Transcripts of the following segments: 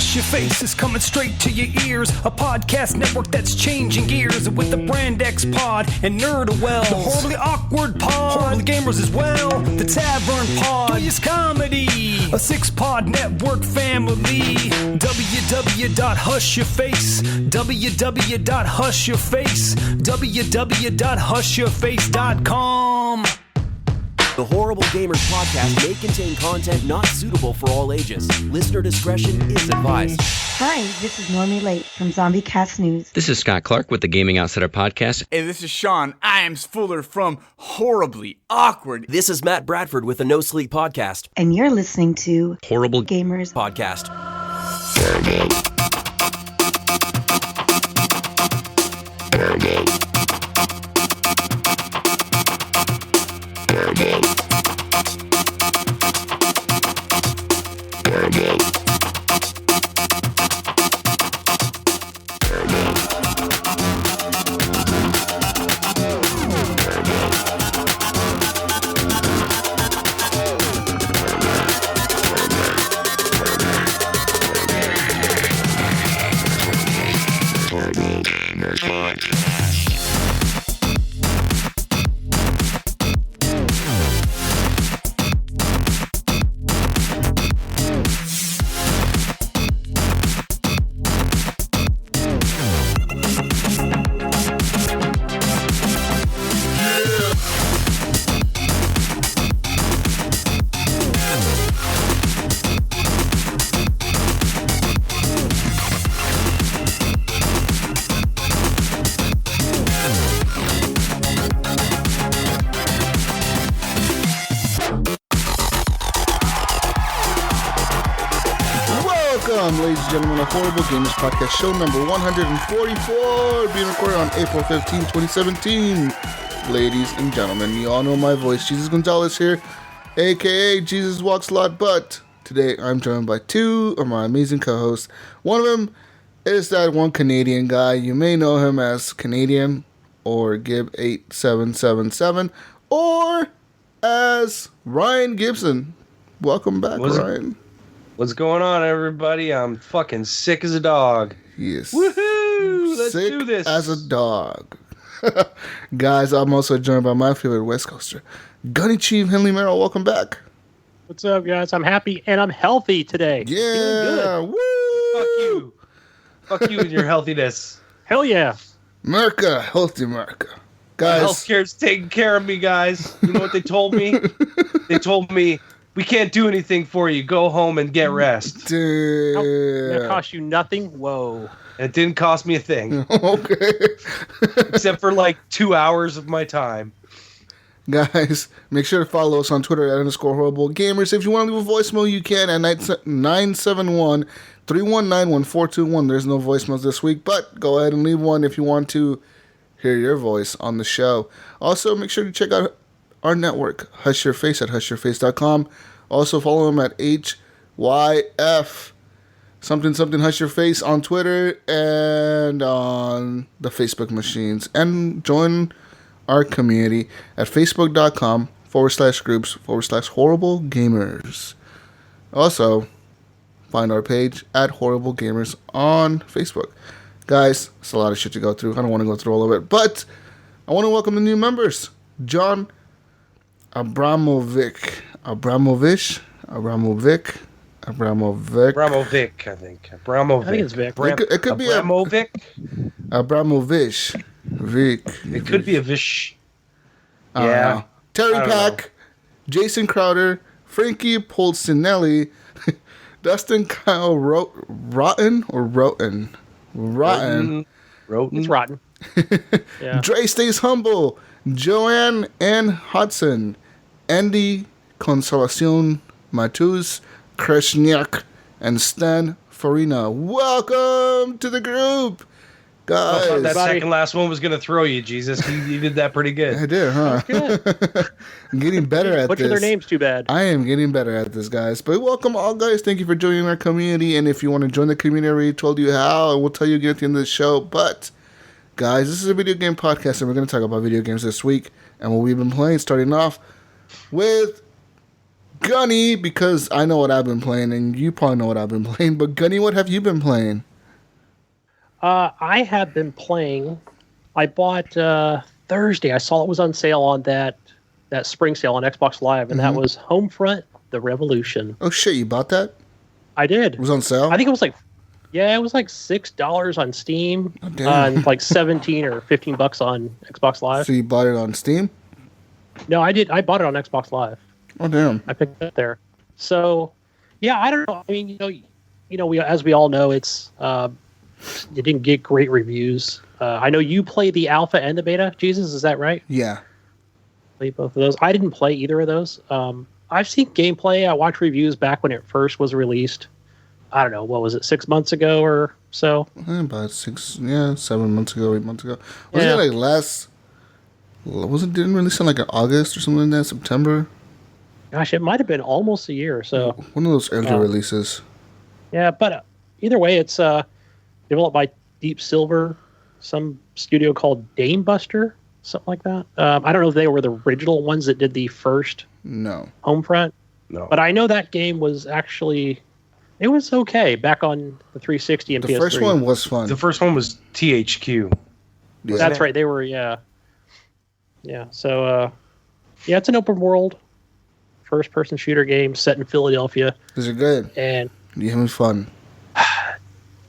Hush Your Face is coming straight to your ears. A podcast network that's changing gears with the Brand X Pod and Nerd-A-Wells. The Horribly Awkward Pod, Horribly Gamers as well. The Tavern Pod, Joyous Comedy. A 6-pod network family. www.hushyourface. www.hushyourface. www.hushyourface.com. The Horrible Gamers podcast may contain content not suitable for all ages. Listener discretion is advised. Hi, this is Normie Late from Zombie Cast News. This is Scott Clark with the Gaming Outsider podcast. Hey, this is Sean Iams Fuller from Horribly Awkward. This is Matt Bradford with the No Sleep podcast. And you're listening to Horrible Gamers Podcast. Ladies and gentlemen, the Horrible Gamers Podcast, show number 144, being recorded on April 15, 2017. Ladies and gentlemen, you all know my voice. Jesus Gonzalez here, a.k.a. Jesus Walks a Lot, but today I'm joined by two of my amazing co-hosts. One of them is that one Canadian guy. You may know him as Canadian, or Gib8777, or as Ryan Gibson. Welcome back, Ryan. What's going on, everybody? I'm fucking sick as a dog. Yes. Woohoo! Let's sick do this. As a dog. Guys, I'm also joined by my favorite West Coaster, Gunny Chief Henley Merrill. Welcome back. What's up, guys? I'm happy and I'm healthy today. Yeah. Woo! Fuck you. Fuck you and your healthiness. Hell yeah. America. Healthy America. Guys. Healthcare's taking care of me, guys. You know what they told me? They told me, we can't do anything for you. Go home and get rest. Damn. That cost you nothing? Whoa. It didn't cost me a thing. Okay. Except for like 2 hours of my time. Guys, make sure to follow us on Twitter at _HorribleGamers. If you want to leave a voicemail, you can at 971-319-1421. There's no voicemails this week, but go ahead and leave one if you want to hear your voice on the show. Also, make sure to check out our network, Hush Your Face, at hushyourface.com. Also follow him at HYF something Hush Your Face on Twitter and on the Facebook machines. And join our community at facebook.com/groups/horrible gamers. Also, find our page at Horrible Gamers on Facebook. Guys, it's a lot of shit to go through. I don't want to go through all of it, but I want to welcome the new members. John Abramovic, I think. I think it's Vic. It could be Abramovic. Abramovich. Vic. It could be a Vish. Yeah. Terry Pack, Jason Crowder, Frankie Polsinelli, Dustin Kyle Rotten. It's rotten. Yeah. Dre Stays Humble, Joanne Ann Hudson, Andy Consolacion Matus, Kreshniak, and Stan Farina. Welcome to the group, guys. I thought that second last one was going to throw you, Jesus. You did that pretty good. I did, huh? I'm getting better at this. Butcher their names too bad. I am getting better at this, guys. But welcome all, guys. Thank you for joining our community. And if you want to join the community, I already told you how. We'll tell you again at the end of the show. But, guys, this is a video game podcast, and we're going to talk about video games this week and what we've been playing, starting off with Gunny, because I know what I've been playing, and you probably know what I've been playing. But Gunny, what have you been playing? I have been playing. I bought Thursday. I saw it was on sale on that spring sale on Xbox Live, and that was Homefront: The Revolution. Oh shit, you bought that? I did. It was on sale? I think it was like $6 on Steam, damn. and like 17 or 15 bucks on Xbox Live. So you bought it on Steam? No, I did. I bought it on Xbox Live. Oh damn. I picked it up there. So, yeah, I don't know. I mean, we as we all know, it didn't get great reviews. I know you play the alpha and the beta. Jesus, is that right? Yeah. Played both of those. I didn't play either of those. I've seen gameplay. I watched reviews back when it first was released. I don't know, what was it, 6 months ago or so? About 7 months ago, 8 months ago. Was it didn't release in like in August or something like that, September? Gosh, it might have been almost a year or so. One of those early releases. Yeah, but either way, it's developed by Deep Silver, some studio called Dame Buster, something like that. I don't know if they were the original ones that did the first Homefront. No. But I know that game was actually, it was okay back on the 360 and PS3. The first one was fun. The first one was THQ. Yeah. That's right. They were, yeah. Yeah, so, it's an open world first-person shooter game set in Philadelphia. These are good. And you having fun?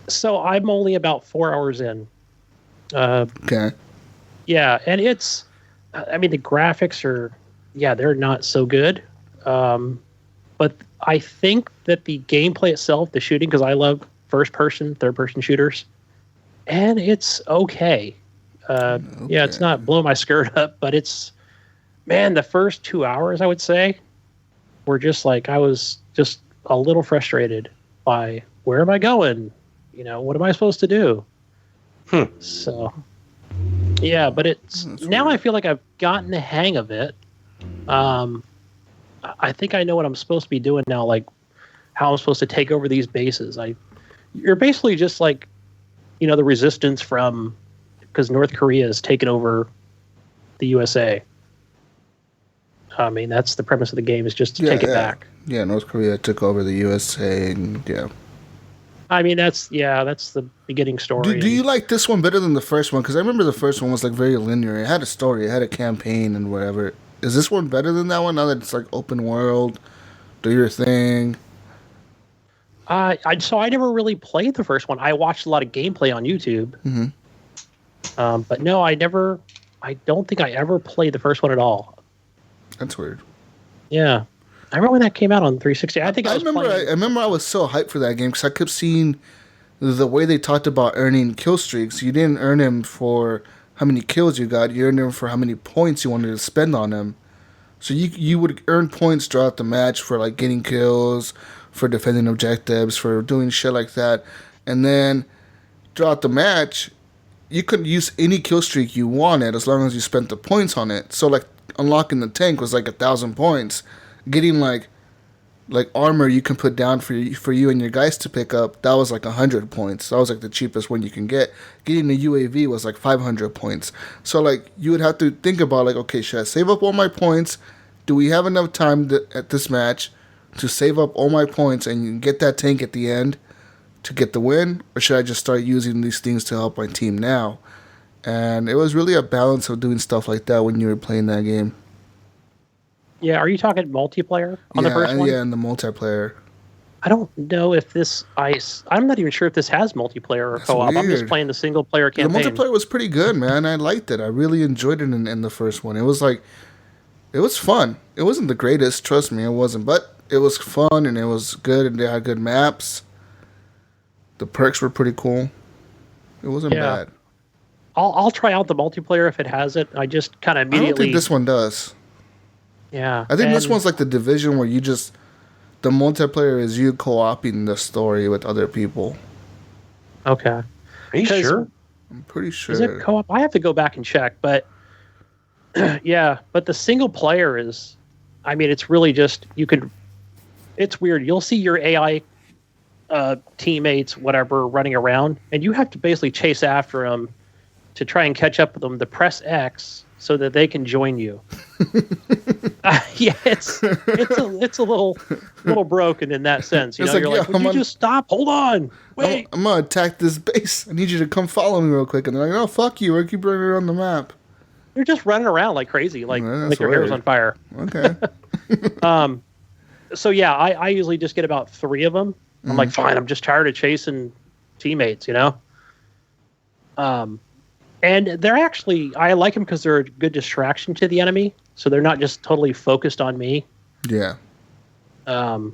So I'm only about 4 hours in. Okay. Yeah, and it's, I mean, the graphics are, they're not so good. But I think that the gameplay itself, the shooting, because I love first-person, third-person shooters, and it's okay. Yeah, it's not blowing my skirt up, but it's, man, the first 2 hours, I would say, were just like, I was just a little frustrated by, where am I going? What am I supposed to do? So, yeah, but it's now I feel like I've gotten the hang of it. I think I know what I'm supposed to be doing now, like how I'm supposed to take over these bases. You're basically just like, the resistance because North Korea has taken over the USA. I mean, that's the premise of the game, is just to take it back. Yeah, North Korea took over the USA, and I mean, that's the beginning story. Do you like this one better than the first one? Because I remember the first one was like very linear. It had a story, it had a campaign, and whatever. Is this one better than that one? Now that it's like open world, do your thing. So I never really played the first one. I watched a lot of gameplay on YouTube. Mm-hmm. But no, I don't think I ever played the first one at all. That's weird. Yeah. I remember when that came out on 360. I remember I was so hyped for that game because I kept seeing the way they talked about earning kill streaks. You didn't earn them for how many kills you got. You earned them for how many points you wanted to spend on them. So you would earn points throughout the match for like getting kills, for defending objectives, for doing shit like that. And then throughout the match, you could use any kill streak you wanted as long as you spent the points on it. So like unlocking the tank was like 1,000 points. Getting like armor you can put down for you and your guys to pick up, that was like 100 points. That was like the cheapest one you can get. Getting the UAV was like 500 points. So like you would have to think about like, okay, should I save up all my points? Do we have enough time at this match to save up all my points and get that tank at the end to get the win? Or should I just start using these things to help my team now? And it was really a balance of doing stuff like that when you were playing that game. Yeah, are you talking multiplayer on the first one? Yeah, and the multiplayer. I don't know if I'm not even sure if this has multiplayer or co-op. Weird. I'm just playing the single player campaign. The multiplayer was pretty good, man. I liked it. I really enjoyed it in the first one. It was fun. It wasn't the greatest, trust me, it wasn't. But it was fun and it was good and they had good maps. The perks were pretty cool. It wasn't bad. I'll try out the multiplayer if it has it. I just kind of immediately... I don't think this one does. Yeah. I think this one's like the Division where the multiplayer is you co-oping the story with other people. Okay. Are you sure? I'm pretty sure. Is it co-op? I have to go back and check, but yeah, but the single player is, I mean, it's really just, it's weird. You'll see your AI teammates, whatever, running around, and you have to basically chase after them to try and catch up with them. To press X so that they can join you. Yeah, it's a little broken in that sense. You know, like, you're like, would you just stop? Hold on, wait. I'm gonna attack this base. I need you to come follow me real quick. And they're like, "Oh, fuck you! I keep running around the map." You're just running around like crazy, like your hair's on fire. Okay. So yeah, I usually just get about 3 of them. I'm like, fine. I'm just tired of chasing teammates, you know. And they're actually, I like them because they're a good distraction to the enemy, so they're not just totally focused on me. Yeah. But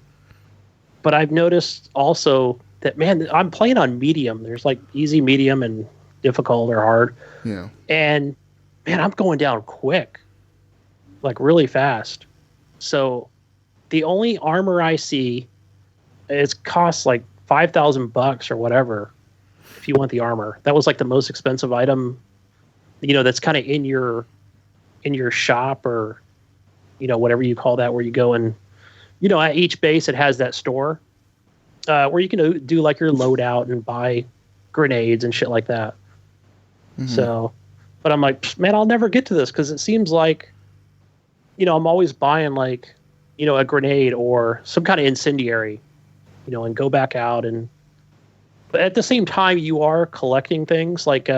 I've noticed also that, man, I'm playing on medium. There's like easy, medium, and difficult or hard. Yeah. And man, I'm going down quick, like really fast. So the only armor I see, it costs like $5,000 or whatever if you want the armor. That was like the most expensive item, you know, that's kind of in your shop, or, you know, whatever you call that, where you go and, you know, at each base it has that store where you can do like your loadout and buy grenades and shit like that. So, but I'm like, man, I'll never get to this because it seems like, you know, I'm always buying like, you know, a grenade or some kind of incendiary, you know, and go back out. And but at the same time, you are collecting things like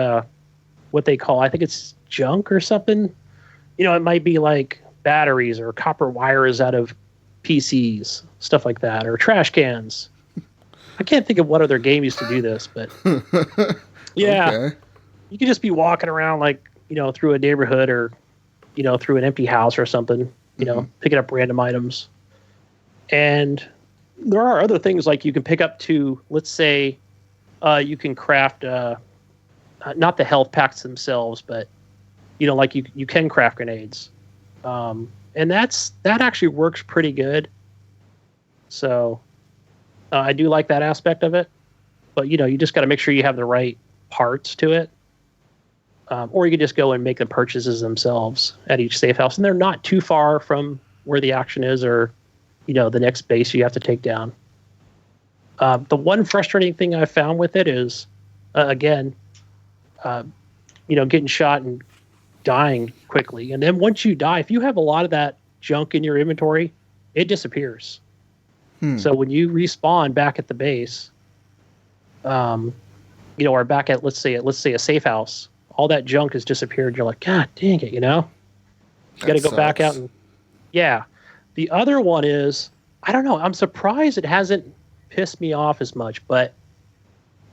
what they call, I think it's junk or something. You know, it might be like batteries or copper wires out of PCs, stuff like that, or trash cans. I can't think of what other game used to do this, but yeah. Okay. You could just be walking around like, you know, through a neighborhood or, you know, through an empty house or something, you know, picking up random items. And there are other things like you can pick up to, let's say, you can craft, not the health packs themselves, but, you know, like you can craft grenades. And that actually works pretty good. So I do like that aspect of it. But, you know, you just got to make sure you have the right parts to it. Or you can just go and make the purchases themselves at each safe house. And they're not too far from where the action is or, you know, the next base you have to take down. The one frustrating thing I found with it is, again, you know, getting shot and dying quickly. And then once you die, if you have a lot of that junk in your inventory, it disappears. So when you respawn back at the base, you know, or back at, let's say a safe house, all that junk has disappeared. You're like, God dang it, you know? You got to go back out and, yeah. The other one is, I don't know, I'm surprised it hasn't pissed me off as much, but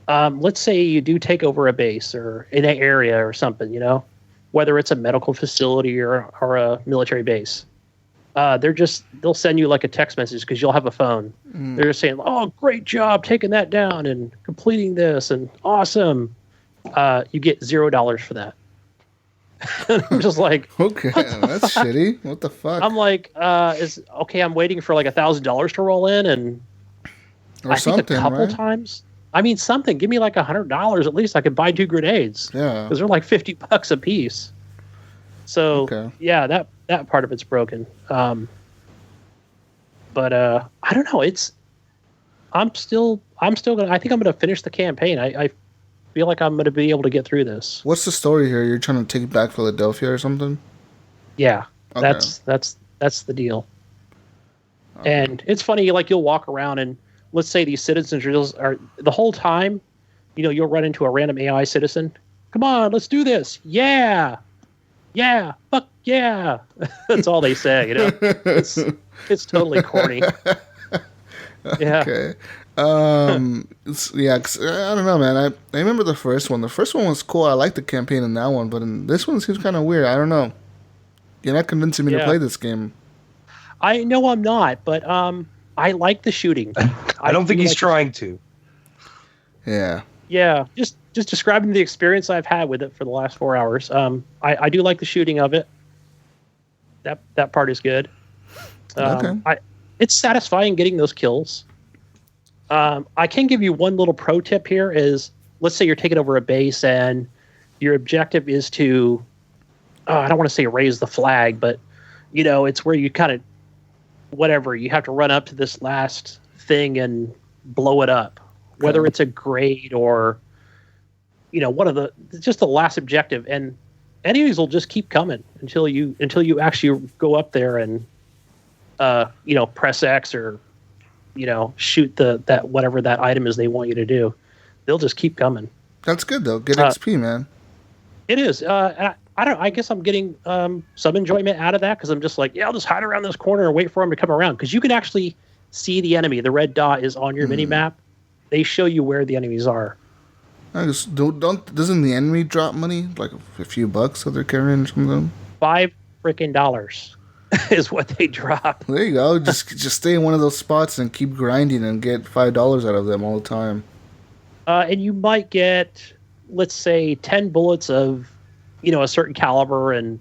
let's say you do take over a base or in an area or something, you know, whether it's a medical facility or a military base. They'll send you like a text message because you'll have a phone. They're just saying, oh, great job taking that down and completing this and awesome. You get $0 for that. I'm just like, okay, that's shitty. What the fuck? I'm like, I'm waiting for like $1,000 to roll in, and or I think a couple times. I mean, something. Give me like $100 at least. I could buy 2 grenades. Yeah, because they're like $50 a piece. So yeah, that part of it's broken. But I don't know. I'm still gonna. I think I'm gonna finish the campaign. I feel like I'm gonna be able to get through this. What's the story here? You're trying to take back Philadelphia or something? Yeah, that's the deal. Okay. And it's funny, like you'll walk around and let's say these citizens are the whole time, you know, you'll run into a random AI citizen. Come on, let's do this. Yeah, fuck yeah. That's all they say. You know, it's totally corny. Yeah. Okay. Yeah, 'cause, I don't know, man. I remember the first one. The first one was cool. I liked the campaign in that one, but in this one seems kind of weird. I don't know. You're not convincing me to play this game. I know I'm not, but I like the shooting. I don't think he's trying to. Yeah. Yeah, just describing the experience I've had with it for the last 4 hours. I do like the shooting of it. That part is good. It's satisfying getting those kills. I can give you one little pro tip here is, let's say you're taking over a base and your objective is to, I don't want to say raise the flag, but, you know, it's where you kind of, whatever, you have to run up to this last thing and blow it up, whether it's a grade or, you know, just the last objective. And enemies will just keep coming until you actually go up there and press X or shoot that whatever that item is they want you to do. They'll just keep coming. That's good though. Good XP, man. It is. I guess I'm getting some enjoyment out of that because I'm just like, I'll just hide around this corner and wait for them to come around, because you can actually see the enemy. The red dot is on your mini map. They show you where the enemies are. I just doesn't the enemy drop money, like a few bucks that they're carrying or something? $5 is what they drop. There you go. Just stay in one of those spots and keep grinding and get $5 out of them all the time. And you might get, let's say, 10 bullets of, a certain caliber and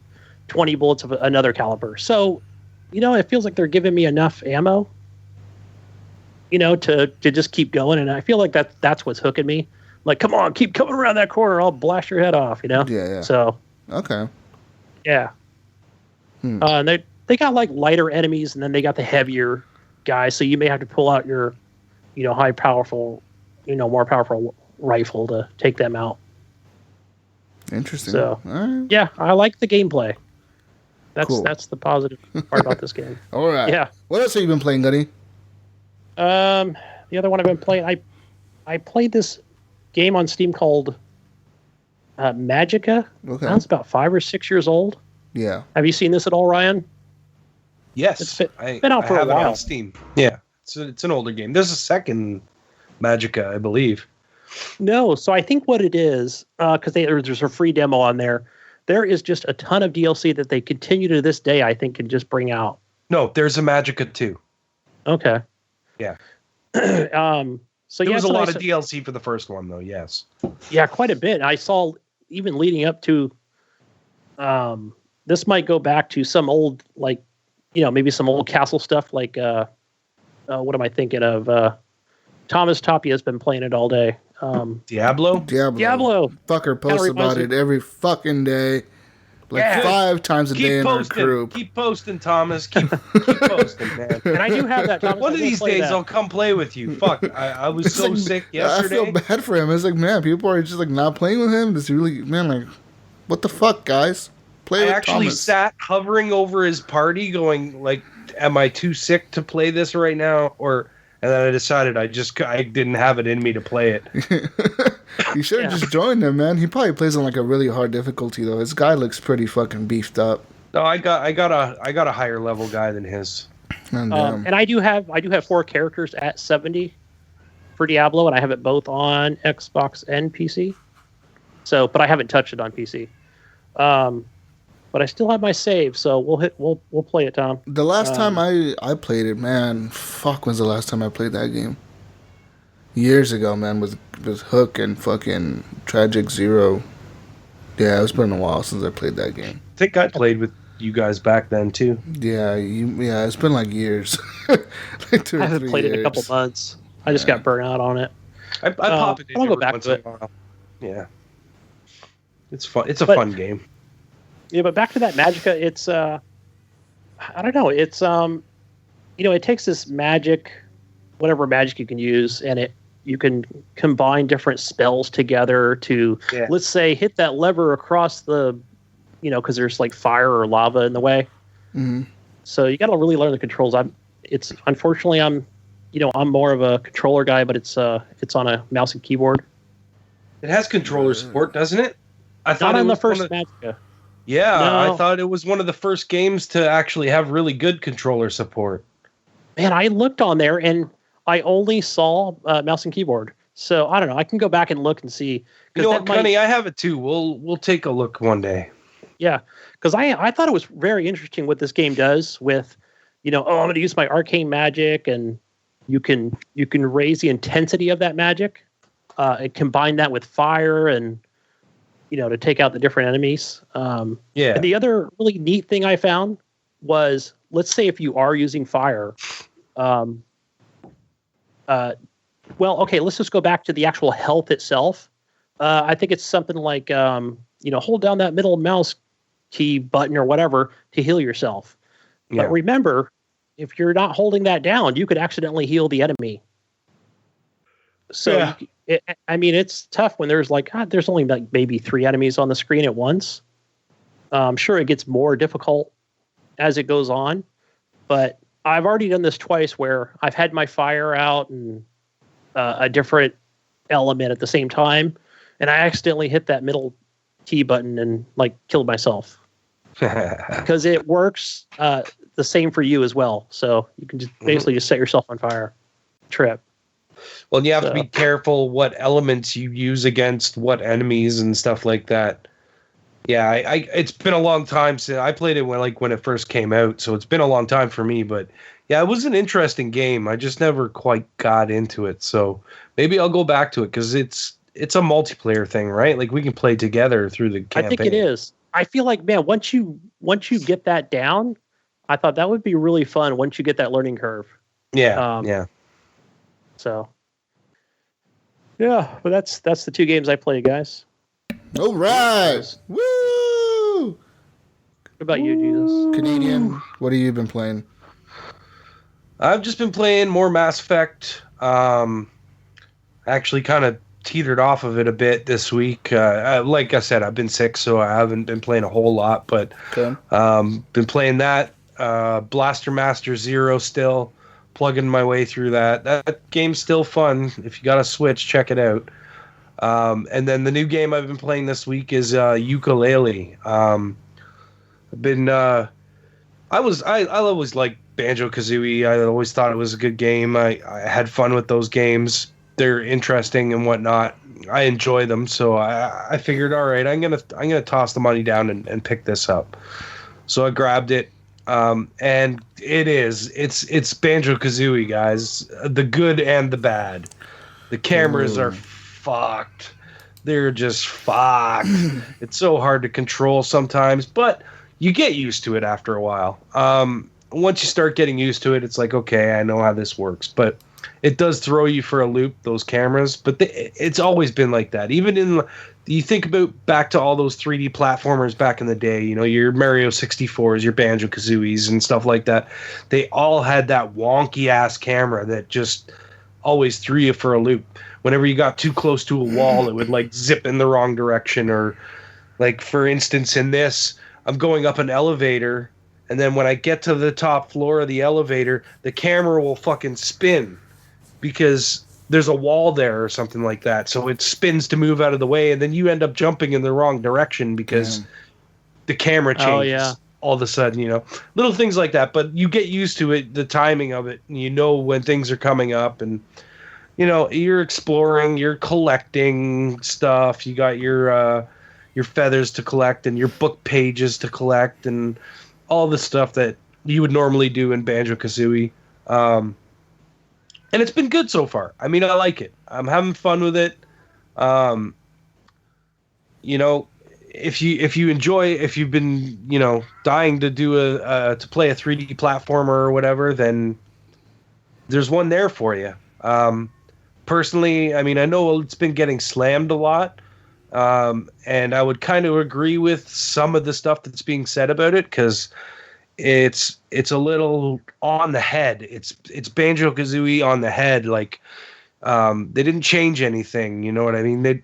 20 bullets of another caliber. So, it feels like they're giving me enough ammo, to just keep going. And I feel like that's what's hooking me. Like, come on, keep coming around that corner. I'll blast your head off, Yeah. So. Okay. Yeah. And they got like lighter enemies, and then they got the heavier guys. So you may have to pull out your, more powerful rifle to take them out. Interesting. So, all right. Yeah, I like the gameplay. Cool. That's the positive part about this game. All right. Yeah. What else have you been playing, Gunny? The other one I've been playing, I played this game on Steam called Magica. Okay. It's about 5 or 6 years old. Yeah. Have you seen this at all, Ryan? Yes, It's been out for a have while. it on Steam. Yeah, it's an older game. There's a second Magica, I believe. No, so I think what it is, because there's a free demo on there. There is just a ton of DLC that they continue to this day, I think, can just bring out. No, there's a Magica 2. Okay. Yeah. So there was a so lot of DLC for the first one, though. Yes. Yeah, quite a bit. I saw even leading up to. This might go back to some old, like, maybe some old castle stuff. Like, what am I thinking of? Thomas Tapia has been playing it all day. Diablo. Fucker posts about it every fucking day. Like 5 times a day in our group. Keep posting, Thomas. Keep posting, man. And I do have that, Thomas. One of these days I'll come play with you. Fuck. I was so sick yesterday. I feel bad for him. It's like, man, people are just like not playing with him. It's really, man, like, what the fuck, guys? Play with actually Thomas. sat hovering over his party going, like, am I too sick to play this right now? And then I decided I didn't have it in me to play it. You should have just joined him, man. He probably plays on like a really hard difficulty though. His guy looks pretty fucking beefed up. No, I got a higher level guy than his. And I do have 4 characters at 70 for Diablo, and I have it both on Xbox and PC. So, but I haven't touched it on PC. But I still have my save, so we'll play it, Tom. The last time I played it, man, fuck, when's the last time I played that game? Years ago, man, with Hook and fucking Tragic Zero. Yeah, it's been a while since I played that game. I think I played with you guys back then too. Yeah, it's been like years. Like 2 or 3 I haven't played it in a couple months. I just got burnt out on it. I pop it in I'll go every back once to in a while. Yeah, it's fun. It's a fun game. Yeah, but back to that Magica, it's I don't know, it's it takes this magic, whatever magic you can use, and you can combine different spells together to, let's say, hit that lever across the, because there's like fire or lava in the way. Mm-hmm. So you got to really learn the controls. Unfortunately I'm more of a controller guy, but it's on a mouse and keyboard. It has controller support, doesn't it? I thought Not on it the was first Magica. Yeah, No. I thought it was one of the first games to actually have really good controller support. Man, I looked on there and I only saw mouse and keyboard. So I don't know. I can go back and look and see. You know what, Connie? I have it too. We'll take a look one day. Yeah, because I thought it was very interesting what this game does with, I'm going to use my arcane magic, and you can raise the intensity of that magic, and combine that with fire and to take out the different enemies. And the other really neat thing I found was, let's say if you are using fire, let's just go back to the actual health itself. I think it's something like, hold down that middle mouse key button or whatever to heal yourself. Yeah. But remember, if you're not holding that down, you could accidentally heal the enemy. So, it's tough when there's there's only like maybe 3 enemies on the screen at once. I'm sure it gets more difficult as it goes on, but I've already done this twice where I've had my fire out and a different element at the same time, and I accidentally hit that middle T button and like killed myself because it works the same for you as well. So you can just basically just set yourself on fire. Trip. Well, you have to be careful what elements you use against what enemies and stuff like that. Yeah, I it's been a long time since I played it when it first came out, so it's been a long time for me. But yeah, it was an interesting game. I just never quite got into it, so maybe I'll go back to it because it's a multiplayer thing, right? Like we can play together through the campaign. I think it is. I feel like, man, once you get that down, I thought that would be really fun once you get that learning curve. Yeah, yeah. So, yeah, but that's the two games I played, guys. All right. Woo! What about you, Jesus? Canadian, what have you been playing? I've just been playing more Mass Effect. Actually kind of teetered off of it a bit this week. Like I said, I've been sick, so I haven't been playing a whole lot, but been playing that. Blaster Master Zero still. Plugging my way through that. That game's still fun. If you got a Switch, check it out. And then the new game I've been playing this week is Yooka Laylee. I've been I always liked Banjo-Kazooie. I always thought it was a good game. I had fun with those games. They're interesting and whatnot. I enjoy them, so I figured, all right, I'm gonna toss the money down and pick this up. So I grabbed it. And it's Banjo-Kazooie, guys. The good and the bad. The cameras are fucked. They're just fucked. It's so hard to control sometimes, but you get used to it after a while. Once you start getting used to it, it's like, okay, I know how this works. But it does throw you for a loop, those cameras. But it's always been like that. Even you think about back to all those 3D platformers back in the day, your Mario 64s, your Banjo-Kazooies and stuff like that. They all had that wonky-ass camera that just always threw you for a loop. Whenever you got too close to a wall, it would, like, zip in the wrong direction. Or, like, for instance, in this, I'm going up an elevator, and then when I get to the top floor of the elevator, the camera will fucking spin because there's a wall there or something like that. So it spins to move out of the way, and then you end up jumping in the wrong direction because the camera changes all of a sudden, Little things like that, but you get used to it, the timing of it, and you know when things are coming up, and, you're exploring, you're collecting stuff, you got your feathers to collect and your book pages to collect and all the stuff that you would normally do in Banjo-Kazooie. And it's been good so far. I mean, I like it. I'm having fun with it. If you've been, dying to do to play a 3D platformer or whatever, then there's one there for you. Personally, I mean, I know it's been getting slammed a lot. And I would kind of agree with some of the stuff that's being said about it, because it's a little on the head. It's Banjo-Kazooie on the head. Like, they didn't change anything. You know what I mean?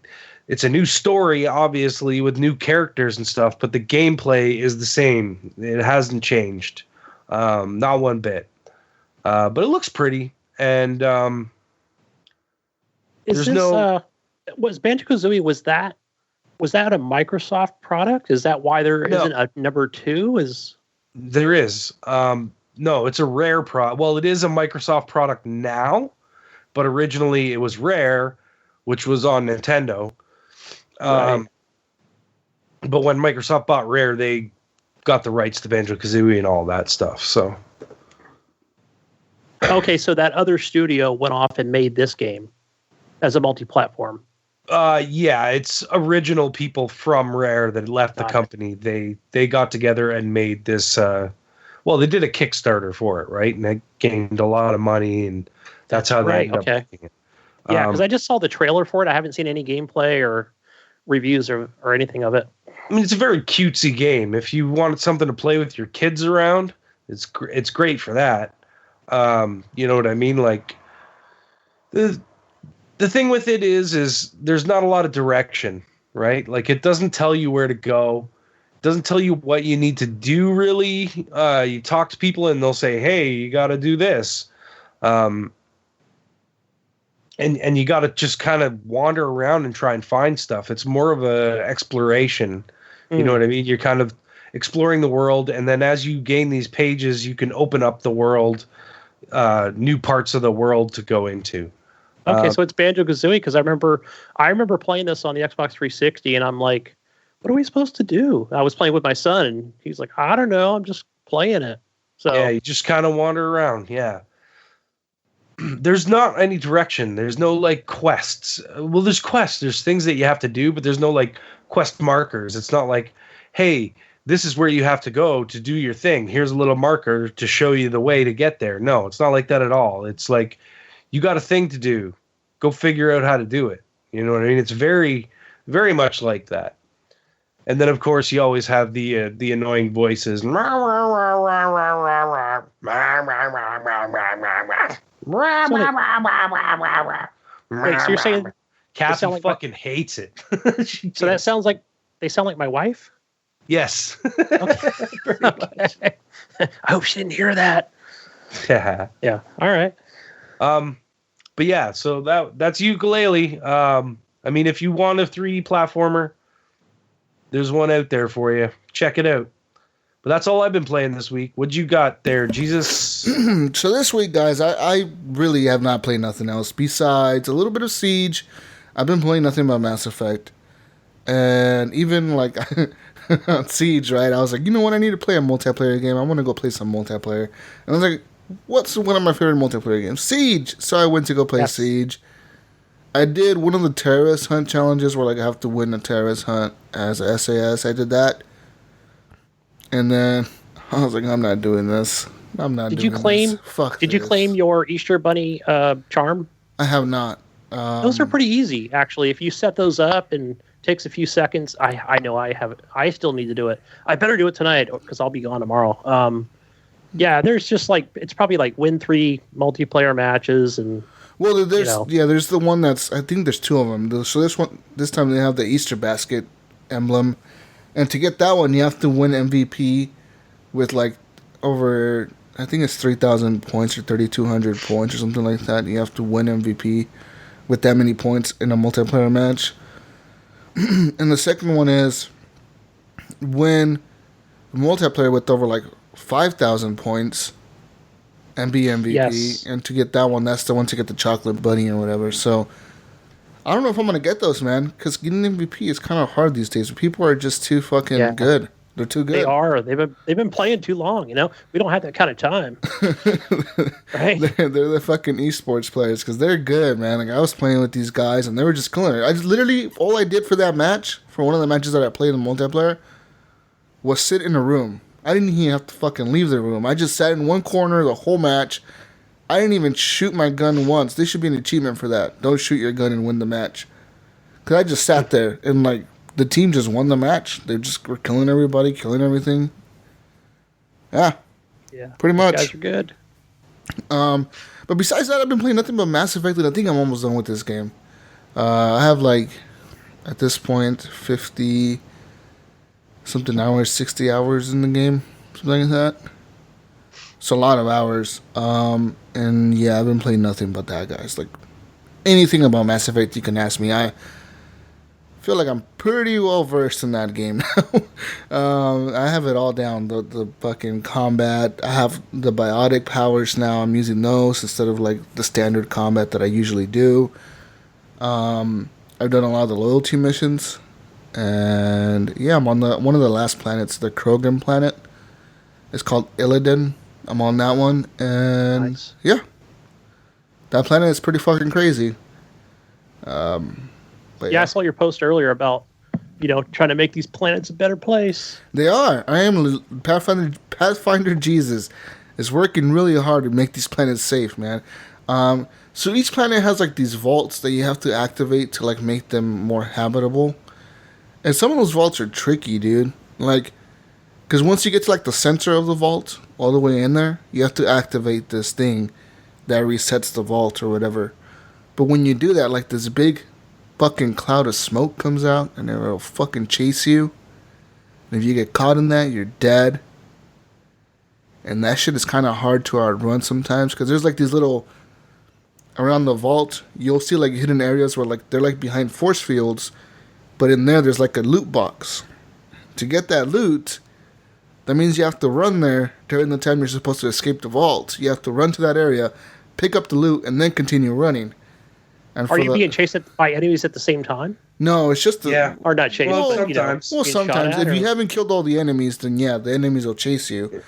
It's a new story, obviously, with new characters and stuff, but the gameplay is the same. It hasn't changed, not one bit. But it looks pretty, and was Banjo-Kazooie, was that a Microsoft product? Is that why there isn't a number 2? There is. No, it's a Rare product. Well, it is a Microsoft product now, but originally it was Rare, which was on Nintendo. Right. But when Microsoft bought Rare, they got the rights to Banjo-Kazooie and all that stuff. So, okay, so that other studio went off and made this game as a multi-platform. Yeah, it's original people from Rare that left the company. They got together and made this. Well, they did a Kickstarter for it, right? And they gained a lot of money, and that's how they ended up making it. Yeah, because I just saw the trailer for it. I haven't seen any gameplay or reviews or anything of it. I mean, it's a very cutesy game. If you wanted something to play with your kids around, it's great for that. You know what I mean? Like, the thing with it is there's not a lot of direction, right? Like, it doesn't tell you where to go. doesn't tell you what you need to do, really. You talk to people and they'll say, hey, you got to do this. And you got to just kind of wander around and try and find stuff. It's more of a exploration. You know what I mean? You're kind of exploring the world, and then as you gain these pages, you can open up the world, new parts of the world to go into. Okay, so it's Banjo-Kazooie, because I remember playing this on the Xbox 360, and I'm like, what are we supposed to do? I was playing with my son, and he's like, I don't know, I'm just playing it. So yeah, you just kind of wander around. Yeah. There's not any direction. There's no like quests. Well, there's quests. There's things that you have to do, but there's no like quest markers. It's not like, hey, this is where you have to go to do your thing. Here's a little marker to show you the way to get there. No, it's not like that at all. It's like, you got a thing to do. Go figure out how to do it. You know what I mean? It's very, very much like that. And then, of course, you always have the annoying voices. Wait, so you're saying Kathy like fucking hates it. So that sounds like they sound like my wife? Yes. Okay. Very much. I hope she didn't hear that. Yeah. Yeah. All right. But yeah, so that's Yooka Laylee. I mean, if you want a 3D platformer, there's one out there for you. Check it out. But that's all I've been playing this week. What you got there, Jesus? So this week, guys, I really have not played nothing else besides a little bit of Siege. I've been playing nothing but Mass Effect. And even like on Siege, right? I was like, you know what? I need to play a multiplayer game. I want to go play some multiplayer. And I was like, what's one of my favorite multiplayer games? Siege. So I went to go play Siege. I did one of the terrorist hunt challenges where like I have to win a terrorist hunt as a SAS. I did that. And then I was like, I'm not doing this. I'm not doing this. Fuck Did you claim your Easter Bunny charm? I have not. Those are pretty easy, actually. If you set those up and takes a few seconds, I know I have it. I still need to do it. I better do it tonight because I'll be gone tomorrow. Yeah, there's just like, it's probably like win 3 multiplayer matches and. Well, there's the one that's, I think there's 2 of them. So this time they have the Easter basket emblem. And to get that one, you have to win MVP with like over, I think it's 3,000 points or 3,200 points or something like that. You have to win MVP with that many points in a multiplayer match. And the second one is win multiplayer with over like 5,000 points and be MVP. Yes. And to get that one, that's the one to get the chocolate bunny or whatever. So I don't know if I'm going to get those, man, because getting MVP is kind of hard these days. People are just too fucking good. They're too good. They are. They've been playing too long, you know? We don't have that kind of time. Right? They're the fucking esports players because they're good, man. Like I was playing with these guys and they were just killing it. I just literally, all I did for that match, for one of the matches that I played in multiplayer, was sit in a room. I didn't even have to fucking leave the room. I just sat in one corner the whole match. I didn't even shoot my gun once. There should be an achievement for that. Don't shoot your gun and win the match. Because I just sat there and like the team just won the match. They just were killing everybody, killing everything. Yeah. Pretty much. You guys are good. But besides that, I've been playing nothing but Mass Effect, and I think I'm almost done with this game. I have like, at this point, 50 something hours, 60 hours in the game, something like that. It's a lot of hours. And yeah, I've been playing nothing but that, guys. Like, anything about Mass Effect you can ask me. I feel like I'm pretty well versed in that game now. I have it all down. The fucking combat. I have the biotic powers now. I'm using those instead of like the standard combat that I usually do. I've done a lot of the loyalty missions. And yeah, I'm on one of the last planets, the Krogan planet. It's called Illidan. I'm on that one, and nice. Yeah, that planet is pretty fucking crazy. But yeah, I saw your post earlier about, trying to make these planets a better place. They are. I am Pathfinder Jesus is working really hard to make these planets safe, man. So each planet has like these vaults that you have to activate to like make them more habitable. And some of those vaults are tricky, dude. Like, because once you get to like the center of the vault, all the way in there, you have to activate this thing that resets the vault or whatever. But when you do that, like this big fucking cloud of smoke comes out and it'll fucking chase you. And if you get caught in that, you're dead. And that shit is kind of hard to outrun sometimes, because there's like these little, around the vault, you'll see like hidden areas where like they're like behind force fields, but in there's like a loot box. To get that loot, that means you have to run there during the time you're supposed to escape the vault. You have to run to that area, pick up the loot, and then continue running. And are you being chased by enemies at the same time? No, it's just or not chased. Well, but, sometimes. Sometimes if you haven't killed all the enemies, then yeah, the enemies will chase you.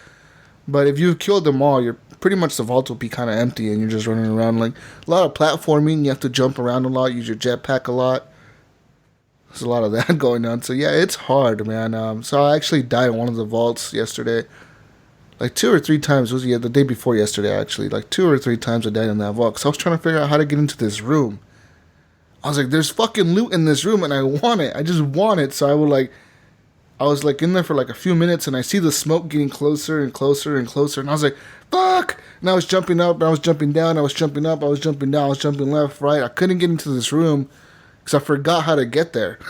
But if you've killed them all, you're pretty much the vault will be kind of empty, and you're just running around. Like a lot of platforming, you have to jump around a lot, use your jetpack a lot. There's a lot of that going on. So yeah, it's hard, man. So I actually died in one of the vaults yesterday, like 2 or 3 times. It was the day before yesterday, actually. Like 2 or 3 times I died in that vault. Cause I was trying to figure out how to get into this room. I was like, "There's fucking loot in this room, and I want it. I just want it." So I was like in there for like a few minutes, and I see the smoke getting closer and closer and closer, and I was like, "Fuck!" And I was jumping up, and I was jumping down, I was jumping up, I was jumping down, I was jumping left, right. I couldn't get into this room because I forgot how to get there.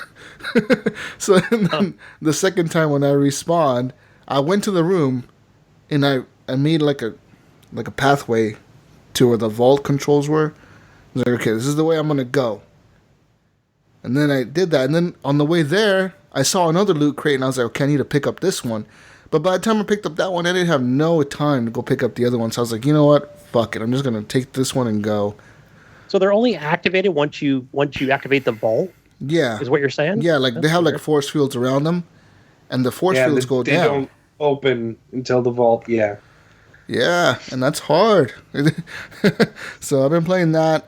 So then the second time when I respawned, I went to the room, and I made like a pathway to where the vault controls were. I was like, okay, this is the way I'm gonna go. And then I did that, and then on the way there, I saw another loot crate, and I was like, okay, I need to pick up this one. But by the time I picked up that one, I didn't have no time to go pick up the other one. So I was like, you know what? Fuck it. I'm just going to take this one and go. So they're only activated once you activate the vault? Yeah. Is what you're saying? Yeah, like they have like force fields around them, and the force fields go down. They don't open until the vault, yeah. Yeah, and that's hard. So I've been playing that.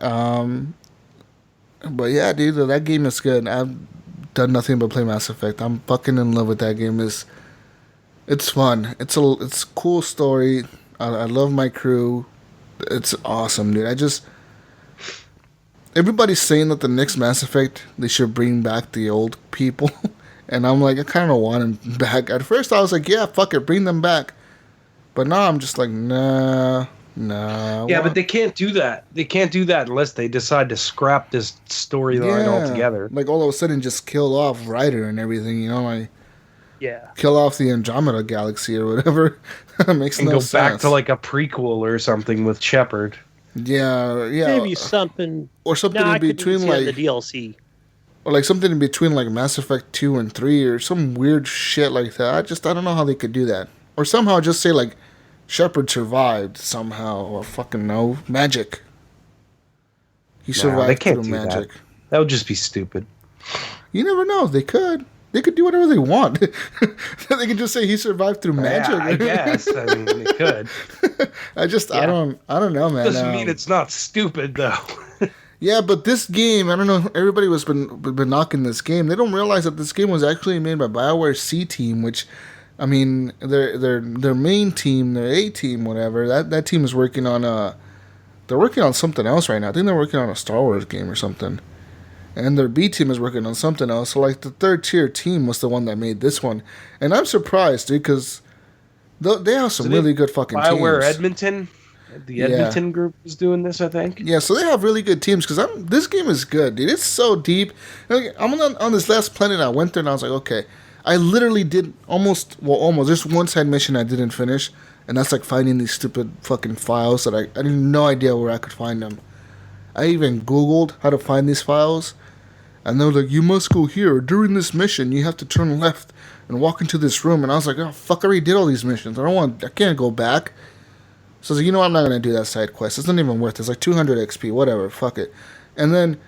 But yeah, dude, that game is good. I've done nothing but play Mass Effect. I'm fucking in love with that game. It's fun. It's a cool story. I love my crew. It's awesome, dude. Everybody's saying that the next Mass Effect, they should bring back the old people. And I'm like, I kind of want them back. At first I was like, yeah, fuck it, bring them back. But now I'm just like, nah. Yeah, but they can't do that. They can't do that unless they decide to scrap this storyline altogether. Like all of a sudden just kill off Ryder and everything, you know, like kill off the Andromeda Galaxy or whatever. That makes no sense. And go back to like a prequel or something with Shepard. Yeah. Maybe something. Or something in between, like the DLC. Or like something in between, like Mass Effect 2 and 3 or some weird shit like that. I don't know how they could do that. Or somehow just say like Shepard survived somehow, or fucking no magic. He survived through magic. That would just be stupid. You never know. They could. They could do whatever they want. They could just say he survived through magic. Yeah, I guess. I mean, they could. I don't know, man. Doesn't mean it's not stupid though. Yeah, but this game, I don't know. Everybody was been knocking this game. They don't realize that this game was actually made by BioWare's C team, which. I mean, their main team, their A team, whatever. That team is working on they're working on something else right now. I think they're working on a Star Wars game or something. And their B team is working on something else. So like the third tier team was the one that made this one, and I'm surprised, dude, because they have some really good fucking teams. BioWare Edmonton, the Edmonton group is doing this, I think. Yeah, so they have really good teams. Because this game is good, dude. It's so deep. Like, I'm on this last planet. I went there and I was like, okay. I literally did almost. There's one side mission I didn't finish, and that's like finding these stupid fucking files that I had no idea where I could find them. I even Googled how to find these files, and they were like, you must go here. During this mission, you have to turn left and walk into this room. And I was like, oh, fuck, I already did all these missions. I can't go back. So I was like, you know what? I'm not going to do that side quest. It's not even worth it. It's like 200 XP, whatever. Fuck it. And then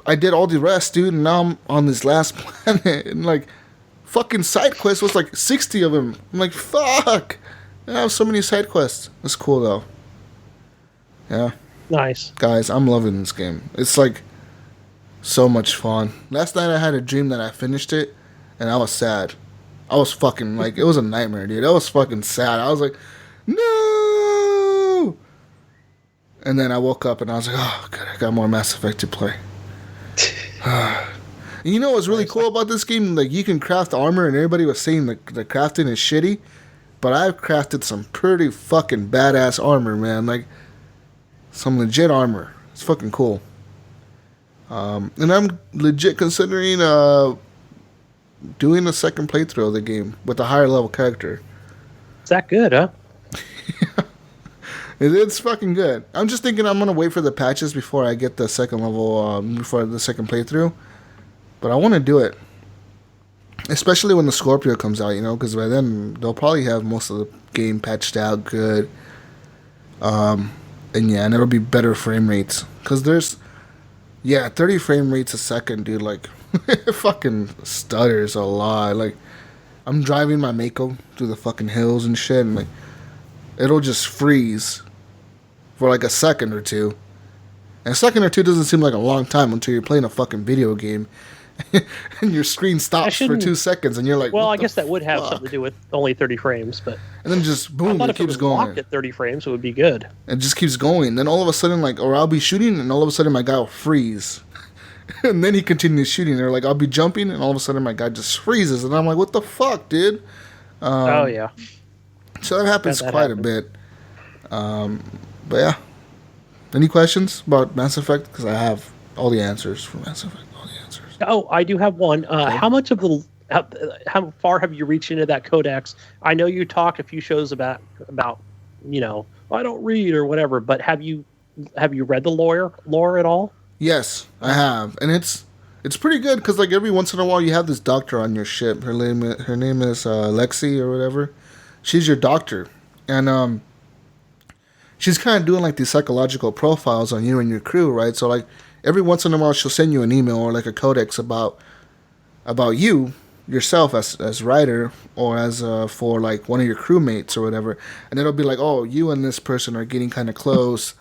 I did all the rest, dude, and now I'm on this last planet, and like, fucking side quests was like 60 of them. I'm like, fuck. I have so many side quests. It's cool though. Yeah. Nice. Guys, I'm loving this game. It's like so much fun. Last night I had a dream that I finished it, and I was sad. I was fucking like, it was a nightmare, dude. I was fucking sad. I was like, no. And then I woke up and I was like, oh, good, I got more Mass Effect to play. You know what's really cool about this game? Like, you can craft armor, and everybody was saying the crafting is shitty, but I've crafted some pretty fucking badass armor, man. Like, some legit armor. It's fucking cool. And I'm legit considering doing a second playthrough of the game with a higher level character. Is that good, huh? It's fucking good. I'm just thinking I'm gonna wait for the patches before I get the second level, before the second playthrough. But I want to do it, especially when the Scorpio comes out, because by then they'll probably have most of the game patched out good. And it'll be better frame rates, because there's 30 frame rates a second, dude. Like, it fucking stutters a lot. Like, I'm driving my Mako through the fucking hills and shit, and like, it'll just freeze for like a second or two. And a second or two doesn't seem like a long time until you're playing a fucking video game and your screen stops for 2 seconds and you're like, well, I guess that would have something to do with only 30 frames, but and then just boom, it it keeps was going. locked at 30 frames, it would be good. It just keeps going. Then all of a sudden, like, or I'll be shooting and all of a sudden my guy will freeze. And then he continues shooting. Or like I'll be jumping and all of a sudden my guy just freezes and I'm like, what the fuck, dude? Oh yeah. So that happens quite a bit. But yeah. Any questions about Mass Effect? Because I have all the answers for Mass Effect. All the answers. Oh, I do have one. How much of the how far have you reached into that codex? I know you talked a few shows about I don't read or whatever, but have you read the lore at all? Yes, I have, and it's pretty good because like every once in a while you have this doctor on your ship. Her name is Lexi or whatever. She's your doctor, and she's kind of doing like these psychological profiles on you and your crew, right? So like every once in a while she'll send you an email or like a codex about you yourself as writer or as for like one of your crewmates or whatever, and it'll be like, oh, you and this person are getting kind of close.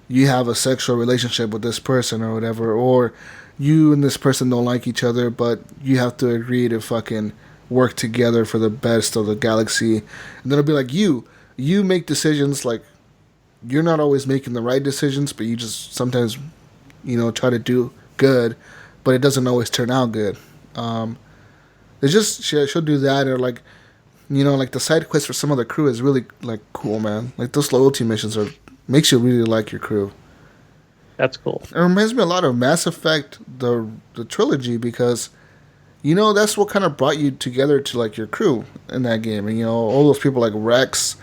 You have a sexual relationship with this person or whatever, or you and this person don't like each other, but you have to agree to fucking work together for the best of the galaxy. And then it'll be like, you make decisions, like, you're not always making the right decisions, but you just sometimes, try to do good, but it doesn't always turn out good. It's just, she'll do that, or like, like the side quest for some of the crew is really, like, cool, man. Like, those loyalty missions makes you really like your crew. That's cool. It reminds me a lot of Mass Effect, the trilogy, because, that's what kind of brought you together to, like, your crew in that game. And, all those people like Rex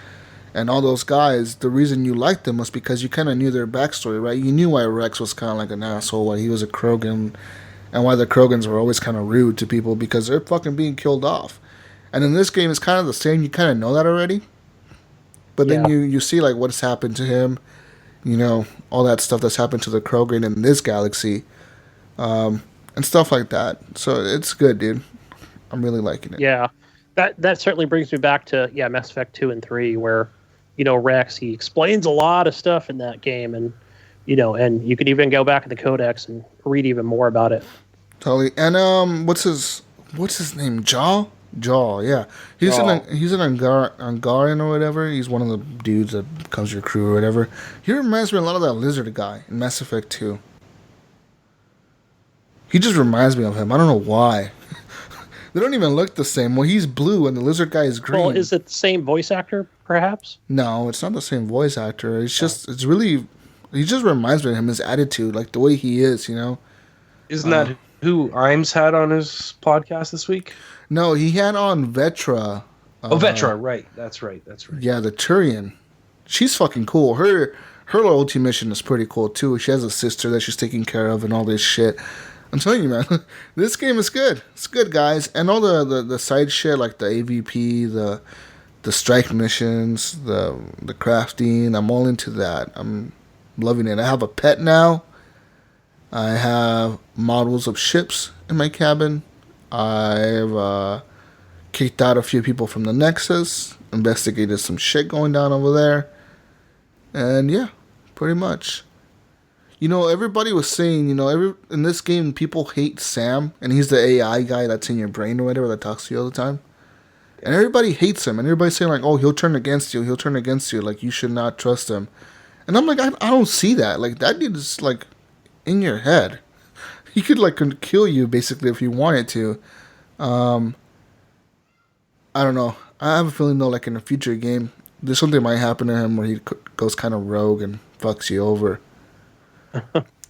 and all those guys, the reason you liked them was because you kind of knew their backstory, right? You knew why Rex was kind of like an asshole, why he was a Krogan, and why the Krogans were always kind of rude to people because they're fucking being killed off. And in this game, it's kind of the same. You kind of know that already. But then you see, like, what's happened to him, all that stuff that's happened to the Krogan in this galaxy, and stuff like that. So it's good, dude. I'm really liking it. Yeah, that certainly brings me back to, Mass Effect 2 and 3, where, Rex, he explains a lot of stuff in that game, and, and you could even go back in the Codex and read even more about it. Totally. And, what's his name? Jaw, yeah. He's an Angarian or whatever. He's one of the dudes that becomes your crew or whatever. He reminds me a lot of that lizard guy in Mass Effect 2. He just reminds me of him. I don't know why. They don't even look the same. Well, he's blue and the lizard guy is green. Well, is it the same voice actor, perhaps? No, it's not the same voice actor. It's just, it's really, he just reminds me of him, his attitude, like the way he is, Isn't that who Imes had on his podcast this week? No, he had on Vetra. Vetra, right. That's right. Yeah, the Turian. She's fucking cool. Her loyalty mission is pretty cool, too. She has a sister that she's taking care of and all this shit. I'm telling you, man, this game is good. It's good, guys. And all the side shit, like the AVP, the strike missions, the crafting, I'm all into that. I'm loving it. I have a pet now. I have models of ships in my cabin. I've kicked out a few people from the Nexus, investigated some shit going down over there, and yeah, pretty much. Everybody was saying, in this game, people hate Sam, and he's the AI guy that's in your brain or whatever that talks to you all the time. And everybody hates him, and everybody's saying, like, oh, he'll turn against you, like, you should not trust him. And I'm like, I don't see that. Like, that dude is, like, in your head. He could, like, kill you, basically, if he wanted to. I don't know. I have a feeling, though, like, in a future game, there's something might happen to him where he goes kind of rogue and fucks you over.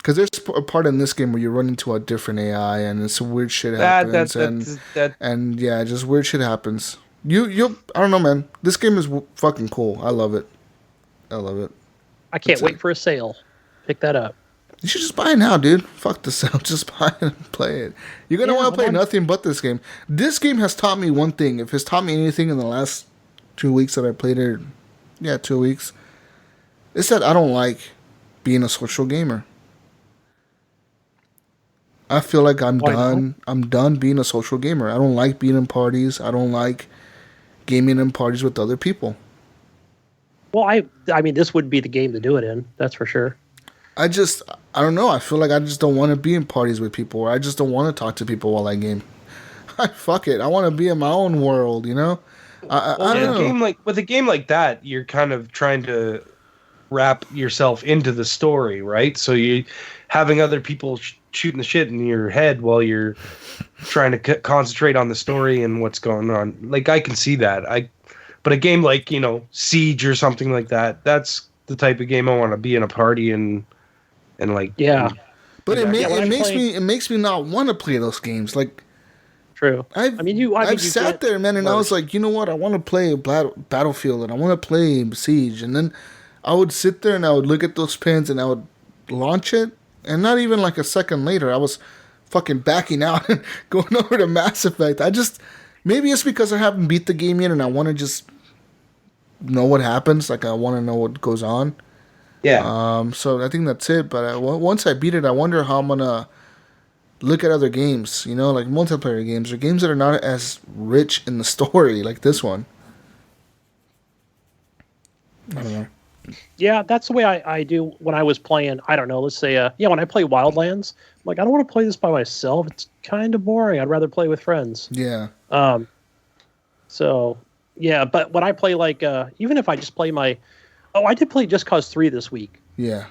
Because there's a part in this game where you run into a different AI and some weird shit happens. And yeah, just weird shit happens. I don't know, man. This game is fucking cool. I love it. I can't wait for a sale. Pick that up. You should just buy it now, dude. Fuck the sale. Just buy it and play it. You're going to want to play nothing but this game. This game has taught me one thing. If it's taught me anything in the last 2 weeks that I played it, 2 weeks, it's that I don't like being a social gamer. I feel like I'm done. I'm done being a social gamer. I don't like being in parties. I don't like gaming in parties with other people. Well, I mean, this would be the game to do it in. That's for sure. I don't know. I feel like I just don't want to be in parties with people, or I just don't want to talk to people while I game. Fuck it. I want to be in my own world, you know? I don't know. With a game like that, you're kind of trying to wrap yourself into the story, right? So you having other people shooting the shit in your head while you're trying to concentrate on the story and what's going on. Like, I can see that. But a game like, Siege or something like that, that's the type of game I want to be in a party and like. Yeah. But it makes me not want to play those games. Like, true. I've sat there, man, and I was like, you know what? I want to play Battlefield and I want to play Siege. And then I would sit there and I would look at those pins and I would launch it. And not even like a second later, I was fucking backing out and going over to Mass Effect. Maybe it's because I haven't beat the game yet and I want to just know what happens. Like, I want to know what goes on. Yeah. So I think that's it. But once I beat it, I wonder how I'm going to look at other games, like multiplayer games or games that are not as rich in the story like this one. I don't know. Yeah, that's the way I do when I was playing. I don't know. Let's say, when I play Wildlands, I'm like, I don't want to play this by myself. It's kind of boring. I'd rather play with friends. Yeah. So yeah, but when I play even if I just play I did play Just Cause 3 this week. Yeah.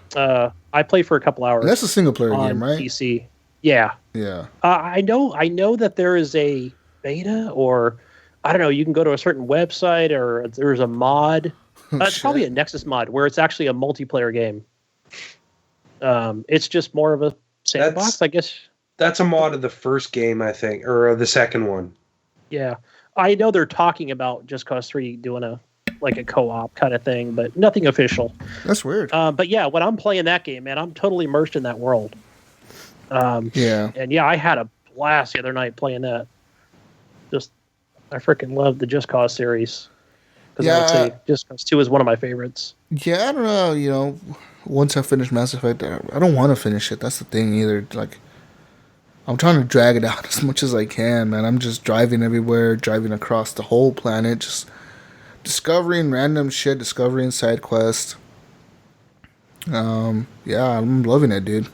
I played for a couple hours. And that's a single player game, right? PC. Yeah. Yeah. I know that there is a beta, or I don't know. You can go to a certain website, or there's a mod. It's probably a Nexus mod where it's actually a multiplayer game. It's just more of a sandbox, I guess. That's a mod of the first game, I think, or the second one. Yeah. I know they're talking about Just Cause 3 doing a co-op kind of thing, but nothing official. That's weird. But yeah, when I'm playing that game, man, I'm totally immersed in that world. Yeah. And yeah, I had a blast the other night playing that. I freaking love the Just Cause series. Yeah, I would say Just Cause 2 is one of my favorites. Yeah, I don't know. Once I finish Mass Effect, I don't want to finish it. That's the thing either. Like, I'm trying to drag it out as much as I can, man. I'm just driving everywhere, driving across the whole planet, just discovering random shit, discovering side quests. Yeah, I'm loving it, dude.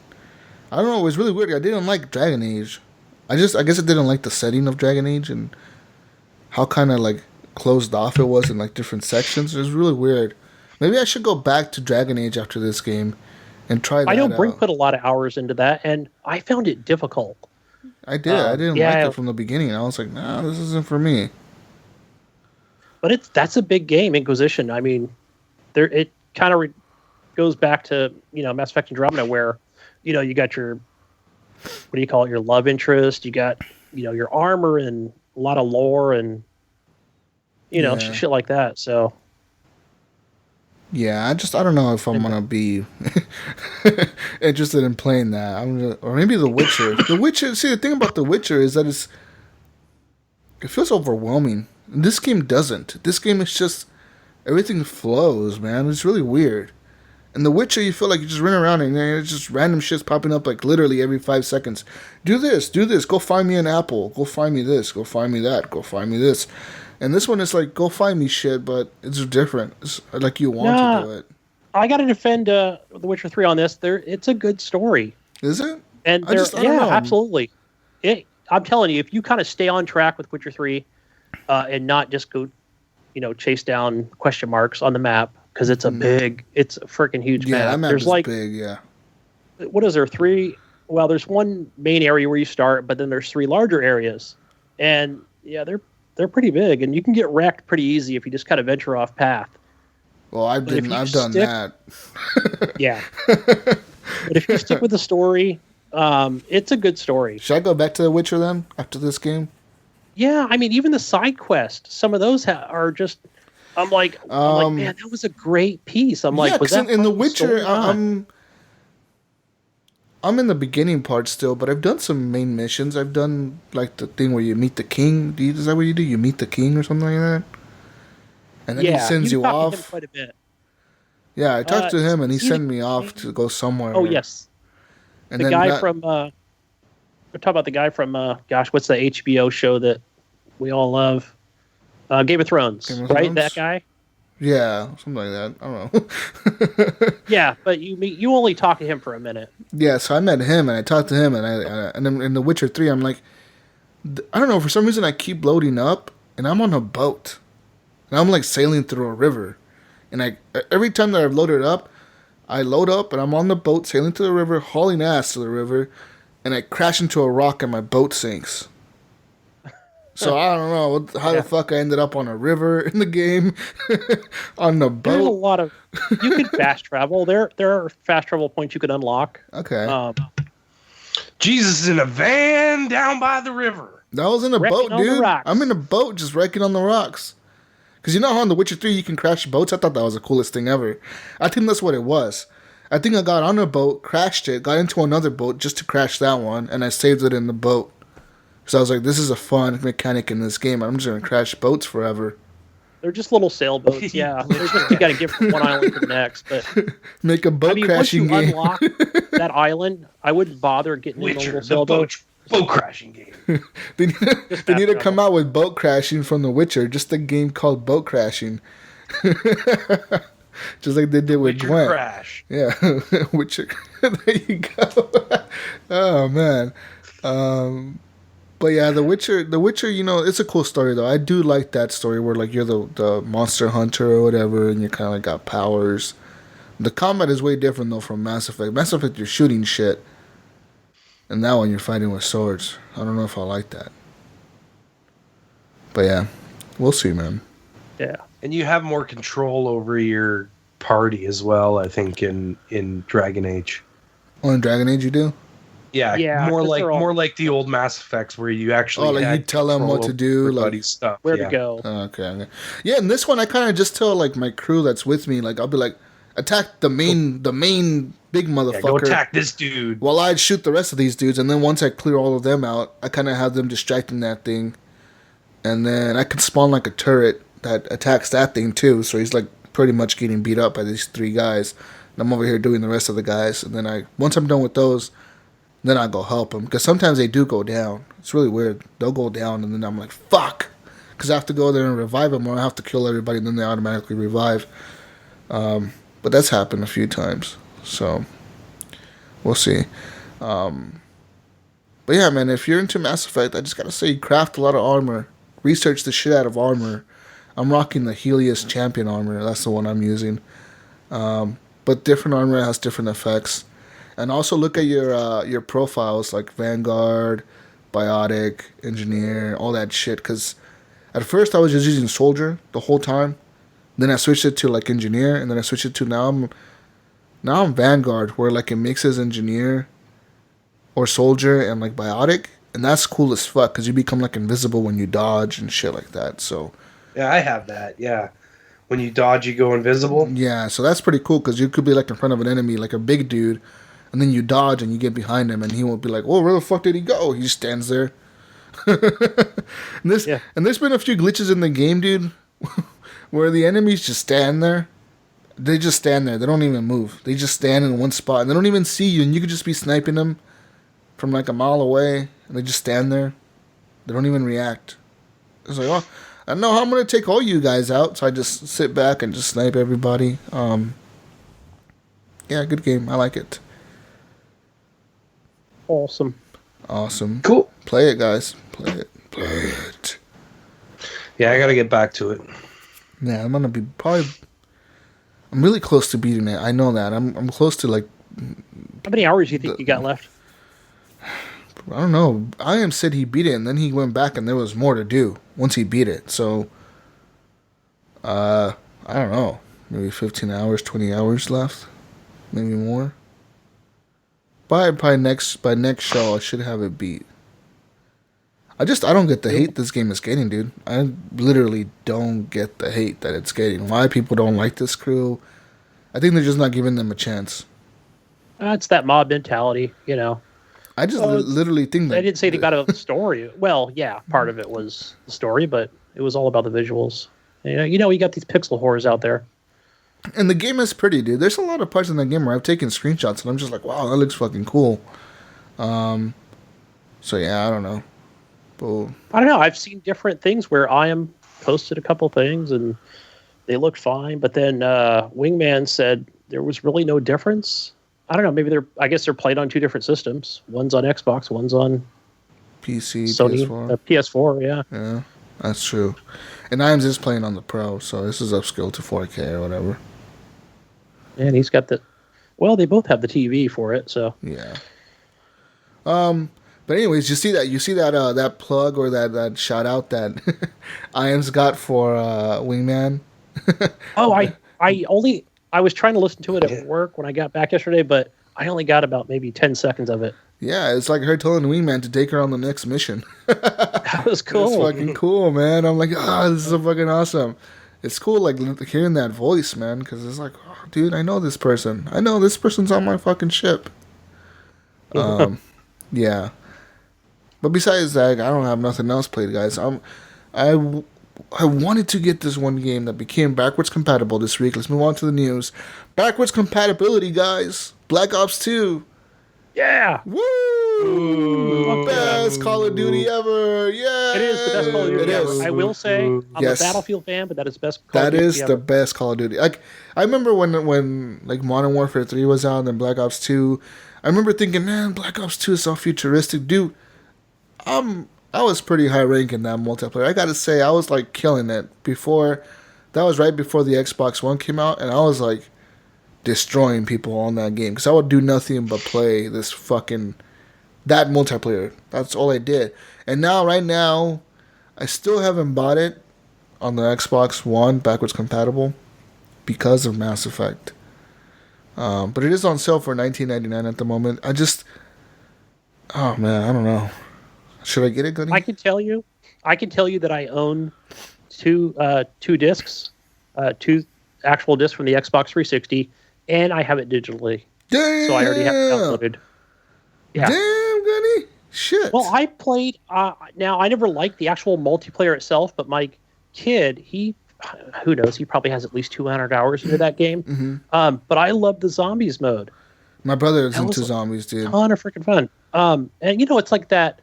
I don't know. It was really weird. I didn't like Dragon Age. I guess I didn't like the setting of Dragon Age and how kind of closed off it was in different sections. It was really weird. Maybe I should go back to Dragon Age after this game and try that out. I know Brink put a lot of hours into that, and I found it difficult. I did. I didn't like it from the beginning. I was like, nah, this isn't for me. But that's a big game, Inquisition. I mean, it kind of goes back to Mass Effect Andromeda, where you got your your love interest, you got your armor and a lot of lore and shit like that. So yeah, I don't know if I'm gonna be interested in playing that. Or maybe The Witcher. The Witcher. See, the thing about The Witcher is that it feels overwhelming. This game doesn't. This game is just everything flows, man. It's really weird. In The Witcher, you feel like you just run around and it's just random shit's popping up literally every 5 seconds. Do this. Go find me an apple. Go find me this. Go find me that. Go find me this. And this one is go find me shit, but it's different. It's like you want to do it. I got to defend The Witcher 3 on this. It's a good story. Is it? And I don't know. Absolutely. I'm telling you, if you kind of stay on track with Witcher 3 and not just go, chase down question marks on the map, because it's a freaking huge map. Yeah, that map is big, yeah. What is there, 3? Well, there's one main area where you start, but then there's 3 larger areas. And, yeah, they're pretty big, and you can get wrecked pretty easy if you just kind of venture off path. Well, I've done that. Yeah. But if you stick with the story, it's a good story. Should I go back to The Witcher then after this game? Yeah, I mean, even the side quest, some of those are just. I'm like, man, that was a great piece. I'm like, was that in The Witcher? I'm in the beginning part still, but I've done some main missions. I've done like the thing where you meet the king. Is that what you do? You meet the king or something like that, and then he sends you off. To him quite a bit. Yeah, I talked to him, and he sent me off to go somewhere. Oh yes, and the guy from. We're talking about the guy from. What's the HBO show that we all love? Game of Thrones, right? That guy. Yeah, something like that. I don't know. Yeah, but you only talk to him for a minute. Yeah, so I met him and I talked to him, and then in The Witcher 3, I'm like, I don't know, for some reason I keep loading up, and I'm on a boat, and I'm like sailing through a river, and every time that I've loaded up, I load up and I'm on the boat sailing to the river, hauling ass to the river, and I crash into a rock and my boat sinks. So I don't know how the fuck I ended up on a river in the game, on the boat. There's a lot of you can fast travel. There are fast travel points you can unlock. Okay. Jesus is in a van down by the river. That was in a boat, dude. I'm in a boat just wrecking on the rocks. Because you know how in The Witcher 3 you can crash boats? I thought that was the coolest thing ever. I think that's what it was. I think I got on a boat, crashed it, got into another boat just to crash that one, and I saved it in the boat. So I was like, this is a fun mechanic in this game. I'm just going to crash boats forever. They're just little sailboats, yeah. You got to get from one island to the next. But make a boat crashing game. Once you unlock that island, I wouldn't bother getting in a little sailboat. Boat crashing game. They need to come out with boat crashing from The Witcher. Just a game called Boat Crashing. Just like they did with Witcher Gwent. Crash. Yeah, Witcher. There you go. Oh man. But yeah, The Witcher, you know, it's a cool story though. I do like that story where like you're the monster hunter or whatever, and you kind of like got powers. The combat is way different though from Mass Effect. Mass Effect, you're shooting shit, and that one you're fighting with swords. I don't know if I like that. But yeah, we'll see, man. Yeah, and you have more control over your party as well. I think in Dragon Age. Oh, in Dragon Age, you do. Yeah, more like the old Mass Effects where you actually you tell them what to do, like stuff, where to go. Okay. Yeah, in this one I kind of just tell like my crew that's with me, like I'll be like, attack the main big motherfucker. Go attack this dude. While I'd shoot the rest of these dudes, and then once I clear all of them out, I kind of have them distracting that thing, and then I can spawn like a turret that attacks that thing too. So he's like pretty much getting beat up by these three guys, and I'm over here doing the rest of the guys, and then once I'm done with those. Then I go help them. Because sometimes they do go down. It's really weird. They'll go down, and then I'm like, fuck. Because I have to go there and revive them, or I have to kill everybody, and then they automatically revive. But that's happened a few times. So, we'll see. But yeah, man, if you're into Mass Effect, I just got to say, craft a lot of armor. Research the shit out of armor. I'm rocking the Helios Champion armor. That's the one I'm using. But different armor has different effects. And also look at your profiles like Vanguard, Biotic, Engineer, all that shit. Because at first I was just using Soldier the whole time. Then I switched it to like Engineer, and then I switched it to now I'm Vanguard, where like it mixes Engineer or Soldier and like Biotic, and that's cool as fuck because you become like invisible when you dodge and shit like that. So yeah, I have that. Yeah. When you dodge, you go invisible. Yeah, so that's pretty cool because you could be like in front of an enemy, like a big dude. And then you dodge and you get behind him, and he won't be like, "Oh, where the fuck did he go?" He just stands there. and there's been a few glitches in the game, dude, where the enemies just stand there. They just stand there. They don't even move. They just stand in one spot, and they don't even see you. And you could just be sniping them from like a mile away, and they just stand there. They don't even react. It's like, oh, I know how I'm gonna take all you guys out, so I just sit back and just snipe everybody. Yeah, good game. I like it. Awesome. Cool. Play it, guys. Play it. Yeah, I gotta get back to it. Yeah, I'm gonna be probably. I'm really close to beating it. I know that. I'm close to like. How many hours do you think you got left? I don't know. I said he beat it, and then he went back, and there was more to do once he beat it. So. I don't know. Maybe 15 hours, 20 hours left, maybe more. by next show, I should have it beat. I don't get the hate this game is getting, dude. I literally don't get the hate that it's getting. Why people don't like this crew? I think they're just not giving them a chance. It's that mob mentality, you know. I just literally think that... I didn't say they got a story. Well, yeah, part of it was the story, but it was all about the visuals. You know, you got these pixel horrors out there. And the game is pretty, dude. There's a lot of parts in that game where I've taken screenshots, and I'm just like, wow, that looks fucking cool. So, yeah, I don't know. But... I don't know. I've seen different things where I am posted a couple things, and they looked fine. But then Wingman said there was really no difference. I don't know. Maybe I guess they're played on two different systems. One's on Xbox, one's on PC, Sony, PS4. PS4, yeah. Yeah, that's true. And I'm just playing on the Pro, so this is upscaled to 4K or whatever. And he's got well, they both have the TV for it, so. Yeah. But anyways, you see that that plug or that shout out that Iams got for Wingman? Oh, I was trying to listen to it at work when I got back yesterday, but I only got about maybe 10 seconds of it. Yeah, it's like her telling Wingman to take her on the next mission. That was cool. It's fucking cool, man. I'm like, this is so fucking awesome. It's cool, like, hearing that voice, man, because it's like, oh, dude, I know this person. I know this person's on my fucking ship. Yeah. But besides that, I don't have nothing else played, guys. I wanted to get this one game that became backwards compatible this week. Let's move on to the news. Backwards compatibility, guys. Black Ops 2. Yeah. Woo! Best Call of Duty ever. Yeah. It is the best Call of Duty ever. I will say, I'm a Battlefield fan, but that is best Call of Duty ever. That is the best Call of Duty. Like, I remember when like Modern Warfare 3 was out and then Black Ops 2. I remember thinking, man, Black Ops 2 is so futuristic. Dude, I was pretty high rank in that multiplayer. I gotta say, I was like killing it before. That was right before the Xbox One came out, and I was like destroying people on that game because I would do nothing but play that multiplayer. That's all I did. And now, right now, I still haven't bought it on the Xbox One backwards compatible because of Mass Effect. But it is on sale for $19.99 at the moment. Oh man, I don't know. Should I get it, Gunny? I can tell you that I own two discs, two actual discs from the Xbox 360, and I have it digitally. Damn! So I already have it downloaded. Yeah. Damn, Gunny! Shit. Well, I played. Now I never liked the actual multiplayer itself, but my kid, who knows? He probably has at least 200 hours into that game. Mm-hmm. But I love the zombies mode. My brother is into zombies, dude. A ton of freaking fun. And it's like that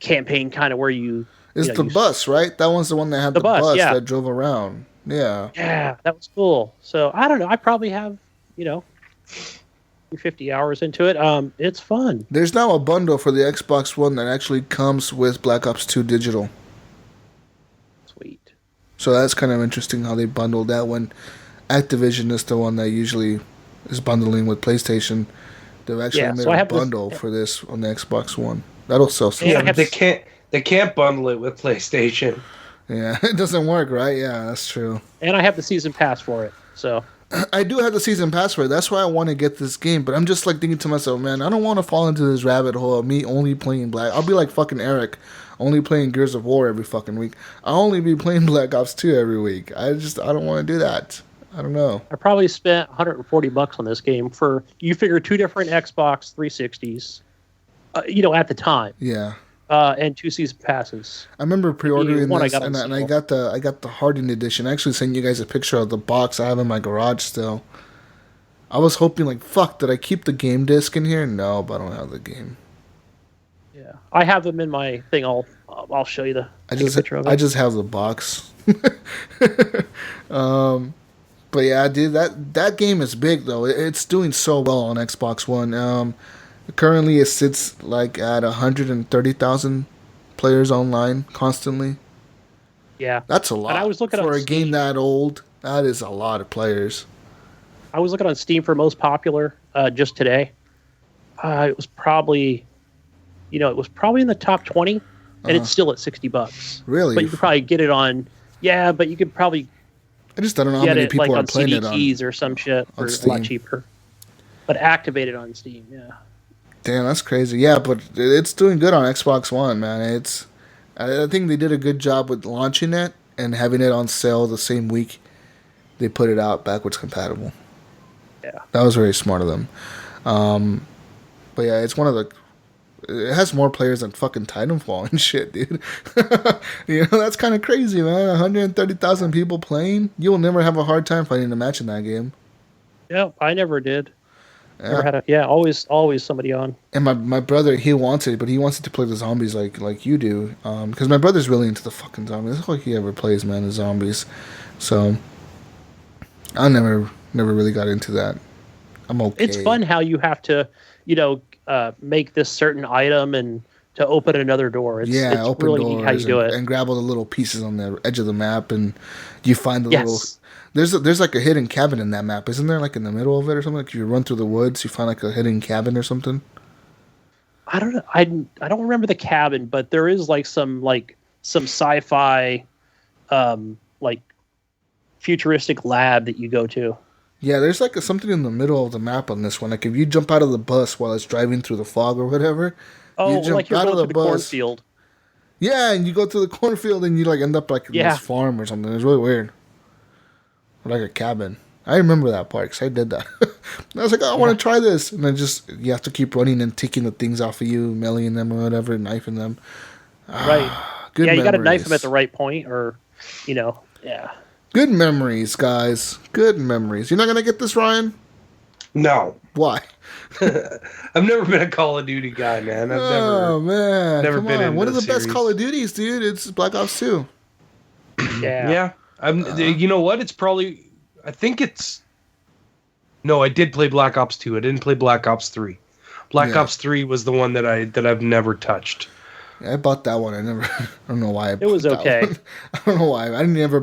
campaign kind of where you... It's the bus, right? That one's the one that had the bus yeah. that drove around. Yeah. Yeah, that was cool. So, I don't know. I probably have, 50 hours into it. It's fun. There's now a bundle for the Xbox One that actually comes with Black Ops 2 Digital. Sweet. So that's kind of interesting how they bundled that one. Activision is the one that usually is bundling with PlayStation. They've actually made a bundle for this on the Xbox One. That'll sell some. Yeah, they can't bundle it with PlayStation. Yeah, it doesn't work, right? Yeah, that's true. And I have the season pass for it, so. I do have the season pass for it. That's why I want to get this game. But I'm just like thinking to myself, man, I don't want to fall into this rabbit hole of me only playing I'll be like fucking Eric, only playing Gears of War every fucking week. I'll only be playing Black Ops 2 every week. I don't want to do that. I don't know. I probably spent $140 on this game for, you figure, two different Xbox 360s, at the time. Yeah. And two season passes. I remember pre-ordering this, and I got the hardened edition. I actually sent you guys a picture of the box I have in my garage still. I was hoping, like, fuck, did I keep the game disc in here? No, but I don't have the game. Yeah, I have them in my thing. I'll show you the picture of it. I just have the box. But yeah, dude, that game is big though. It's doing so well on Xbox One. Currently, it sits like at 130,000 players online constantly. Yeah, that's a lot. And I was looking for a game that old. That is a lot of players. I was looking on Steam for most popular just today. It was probably, in the top 20, and it's still at $60. Really? But you could probably get it on. Yeah, but you could probably. I just don't know how many people are playing it on CD keys or some shit for a lot cheaper. But activated on Steam, yeah. Damn, that's crazy. Yeah, but it's doing good on Xbox One, man. I think they did a good job with launching it and having it on sale the same week they put it out backwards compatible. Yeah. That was very smart of them. But yeah, it's one of the... It has more players than fucking Titanfall and shit, dude. That's kind of crazy, man. 130,000 people playing. You'll never have a hard time finding a match in that game. Yeah, I never did. Never had always somebody on. And my brother, he wants it, but he wants it to play the zombies like you do. Because my brother's really into the fucking zombies. That's all he ever plays, man, is zombies. So, I never really got into that. I'm okay. It's fun how you have to, make this certain item and to open another door. It's open really doors neat how you do it. And grab all the little pieces on the edge of the map, and you find the little... There's like a hidden cabin in that map, isn't there? Like in the middle of it or something? Like if you run through the woods, you find like a hidden cabin or something? I don't know. I don't remember the cabin, but there is like some sci-fi, like futuristic lab that you go to. Yeah, there's like something in the middle of the map on this one. Like if you jump out of the bus while it's driving through the fog or whatever. Oh, like you're going to the cornfield. Yeah, and you go through the cornfield and you like end up like in this farm or something. It's really weird. Or like a cabin. I remember that part because I did that. I was like, I want to try this. And then you have to keep running and taking the things off of you, meleeing them or whatever, knifing them. Right. Good memories. You got to knife them at the right point or, yeah. Good memories, guys. Good memories. You're not going to get this, Ryan? No. Why? I've never been a Call of Duty guy, man. Man. Never Come been on. in One of the series. best Call of Duties, dude. It's Black Ops 2. Yeah. You know what? It's probably... I think it's... No, I did play Black Ops 2. I didn't play Black Ops 3. Black Ops 3 was the one that I've never touched. Yeah, I bought that one. I don't know why. It was okay. I don't know why. I never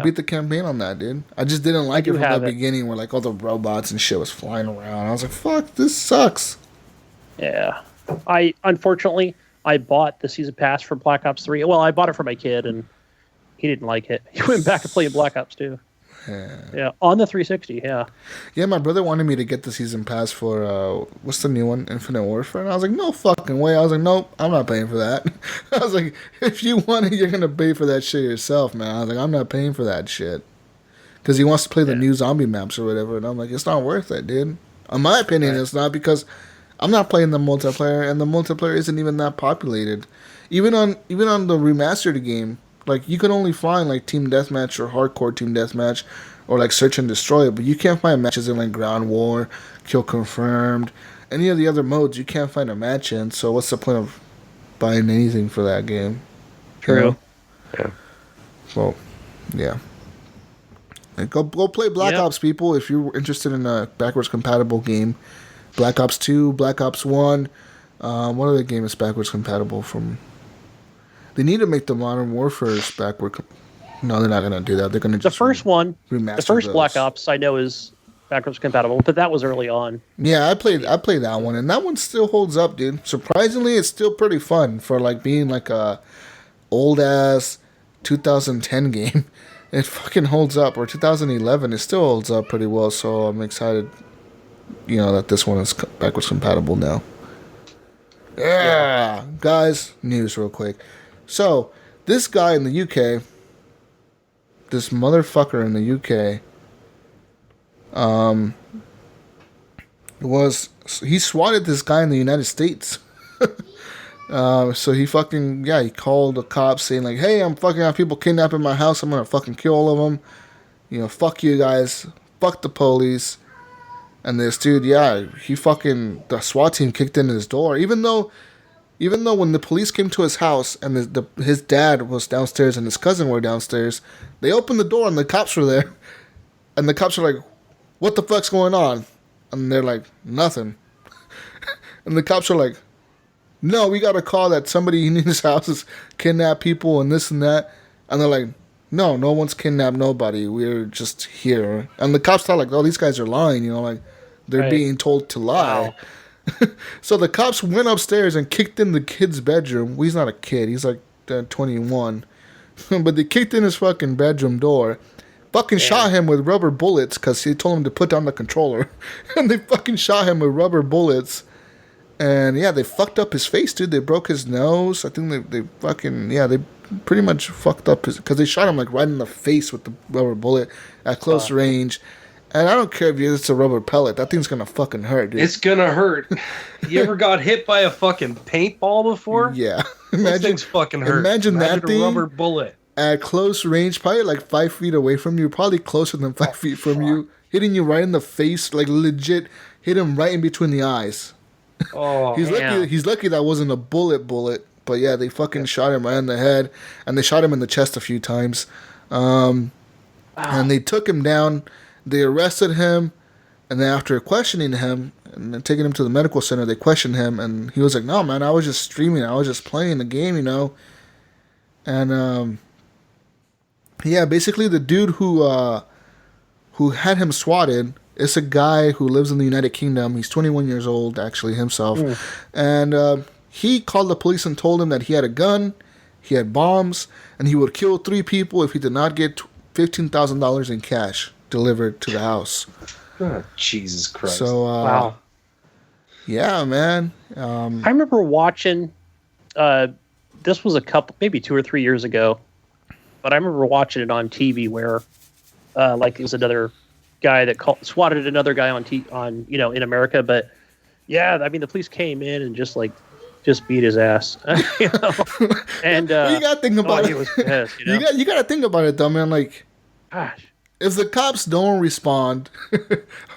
beat the campaign on that, dude. I just didn't like it from the beginning, where like all the robots and shit was flying around. I was like, "Fuck, this sucks." Yeah, unfortunately I bought the season pass for Black Ops 3. Well, I bought it for my kid, and he didn't like it. He went back to playing Black Ops 2. Yeah, on the 360. Yeah, my brother wanted me to get the season pass for what's the new one, Infinite Warfare, and I was like, no fucking way. I was like, nope, I'm not paying for that. I was like, if you want it, you're gonna pay for that shit yourself, man. I was like, I'm not paying for that shit, because he wants to play the new zombie maps or whatever, and I'm like, it's not worth it, dude. In my opinion, it's not, because I'm not playing the multiplayer, and the multiplayer isn't even that populated. Even on the remastered game. Like, you can only find, like, Team Deathmatch or Hardcore Team Deathmatch or, like, Search and Destroy, but you can't find matches in, like, Ground War, Kill Confirmed, any of the other modes you can't find a match in, so what's the point of buying anything for that game? True. Yeah. Well, yeah. And go play Black Ops, people, if you're interested in a backwards compatible game. Black Ops 2, Black Ops 1, what other game is backwards compatible from... They need to make the Modern Warfare's backward. No, they're not going to do that. They're going to just the first those. Black Ops I know is backwards compatible, but that was early on. Yeah, I played that one, and that one still holds up, dude. Surprisingly, it's still pretty fun for like being like a old ass 2010 game. It fucking holds up, or 2011. It still holds up pretty well. So I'm excited, that this one is backwards compatible now. Yeah, guys, news real quick. So, this guy in the UK, this motherfucker in the UK, he swatted this guy in the United States. So he he called the cops saying like, hey, I'm fucking have people kidnapped in my house. I'm gonna fucking kill all of them. Fuck you guys. Fuck the police. And this dude, the SWAT team kicked in his door, even though when the police came to his house and his dad was downstairs and his cousin were downstairs, they opened the door and the cops were there. And the cops were like, what the fuck's going on? And they're like, nothing. And the cops are like, no, we got a call that somebody in his house has kidnapped people and this and that. And they're like, no one's kidnapped nobody. We're just here. And the cops thought like, oh, these guys are lying, like they're being told to lie. Wow. So the cops went upstairs and kicked in the kid's bedroom. Well, he's not a kid. He's like 21. But they kicked in his fucking bedroom door. Fucking shot him with rubber bullets because he told him to put down the controller. And they fucking shot him with rubber bullets. And yeah, they fucked up his face, dude. They broke his nose. I think they fucking, yeah, they pretty much fucked up his, because they shot him like right in the face with the rubber bullet at close range. And I don't care if it's a rubber pellet. That thing's gonna fucking hurt, dude. It's gonna hurt. You ever got hit by a fucking paintball before? Yeah. Those things fucking hurt. Imagine that a thing rubber bullet at close range, probably like 5 feet away from you, probably closer than 5 feet from you, hitting you right in the face, like legit hit him right in between the eyes. Oh, He's lucky that wasn't a bullet, but yeah, they fucking shot him right in the head, and they shot him in the chest a few times, and they took him down. They arrested him, and then after questioning him and then taking him to the medical center, they questioned him, and he was like, "No, man, I was just streaming. I was just playing the game, you know." And yeah, basically the dude who had him swatted is a guy who lives in the United Kingdom. He's 21 years old, actually, himself. And he called the police and told him that he had a gun, he had bombs, and he would kill 3 people if he did not get $15,000 in cash delivered to the house. Oh, Jesus Christ. So, wow. Yeah, man. I remember watching, this was maybe 2 or 3 years ago, but I remember watching it on TV where, like, it was another guy that swatted another guy on in America. But yeah, I mean, the police came in and just beat his ass, you know. And you gotta think about it. He was pissed, you know? You gotta think about it though, man. Like, gosh, if the cops don't respond,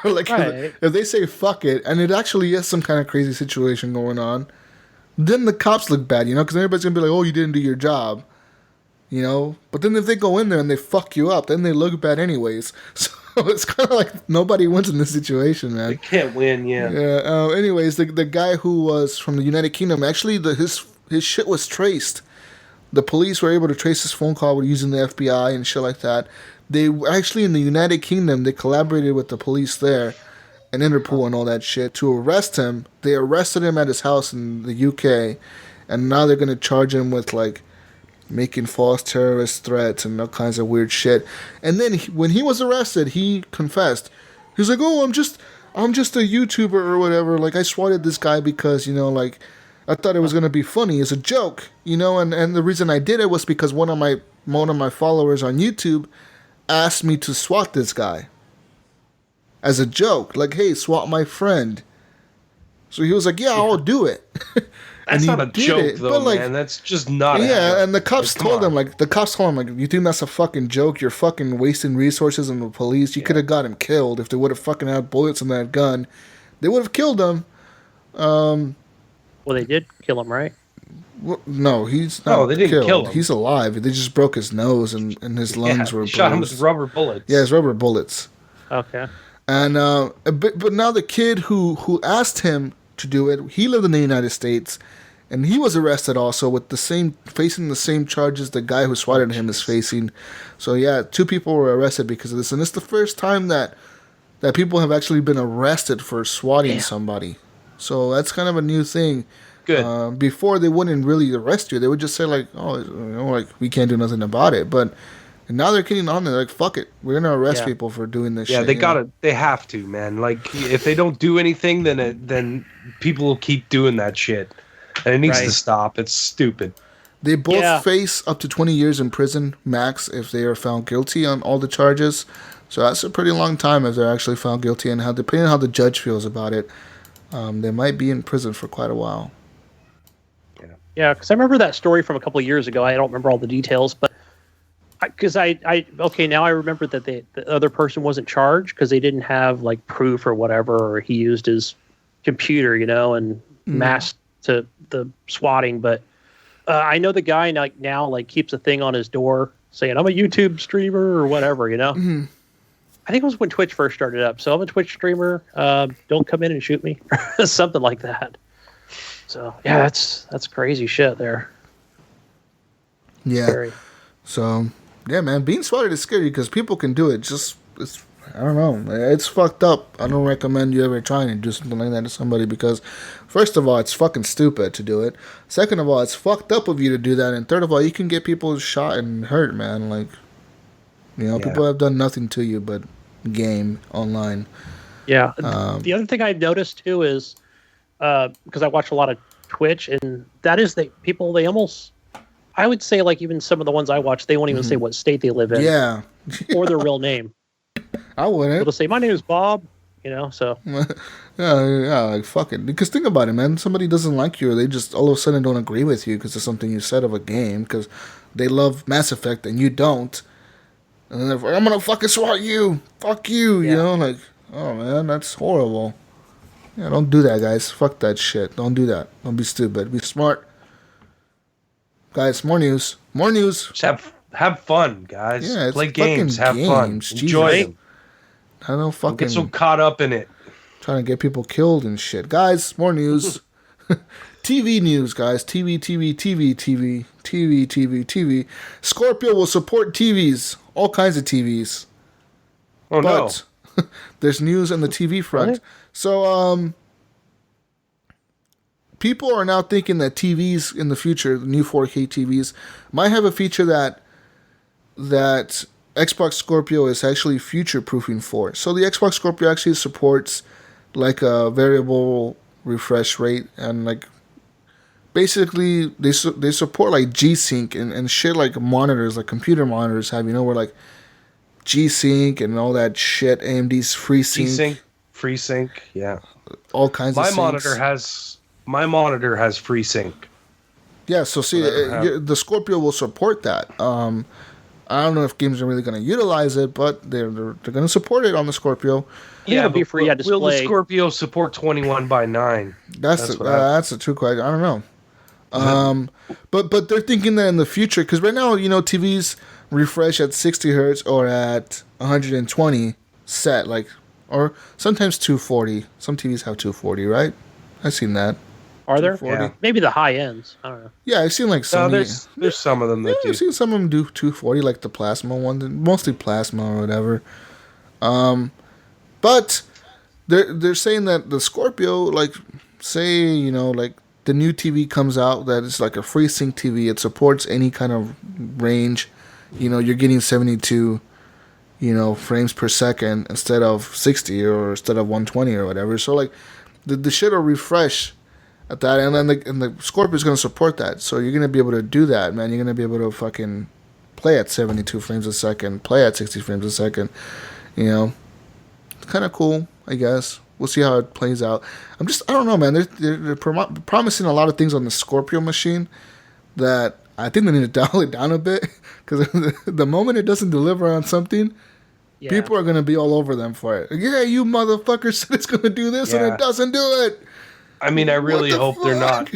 or like if they say fuck it, and it actually is some kind of crazy situation going on, then the cops look bad, you know, because everybody's gonna be like, "Oh, you didn't do your job," you know. But then if they go in there and they fuck you up, then they look bad anyways. So it's kind of like nobody wins in this situation, man. They can't win, yeah. Yeah. Anyways, the guy who was from the United Kingdom, actually, his shit was traced. The police were able to trace his phone call using the FBI and shit like that. They actually, in the United Kingdom, they collaborated with the police there and Interpol and all that shit to arrest him. They arrested him at his house in the UK, and now they're going to charge him with, like, making false terrorist threats and all kinds of weird shit. And then when he was arrested, he confessed. He's like, "Oh, I'm just a YouTuber or whatever. Like, I swatted this guy because, you know, like, I thought it was gonna be funny as a joke, you know. And the reason I did it was because one of my followers on YouTube asked me to swat this guy as a joke. Like, hey, swat my friend." So he was like, "Yeah, I'll do it." That's not a joke, though, like, man. That's just not. Yeah, and the cops told him, like, "You think that's a fucking joke? You're fucking wasting resources on the police. You could have got him killed if they would have fucking had bullets in that gun. They would have killed him." Well, they did kill him, right? Well, no, he's not. No, they didn't kill him. He's alive. They just broke his nose and his lungs were bruised. Shot him with rubber bullets. Yeah, his rubber bullets. Okay. And but now the kid who asked him to do it, he lived in the United States, and he was arrested also with facing the same charges the guy who swatted him is facing. So yeah, 2 people were arrested because of this, and it's the first time that people have actually been arrested for swatting somebody. So that's kind of a new thing. Good. Before they wouldn't really arrest you; they would just say like, "Oh, you know, like we can't do nothing about it." But now they're getting on there like, "Fuck it, we're gonna arrest people for doing this." Yeah, shit, they gotta. They have to, man. Like, if they don't do anything, then people will keep doing that shit, and it needs to stop. It's stupid. They both face up to 20 years in prison max if they are found guilty on all the charges. So that's a pretty long time if they're actually found guilty, and depending on how the judge feels about it, they might be in prison for quite a while. Yeah, because I remember that story from a couple of years ago. I don't remember all the details, but now I remember that the other person wasn't charged because they didn't have like proof or whatever, or he used his computer, you know, and masked to the swatting. But I know the guy now keeps a thing on his door saying, "I'm a YouTube streamer" or whatever, you know. Mm-hmm. I think it was when Twitch first started up. So I'm a Twitch streamer. Don't come in and shoot me, something like that. So yeah, that's crazy shit there. Yeah. Scary. So yeah, man, being swatted is scary because people can do it. I don't know. It's fucked up. I don't recommend you ever trying to do something like that to somebody because, first of all, it's fucking stupid to do it. Second of all, it's fucked up of you to do that. And third of all, you can get people shot and hurt, man. Like, you know, people have done nothing to you but game online. Yeah. The other thing I noticed too is because I watch a lot of Twitch, and that is people. They almost, I would say, like even some of the ones I watch, they won't even say what state they live in, or their real name. I wouldn't. They'll say, "My name is Bob," so. yeah, like fuck it. Because think about it, man. Somebody doesn't like you, or they just all of a sudden don't agree with you because of something you said of a game, because they love Mass Effect and you don't. And then they're like, I'm gonna fucking swat you. Fuck you. Yeah. You know, like, oh man, that's horrible. Yeah, don't do that, guys. Fuck that shit. Don't do that. Don't be stupid. Be smart. Guys, more news. More news. Just have fun, guys. Yeah, it's play games. Have games. fun. Jesus. Enjoy them. I don't fucking Don't get so caught up in it. trying to get people killed and shit. Guys, more news. TV news, guys. TV. Scorpio will support TVs. All kinds of TVs. Oh, But there's news on the TV front. Really? So, people are now thinking that TVs in the future, the new 4K TVs, might have a feature that Xbox Scorpio is actually future-proofing for. So the Xbox Scorpio actually supports like a variable refresh rate, and like basically they support like G-Sync and shit, like monitors, like computer monitors have, where like G-Sync and all that shit, AMD's FreeSync. FreeSync, yeah. All kinds of syncs. My monitor has FreeSync. Yeah, so see, the Scorpio will support that. I don't know if games are really going to utilize it, but they're going to support it on the Scorpio. Yeah, it'll be free display. Will the Scorpio support 21:9? That's a true question. I don't know. But they're thinking that in the future, because right now, TVs refresh at 60 hertz or at 120 set, like, or sometimes 240. Some TVs have 240, right? I've seen that. Are there? Yeah. Maybe the high ends. I don't know. Yeah, I've seen like some. No, there's some of them that do. I've seen some of them do 240, like the plasma ones, mostly plasma or whatever. But they're saying that the Scorpio, like, say, like the new TV comes out that is like a FreeSync TV. It supports any kind of range. You're getting 72, frames per second instead of 60 or instead of 120 or whatever. So like the shit will refresh at that, and then the Scorpio is going to support that. So you're going to be able to do that, man. You're going to be able to fucking play at 72 frames a second, play at 60 frames a second. It's kind of cool, I guess. We'll see how it plays out. I don't know, man. They're promising a lot of things on the Scorpio machine that I think they need to dial it down a bit, because the moment it doesn't deliver on something, people are going to be all over them for it. Yeah, you motherfucker said it's going to do this, and it doesn't do it. I mean, I really hope they're not.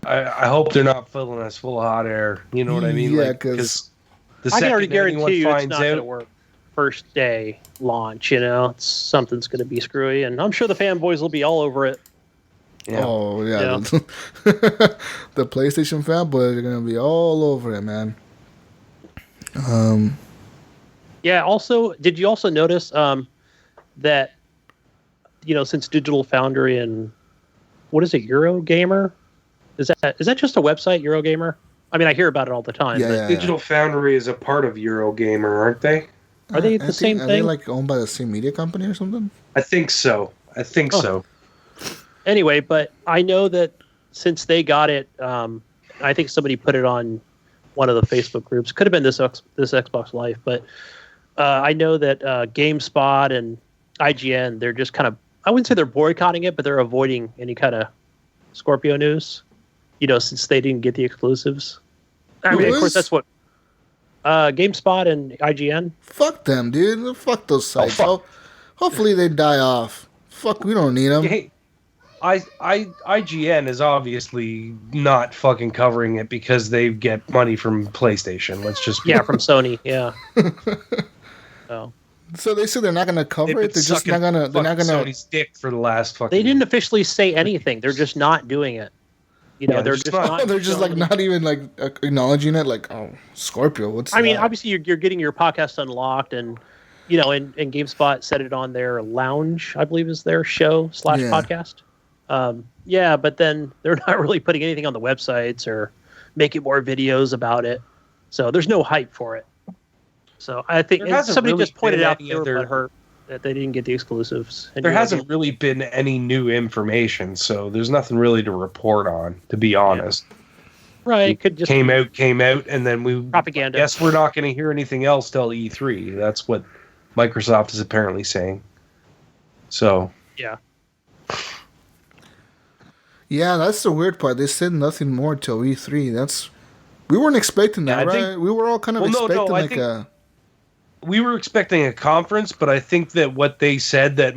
I hope they're not filling us full of hot air. You know what I mean? Yeah, because I can already guarantee you it's not going to work first day launch. Something's going to be screwy, and I'm sure the fanboys will be all over it. Yeah. Oh yeah, the PlayStation fanboys are going to be all over it, man. Yeah. Also, did you also notice that since Digital Foundry and what is it, Eurogamer? Is that just a website, Eurogamer? I mean, I hear about it all the time. Yeah. Digital Foundry is a part of Eurogamer, aren't they? Are they the same thing? Are they like owned by the same media company or something? I think so. So. Anyway, but I know that since they got it, I think somebody put it on one of the Facebook groups. Could have been this Xbox Live, but I know that GameSpot and IGN, they're just kind of, I wouldn't say they're boycotting it, but they're avoiding any kind of Scorpio news, since they didn't get the exclusives. I mean, of course, that's what GameSpot and IGN. Fuck them, dude. Fuck those sites. Hopefully they die off. Fuck, we don't need them. Hey, IGN is obviously not fucking covering it because they get money from PlayStation. Let's just from Sony. Yeah. So they said they're not going to cover it. They're just not going to. They're not going to. Sony's dick for the last fucking. They didn't officially say anything. They're just not doing it. They're just not. They're just like not even like acknowledging it. Like, oh, Scorpio. What's? I mean, obviously you're getting your podcast unlocked, and and GameSpot said it on their lounge, I believe is their show / podcast. But then they're not really putting anything on the websites or making more videos about it. So there's no hype for it. So I think somebody just pointed out they were hurt. that they didn't get the exclusives. And There hasn't really been any new information, so there's nothing really to report on, to be honest. Right, it could just came out, and then we propaganda. Guess we're not going to hear anything else till E3. That's what Microsoft is apparently saying. So yeah, that's the weird part. They said nothing more till E3. We weren't expecting that, right? We were all kind of expecting we were expecting a conference, but I think that what they said that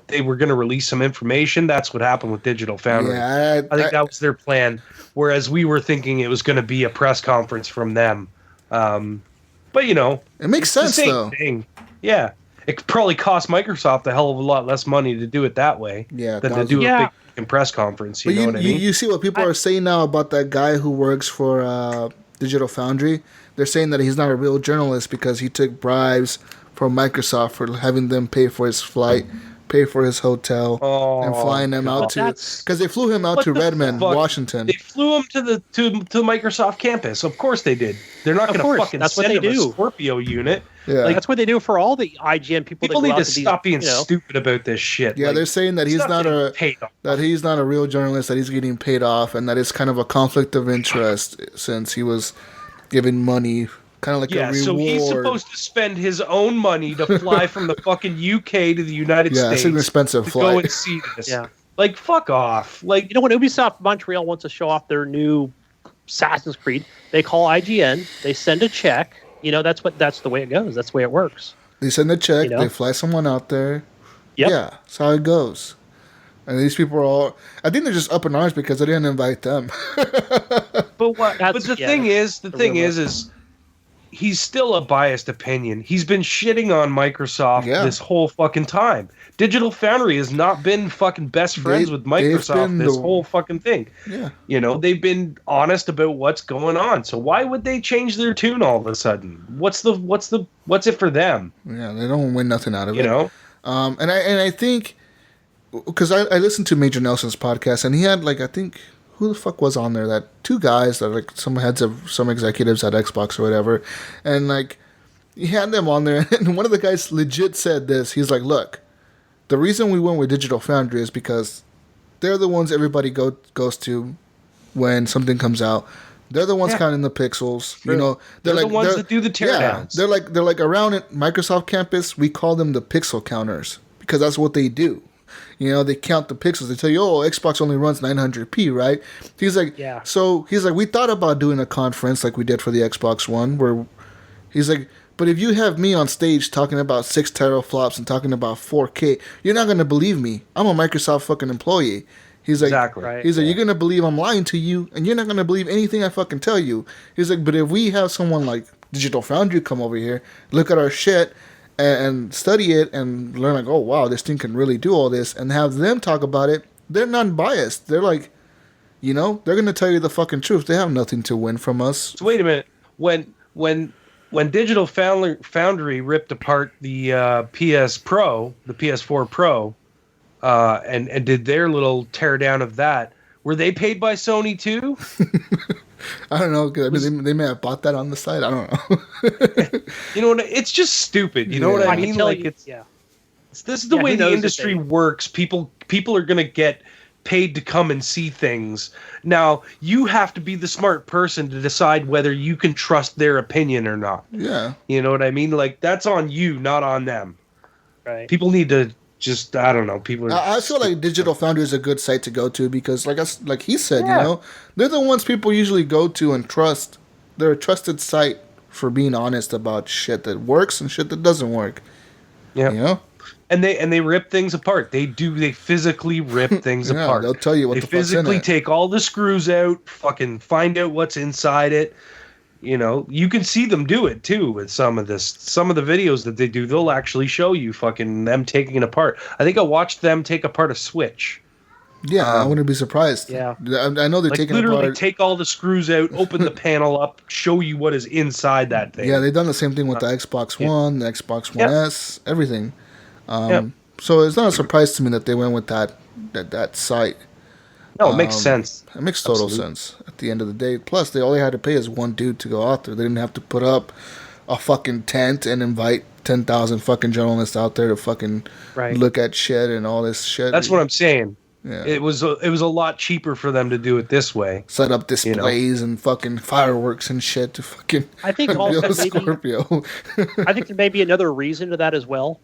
they were going to release some information. That's what happened with Digital Foundry. Yeah, I think that was their plan. Whereas we were thinking it was going to be a press conference from them. But it makes sense though. Thing. Yeah, it could probably cost Microsoft a hell of a lot less money to do it that way than to do a big press conference. You know what I mean? You see what people are saying now about that guy who works for Digital Foundry. They're saying that he's not a real journalist because he took bribes from Microsoft for having them pay for his flight, pay for his hotel, and flying them out to, because they flew him out to Redmond, Washington. They flew him to the Microsoft campus. Of course they did. They're not going to fucking send him a Scorpio unit. Yeah. Like, that's what they do for all the IGN people. People need to stop being stupid about this shit. Yeah, they're saying that he's not a real journalist, that he's getting paid off, and that it's kind of a conflict of interest since he was giving money, kind of like a reward. So he's supposed to spend his own money to fly from the fucking UK to the United States. Yeah, it's an expensive flight. Go and see this. Yeah. Like, fuck off. Like, when Ubisoft Montreal wants to show off their new Assassin's Creed, they call IGN, they send a check. That's the way it goes. That's the way it works. They send a check, they fly someone out there. Yep. Yeah, that's how it goes. And these people are all, I think they're just up in arms because I didn't invite them. But the thing is he's still a biased opinion. He's been shitting on Microsoft this whole fucking time. Digital Foundry has not been fucking best friends with Microsoft this whole fucking thing. Yeah. They've been honest about what's going on. So why would they change their tune all of a sudden? What's it for them? Yeah, they don't win nothing out of it. And I think, because I listened to Major Nelson's podcast, and he had I think, who the fuck was on there? That two guys that some heads of some executives at Xbox or whatever, and he had them on there, and one of the guys legit said this. He's like, "Look, the reason we went with Digital Foundry is because they're the ones everybody goes to when something comes out. They're the ones counting the pixels. True. They're the ones that do the teardowns. They're like around at Microsoft campus. We call them the pixel counters because that's what they do." They count the pixels. They tell you, Xbox only runs 900p, right? He's like, So he's like, we thought about doing a conference like we did for the Xbox One, where he's like, but if you have me on stage talking about 6 teraflops and talking about 4K, you're not going to believe me. I'm a Microsoft fucking employee. He's like, exactly. Right, he's like, you're going to believe I'm lying to you, and you're not going to believe anything I fucking tell you. He's like, but if we have someone like Digital Foundry come over here, look at our shit, and study it and learn oh wow, this thing can really do all this, and have them talk about it, they're non-biased. They're like, they're going to tell you the fucking truth. They have nothing to win from us. So wait a minute. When Digital Foundry ripped apart the PS4 Pro, and did their little teardown of that, were they paid by Sony too? I don't know. They may have bought that on the side. I don't know. You know what? It's just stupid. You know what I mean? This is the way the industry works. People are going to get paid to come and see things. Now, you have to be the smart person to decide whether you can trust their opinion or not. Yeah. You know what I mean? That's on you, not on them. Right. People need to just, I don't know. I feel like Digital Foundry is a good site to go to because, like he said, they're the ones people usually go to and trust. They're a trusted site for being honest about shit that works and shit that doesn't work. Yeah. And they rip things apart. They physically rip things apart. They'll tell you what the fuck's in it. They physically take all the screws out, fucking find out what's inside it. You can see them do it too with some of the videos that they do. They'll actually show you fucking them taking it apart. I think I watched them take apart a Switch. Yeah, I wouldn't be surprised. Yeah, I know they're taking literally apart. Take all the screws out, open the panel up, show you what is inside that thing. Yeah, they've done the same thing with the Xbox One, the Xbox One S, everything. So it's not a surprise to me that they went with that site. No, it makes sense. It makes total sense at the end of the day. Plus, all they had to pay is one dude to go out there. They didn't have to put up a fucking tent and invite 10,000 fucking journalists out there to fucking look at shit and all this shit. That's what I'm saying. Yeah. It was a lot cheaper for them to do it this way. Set up displays and fucking fireworks and shit to fucking. I think also Scorpio. I think there may be another reason to that as well.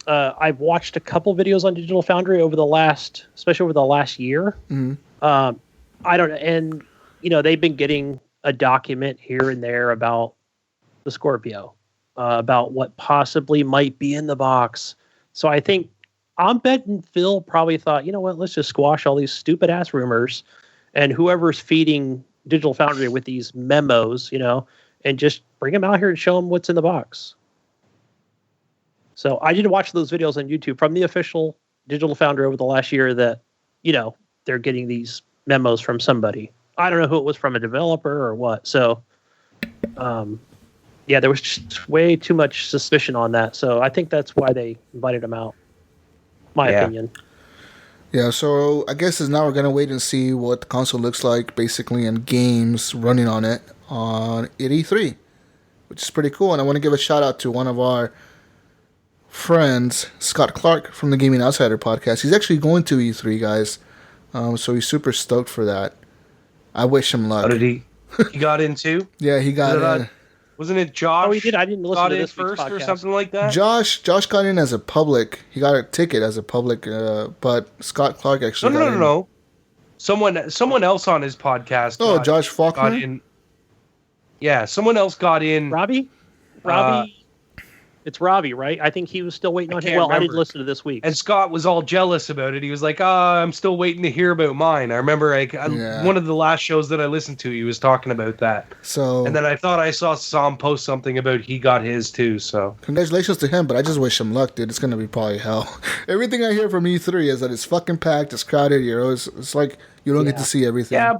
I've watched a couple videos on Digital Foundry especially over the last year. Mm-hmm. I don't know, and they've been getting a document here and there about the Scorpio, about what possibly might be in the box. So I think I'm betting Phil probably thought, let's just squash all these stupid ass rumors, and whoever's feeding Digital Foundry with these memos, and just bring them out here and show them what's in the box. So I did watch those videos on YouTube from the official Digital Foundry over the last year that, they're getting these memos from somebody. I don't know who it was, from a developer or what. So, there was just way too much suspicion on that. So I think that's why they invited him out. My opinion. Yeah, so I guess now we're going to wait and see what the console looks like, basically, and games running on it on E3, which is pretty cool. And I want to give a shout out to one of our friends, Scott Clark from the Gaming Outsider podcast. He's actually going to E3, guys. So he's super stoked for that. I wish him luck. How did he got in too? Yeah, he got in. Wasn't it Josh? Oh, he did. I didn't listen to this first podcast. Or something like that. Josh got in as a public. He got a ticket as a public, but Scott Clark actually. No. Someone else on his podcast. Oh, Josh Faulkner. Got in. Yeah, someone else got in. Robbie. It's Robbie, right? I think he was still waiting on him. Well, I didn't listen to this week. And Scott was all jealous about it. He was like, I'm still waiting to hear about mine. I remember one of the last shows that I listened to, he was talking about that. So, and then I thought I saw him post something about he got his too. So congratulations to him, but I just wish him luck, dude. It's going to be probably hell. Everything I hear from E3 is that it's fucking packed, it's crowded. It's like you don't get to see everything. Yeah,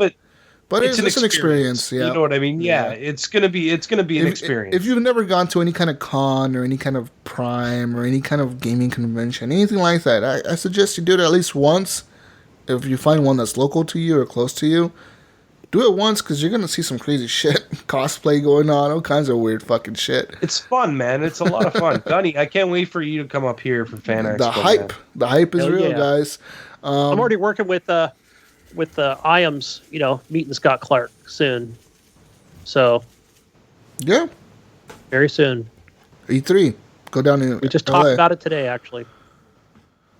but it's an experience. Yeah, you know what I mean. Yeah, it's gonna be an experience. If you've never gone to any kind of con or any kind of Prime or any kind of gaming convention, anything like that, I suggest you do it at least once. If you find one that's local to you or close to you, do it once, because you're gonna see some crazy shit, cosplay going on, all kinds of weird fucking shit. It's fun, man. It's a lot of fun. Gunny, I can't wait for you to come up here for Fan Expo. The hype is real, guys. I'm already working with the IAMS, meeting Scott Clark soon. So, yeah, very soon. E3, go down to. We just talked about it today, actually.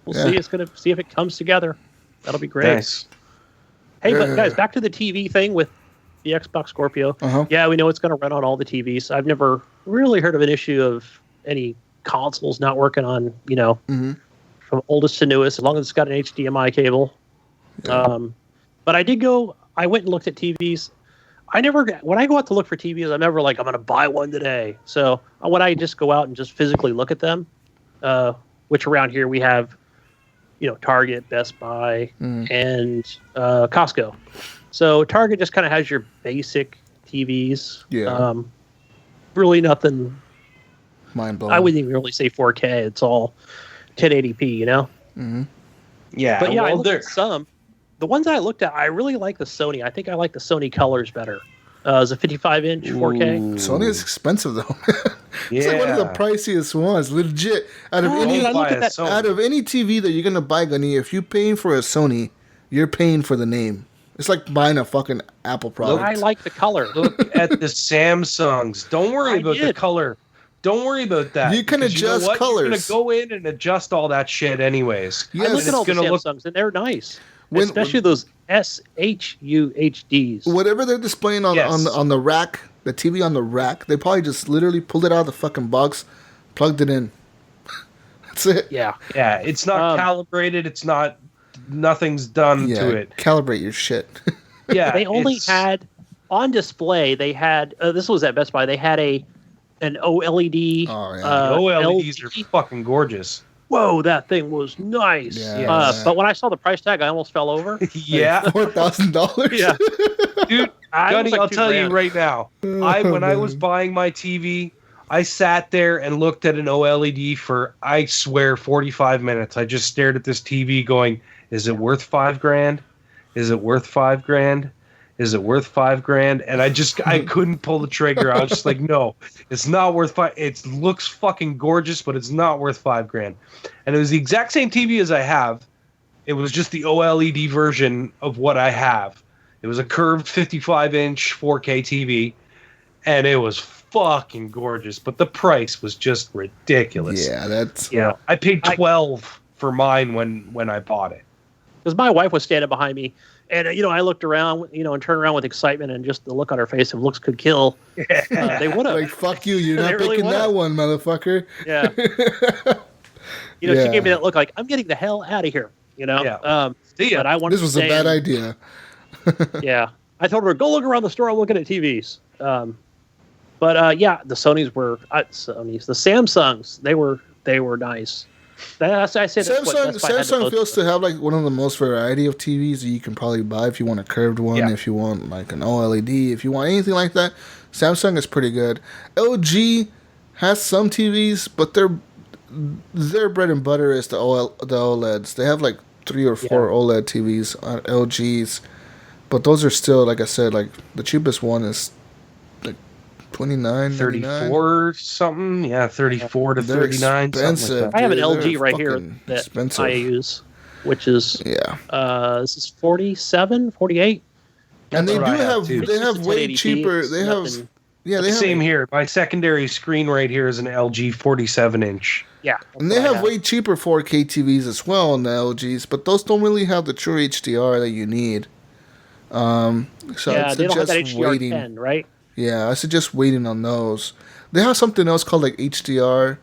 We'll see. It's gonna see if it comes together. That'll be great. Nice. Hey, but guys, back to the TV thing with the Xbox Scorpio. Yeah, we know it's going to run on all the TVs. I've never really heard of an issue of any consoles not working on, from oldest to newest, as long as it's got an HDMI cable. Yeah. But I went and looked at TVs. When I go out to look for TVs, I'm never like, I'm going to buy one today. So when I just go out and just physically look at them, which around here we have, Target, Best Buy, and Costco. So Target just kind of has your basic TVs. Yeah. Really nothing mind blowing. I wouldn't even really say 4K. It's all 1080p, Mm-hmm. Yeah. But yeah, I looked at some. The ones I looked at, I really like the Sony. I think I like the Sony colors better. It's a 55-inch 4K. Sony is expensive though. It's like one of the priciest ones, legit. Out of any TV that you're gonna buy, Gunny, if you're paying for a Sony, you're paying for the name. It's like buying a fucking Apple product. I like the color. Look at the Samsungs. Don't worry about the color. Don't worry about that. You can adjust colors. You're gonna go in and adjust all that shit anyways. Yes. I look at all the Samsungs and they're nice. Especially those SHUHDs. Whatever they're displaying on the rack, the TV on the rack, they probably just literally pulled it out of the fucking box, plugged it in. That's it. Yeah. Yeah. It's not calibrated. It's not. Nothing's done to it. Calibrate your shit. Yeah. They only had on display. They had this was at Best Buy. They had an OLED. Oh yeah. OLEDs are fucking gorgeous. Whoa, that thing was nice. Yeah. But when I saw the price tag, I almost fell over. Yeah. $4,000. Yeah. Dude, Gunny, I'll tell you right now. When I was buying my TV, I sat there and looked at an OLED for, I swear, 45 minutes. I just stared at this TV going, is it worth $5,000? Is it worth $5,000? Is it worth $5,000? And I couldn't pull the trigger. I was just like, no, it's not worth it looks fucking gorgeous, but it's not worth $5,000. And it was the exact same TV as I have. It was just the OLED version of what I have. It was a curved 55-inch 4K TV, and it was fucking gorgeous. But the price was just ridiculous. Yeah, I paid $12 for mine when I bought it. Because my wife was standing behind me, and I looked around, and turned around with excitement, and just the look on her face of looks could kill. They would have. Like, fuck you, you're not really picking that one, motherfucker. Yeah. She gave me that look like, I'm getting the hell out of here. Yeah. But I wanted this was a bad idea. Yeah. I told her, go look around the store looking at TVs. The Sonys were the Samsungs. They were nice. Samsung feels to have like one of the most variety of TVs that you can probably buy if you want a curved one, if you want like an OLED, if you want anything like that. Samsung is pretty good. LG has some TVs, but their bread and butter is the OLEDs. They have like 3 or 4 OLED TVs on LGs, but those are still, like I said, like the cheapest one is like $29, $34 something. Yeah, $34 to $39. Expensive. Like I have an LG right here that expensive. I use, which is this is 47, 48. And they They have way cheaper. They have same here. My secondary screen right here is an LG 47-inch. Yeah, and they have way cheaper 4K TVs as well on the LGs, but those don't really have the true HDR that you need. So I they don't have that suggest HDR waiting. 10, right? Yeah, I suggest waiting on those. They have something else called like HDR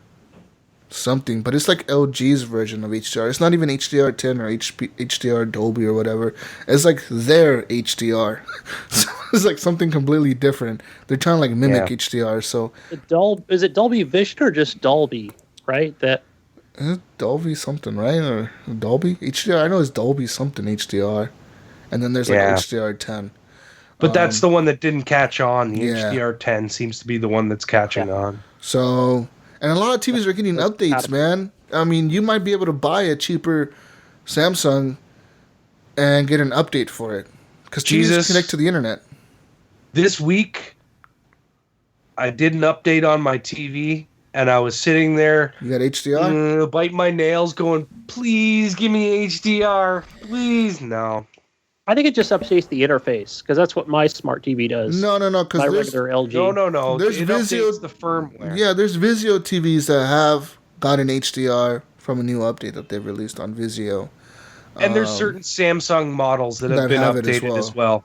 something, but it's like LG's version of HDR. It's not even HDR 10 or HDR Dolby or whatever. It's like their HDR. So it's like something completely different. They're trying to like mimic HDR. So is it Dolby Vision or just Dolby? Right? That is it Dolby something, right? Or Dolby HDR? I know it's Dolby something HDR, and then there's like HDR 10. But that's the one that didn't catch on. The HDR 10 seems to be the one that's catching on. So, and a lot of TVs are getting updates, man. I mean, you might be able to buy a cheaper Samsung and get an update for it. Because TVs connect to the internet. This week, I did an update on my TV, and I was sitting there. You got HDR? Biting my nails going, please give me HDR. Please. No. I think it just updates the interface, because that's what my smart TV does. No. Because my regular LG. No. There's updates the firmware. Yeah, there's Vizio TVs that have gotten HDR from a new update that they've released on Vizio. And there's certain Samsung models that have been updated as well.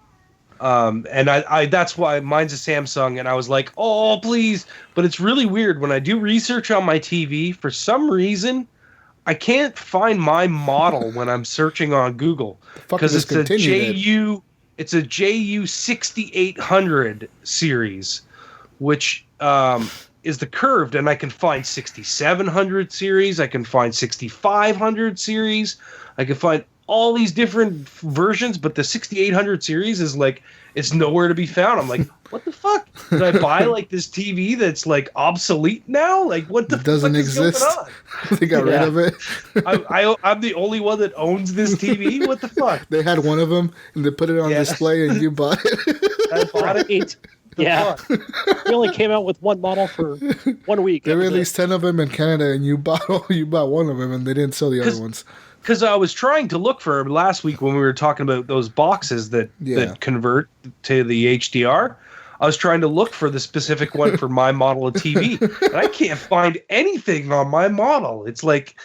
And I that's why mine's a Samsung, and I was like, oh, please. But it's really weird. When I do research on my TV, for some reason, I can't find my model when I'm searching on Google. Because it's a JU 6800 series, which is the curved, and I can find 6700 series, I can find 6500 series, I can find all these different versions, but the 6800 series is like, it's nowhere to be found. I'm like, what the fuck? Did I buy like this TV that's like obsolete now? Like, what the fuck is going on? They got rid of it. I'm the only one that owns this TV. What the fuck? They had one of them and they put it on display, and you bought it. I bought it. Yeah, we only came out with one model for 1 week. They released 10 of them in Canada, and you bought one of them, and they didn't sell the other ones. Because I was trying to look for last week when we were talking about those boxes that convert to the HDR. I was trying to look for the specific one for my model of TV, and I can't find anything on my model. It's like,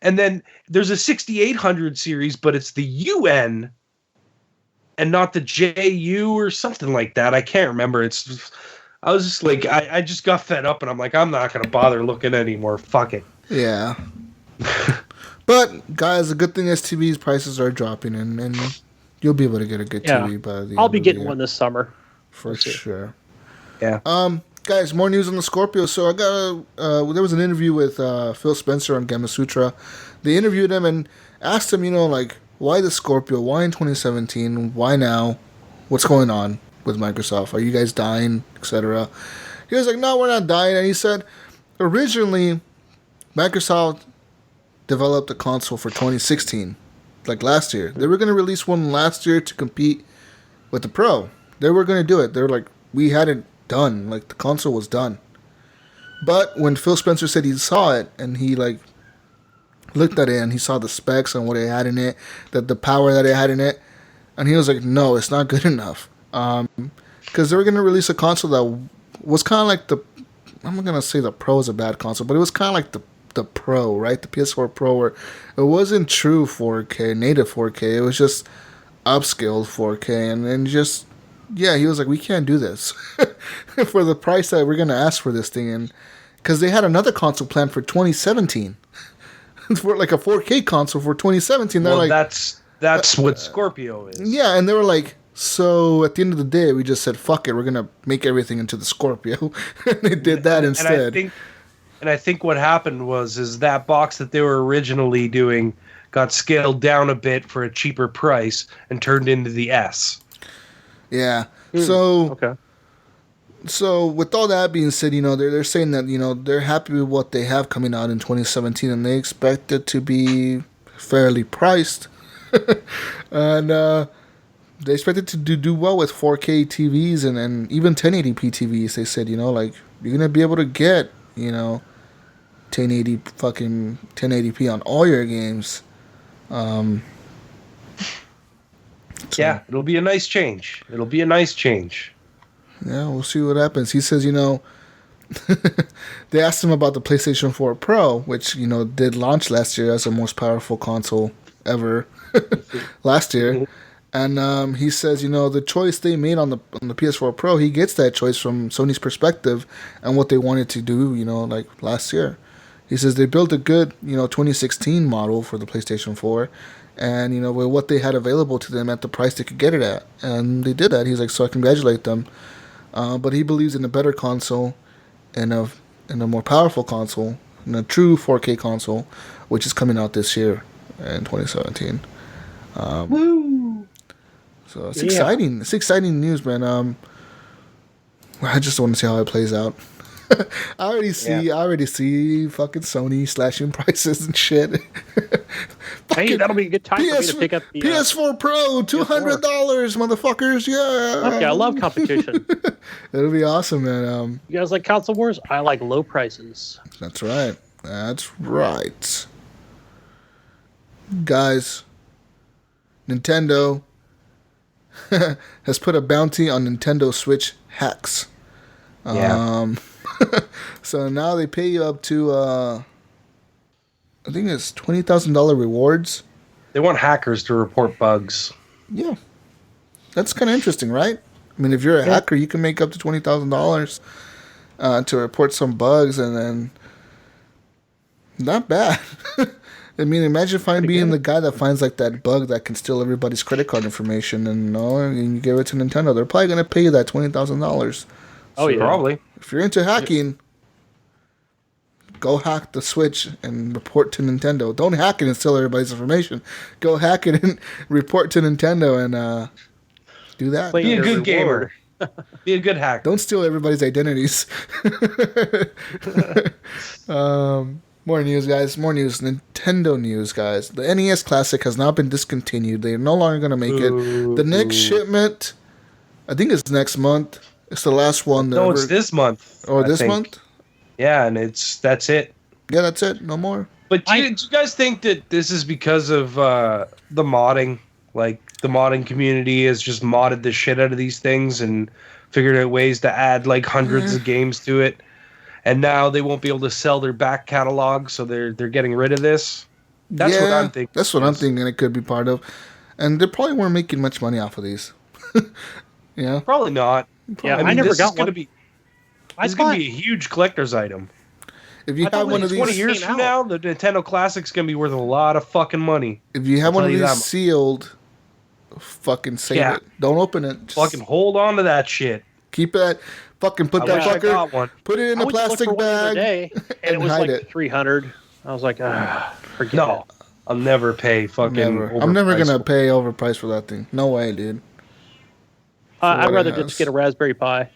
and then there's a 6800 series, but it's the UN and not the JU or something like that. I can't remember. I was just like, I just got fed up, and I'm like, I'm not going to bother looking anymore. Fuck it. Yeah. But, guys, the good thing is TV's prices are dropping, and you'll be able to get a good TV by the end I'll be of getting the year. one this summer. For sure. Yeah. Guys, more news on the Scorpio. So I got there was an interview with Phil Spencer on Gamma Sutra. They interviewed him and asked him, like, why the Scorpio? Why in 2017? Why now? What's going on with Microsoft? Are you guys dying, etc.? He was like, no, we're not dying. And he said, originally, Microsoft developed a console for 2016, like last year. They were going to release one last year to compete with the Pro. They were going to do it. They were like, we had it done. Like, the console was done. But when Phil Spencer said he saw it, and he, like, looked at it, and he saw the specs and what it had in it, the power that it had in it, and he was like, no, it's not good enough. Because they were going to release a console that was kind of like I'm not going to say the Pro is a bad console, but it was kind of like the Pro, right? The PS4 Pro, where it wasn't true 4K, native 4K. It was just upscaled 4K. And then just, yeah, he was like, we can't do this for the price that we're going to ask for this thing. And because they had another console planned for 2017. For like a 4K console for 2017. They're like, that's what Scorpio is. Yeah, and they were like, so at the end of the day, we just said, fuck it, we're going to make everything into the Scorpio. And they did that instead. And I think what happened is that box that they were originally doing got scaled down a bit for a cheaper price and turned into the S. Yeah. Okay. So with all that being said, they're saying that, they're happy with what they have coming out in 2017, and they expect it to be fairly priced. And they expect it to do well with 4K TVs and even 1080p TVs. They said, like, you're going to be able to get, 1080p on all your games. Yeah, it'll be a nice change. Yeah, we'll see what happens. He says, they asked him about the PlayStation 4 Pro, which, did launch last year as the most powerful console ever last year. And he says, the choice they made on the PS4 Pro, he gets that choice from Sony's perspective and what they wanted to do, like last year. He says they built a good, 2016 model for the PlayStation 4, and, with what they had available to them at the price they could get it at. And they did that. He's like, so I congratulate them. But he believes in a better console and a more powerful console, and a true 4K console, which is coming out this year in 2017. Woo! So it's exciting. It's exciting news, man. I just want to see how it plays out. I already see fucking Sony slashing prices and shit. Hey, that'll be a good time for me to pick up the PS4 Pro, $200, motherfuckers. Yeah. Okay, I love competition. It'll be awesome, man. You guys like console wars? I like low prices. That's right. Guys, Nintendo has put a bounty on Nintendo Switch hacks. So now they pay you up to, I think it's $20,000 rewards. They want hackers to report bugs. Yeah. That's kind of interesting, right? I mean, if you're a hacker, you can make up to $20,000 to report some bugs, and then not bad. I mean, imagine being the guy that finds like that bug that can steal everybody's credit card information, and you give it to Nintendo. They're probably going to pay you that $20,000. Oh, yeah. Probably. If you're into hacking, go hack the Switch and report to Nintendo. Don't hack it and steal everybody's information. Go hack it and report to Nintendo and do that. Be a good gamer. Be a good hacker. Don't steal everybody's identities. More news, guys. More news. Nintendo news, guys. The NES Classic has now been discontinued. They are no longer going to make it. The next shipment, I think it's next month. It's the last one. No, it's this month. Or this month? Yeah, and that's it. Yeah, that's it. No more. But do you guys think that this is because of the modding? Like, the modding community has just modded the shit out of these things and figured out ways to add, like, hundreds of games to it. And now they won't be able to sell their back catalog, so they're getting rid of this? That's what I'm thinking. That's what I'm thinking it could be part of. And they probably weren't making much money off of these. Yeah. Probably not. Yeah, I never got one. This is going to be a huge collector's item. If you have one of these 20 years from now, the Nintendo Classic's going to be worth a lot of fucking money. If you have one of these sealed, fucking save it. Don't open it. Just fucking hold on to that shit. Keep it. Fucking put that fucker. Put it in a plastic bag and it was like $300. I was like, forget it. I'll never pay fucking. I'm never gonna pay overpriced for that thing. No way, dude. I'd rather just get a Raspberry Pi.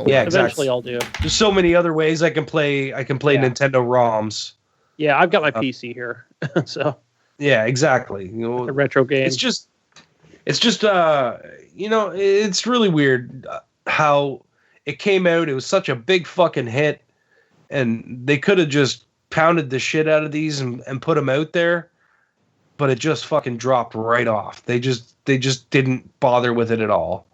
Yeah, eventually I'll do. There's so many other ways I can play. Nintendo ROMs. Yeah, I've got my PC here, so. Yeah, exactly. The retro game. It's it's just it's really weird how it came out. It was such a big fucking hit, and they could have just pounded the shit out of these and put them out there, but it just fucking dropped right off. They just didn't bother with it at all.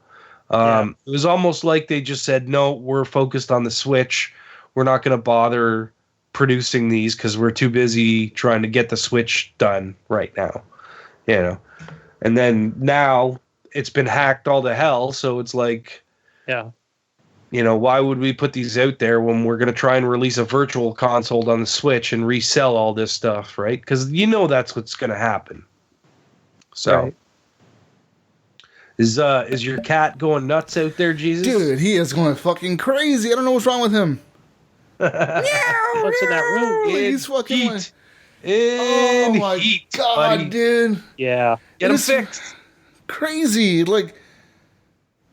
It was almost like they just said, no, we're focused on the Switch. We're not going to bother producing these because we're too busy trying to get the Switch done right now, and then now it's been hacked all to hell. So it's like, why would we put these out there when we're going to try and release a virtual console on the Switch and resell all this stuff, right? Because that's what's going to happen. So, right. Is your cat going nuts out there, Jesus? Dude, he is going fucking crazy. I don't know what's wrong with him. What's in that room? He's fucking heat. Oh my heat, god, buddy. dude. Yeah. Get him fixed. Crazy. Like,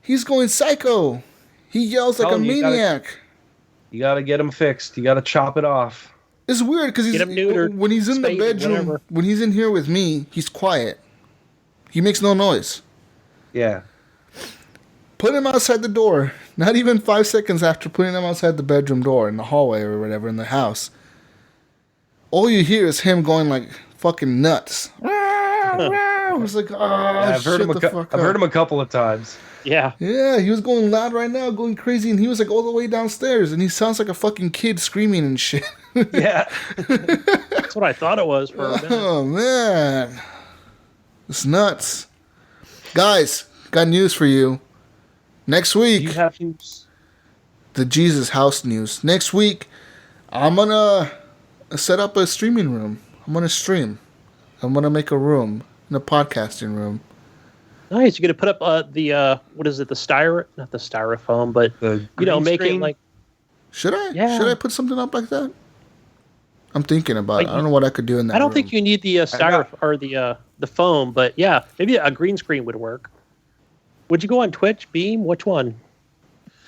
he's going psycho. He yells like a maniac. You gotta get him fixed. You gotta chop it off. It's weird because when he's in the bedroom, when he's in here with me, he's quiet. He makes no noise. Yeah. Put him outside the door. Not even 5 seconds after putting him outside the bedroom door in the hallway or whatever in the house. All you hear is him going like fucking nuts. I was like, I've heard him a couple of times. Yeah. Yeah, he was going loud right now, going crazy, and he was like all the way downstairs, and he sounds like a fucking kid screaming and shit. Yeah. That's what I thought it was for a minute. Oh, man. It's nuts. Guys, got news for you. Next week. You have news? The Jesus House news. Next week, I'm going to set up a streaming room. I'm going to stream. I'm going to make a room in a podcasting room. Nice. You're going to put up the what is it? Not the styrofoam, but make it like. Should I? Yeah. Should I put something up like that? I'm thinking about it. I don't know what I could do in that. I don't room. think you need the styrofoam or the foam, but yeah, maybe a green screen would work. Would you go on Twitch, Beam? Which one?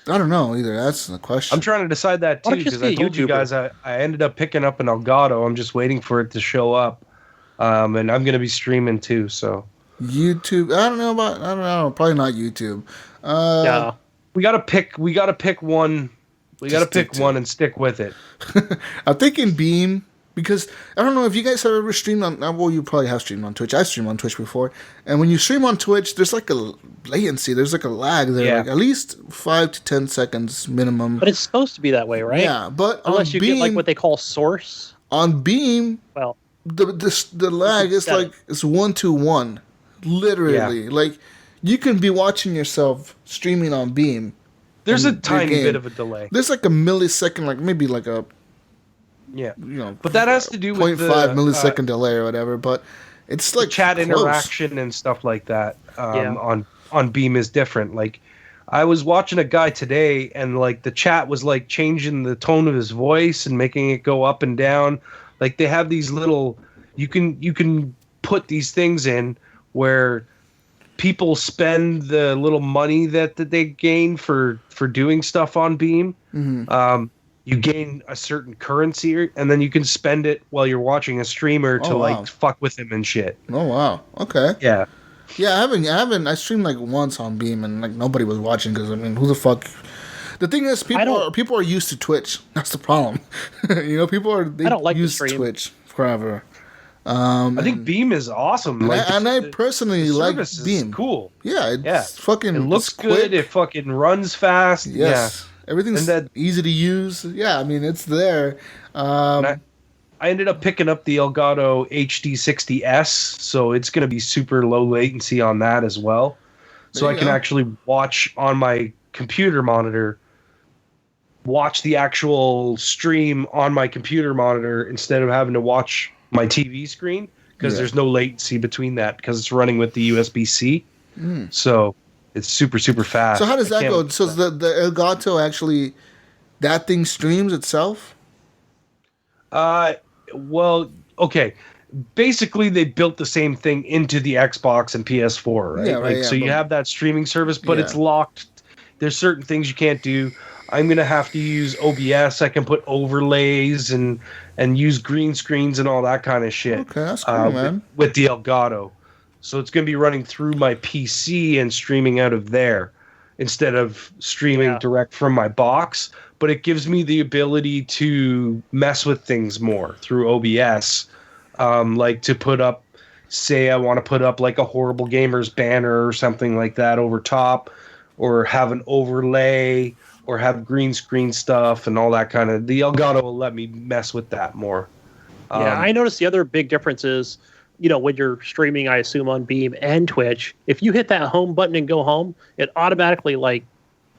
I don't know either. That's the question. I'm trying to decide that too because I told you guys I ended up picking up an Elgato. I'm just waiting for it to show up, and I'm going to be streaming too. So YouTube. I don't know. Probably not YouTube. No. We gotta pick one. We gotta pick one and stick with it. I'm thinking Beam because I don't know if you guys have ever streamed on. Well, you probably have streamed on Twitch. I streamed on Twitch before, and when you stream on Twitch, there's like a latency. There's like a lag there, like at least 5 to 10 seconds minimum. But it's supposed to be that way, right? Yeah, but unless you get like what they call source on Beam. Well, the lag is like it's 1-to-1, literally. Like you can be watching yourself streaming on Beam. There's a tiny bit of a delay. There's like a millisecond, like maybe like a but that has to do with 0.5 millisecond delay or whatever. But it's like chat close. Interaction and stuff like that. On Beam is different. Like I was watching a guy today, and like the chat was like changing the tone of his voice and making it go up and down. Like they have these little, you can put these things in where people spend the little money that they gain for doing stuff on Beam. Mm-hmm. You gain a certain currency, and then you can spend it while you're watching a streamer to like fuck with him and shit. Oh wow! Okay. Yeah. Yeah, I haven't. I streamed like once on Beam, and like nobody was watching because I mean, who the fuck? The thing is, people are used to Twitch. That's the problem. People are used to Twitch forever. I think Beam is awesome. I personally like Beam. Cool. Yeah, it's fucking. It looks good. It fucking runs fast. Yes. Yeah. Everything's easy to use. Yeah, I mean it's there. I ended up picking up the Elgato HD60S, so it's going to be super low latency on that as well. So I can actually watch on my computer monitor, watch the actual stream on my computer monitor instead of having to watch my TV screen because there's no latency between that because it's running with the USB-C. So it's super, super fast. So how does that go? So the Elgato actually, that thing streams itself? Well, okay. Basically, they built the same thing into the Xbox and PS4, right? Yeah, right. So you have that streaming service, but it's locked. There's certain things you can't do. I'm going to have to use OBS. I can put overlays and use green screens and all that kind of shit. Okay, that's cool, man. With the Elgato. So it's going to be running through my PC and streaming out of there instead of streaming direct from my box. But it gives me the ability to mess with things more through OBS. Like to put up, say I want to put up like a Horrible Gamers banner or something like that over top, or have an overlay, or have green screen stuff and all that kind of. The Elgato will let me mess with that more. Yeah, I noticed the other big difference is, when you're streaming, I assume on Beam and Twitch, if you hit that home button and go home, it automatically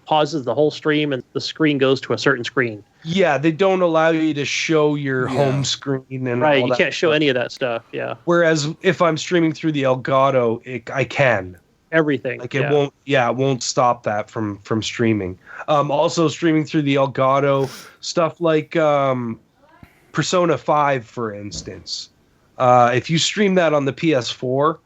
pauses the whole stream and the screen goes to a certain screen. Yeah, they don't allow you to show your home screen and right. all You that can't show stuff. any of that stuff. Yeah. Whereas if I'm streaming through the Elgato, I can. Everything. It won't stop that from streaming. Also streaming through the Elgato, stuff like Persona 5, for instance. If you stream that on the PS4,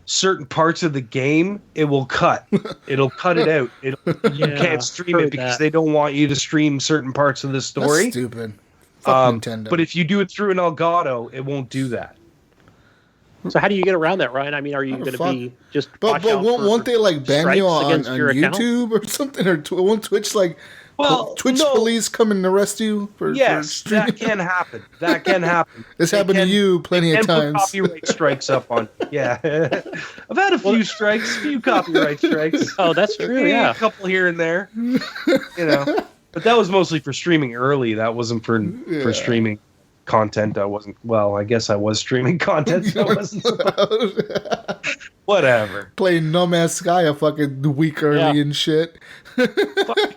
certain parts of the game, it will cut. It'll cut it out. You can't stream it because they don't want you to stream certain parts of the story. That's stupid. Fuck Nintendo. But if you do it through an Elgato, it won't do that. So how do you get around that, Ryan? I mean, are you going to be just? But won't they ban you on YouTube or something, or won't Twitch Twitch police come and arrest you for streaming? That can happen. That can happen. This happened to you plenty of times. Put copyright strikes up on. Yeah, I've had a few copyright strikes. Oh, that's true. Yeah, a couple here and there. But that was mostly for streaming early. That wasn't for streaming content. I guess I was streaming content. So I wasn't whatever. Playing No Man's Sky a fucking week early and shit.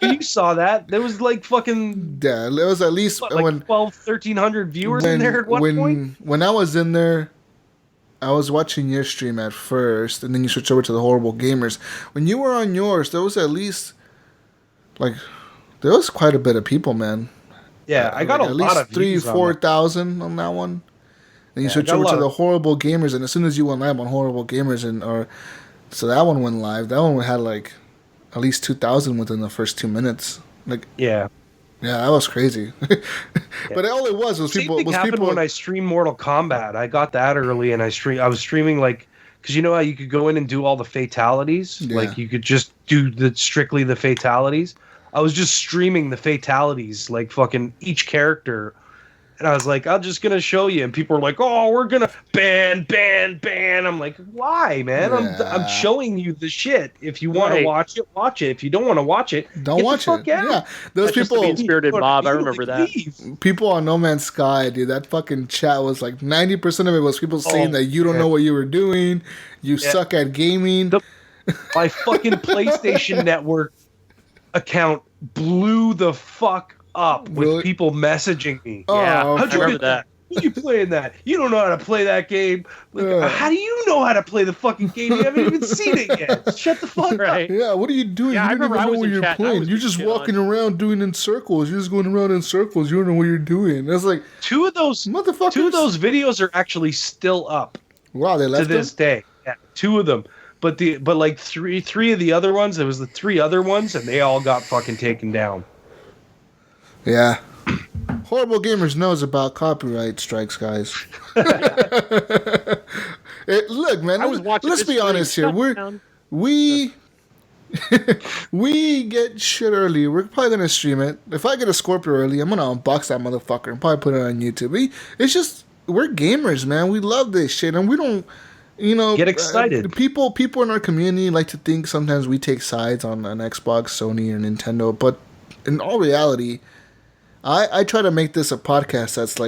You saw that. There was fucking... Yeah, there was at least... 1,300 viewers in there at one point? When I was in there, I was watching your stream at first, and then you switched over to the Horrible Gamers. When you were on yours, there was at least... there was quite a bit of people, man. Yeah, I got a lot of views. At least 3,000-4,000 on that one. Then you switch over to the Horrible Gamers, and as soon as you went live on Horrible Gamers, so that one went live. That one had at least 2,000 within the first 2 minutes. Yeah, that was crazy. But all it was people. Same thing happened when I streamed Mortal Kombat. I got that early, and I was streaming because you know how you could go in and do all the fatalities. Yeah. You could just do strictly the fatalities. I was just streaming the fatalities, fucking each character. And I was like, I'm just going to show you. And people were like, oh, we're going to ban. I'm like, why, man? Yeah. I'm showing you the shit. If you want to watch it, watch it. If you don't want to watch it, don't watch it. Yeah. Those people. Just spirited mob. I remember that. People on No Man's Sky, dude, that fucking chat was 90% of it was people saying that you don't know what you were doing. You suck at gaming. My fucking PlayStation Network account blew the fuck up with people messaging me. Yeah, how'd you remember that? Who you playing that? You don't know how to play that game. How do you know how to play the fucking game? You haven't even seen it yet. Shut the fuck up. Yeah, what are you doing? Yeah, you don't even know what you're playing. You're just walking around doing in circles. You're just going around in circles. You don't know what you're doing. That's two of those videos are actually still up. Wow, they left to this day. Yeah, two of them. But three of the other ones, there was the three other ones, and they all got fucking taken down. Yeah. Horrible Gamers knows about copyright strikes, guys. Look, man, let's be honest here. We get shit early. We're probably going to stream it. If I get a Scorpio early, I'm going to unbox that motherfucker and probably put it on YouTube. It's just, we're gamers, man. We love this shit, and we don't... get excited. People in our community like to think sometimes we take sides on an Xbox, Sony, or Nintendo, but in all reality, I try to make this a podcast that's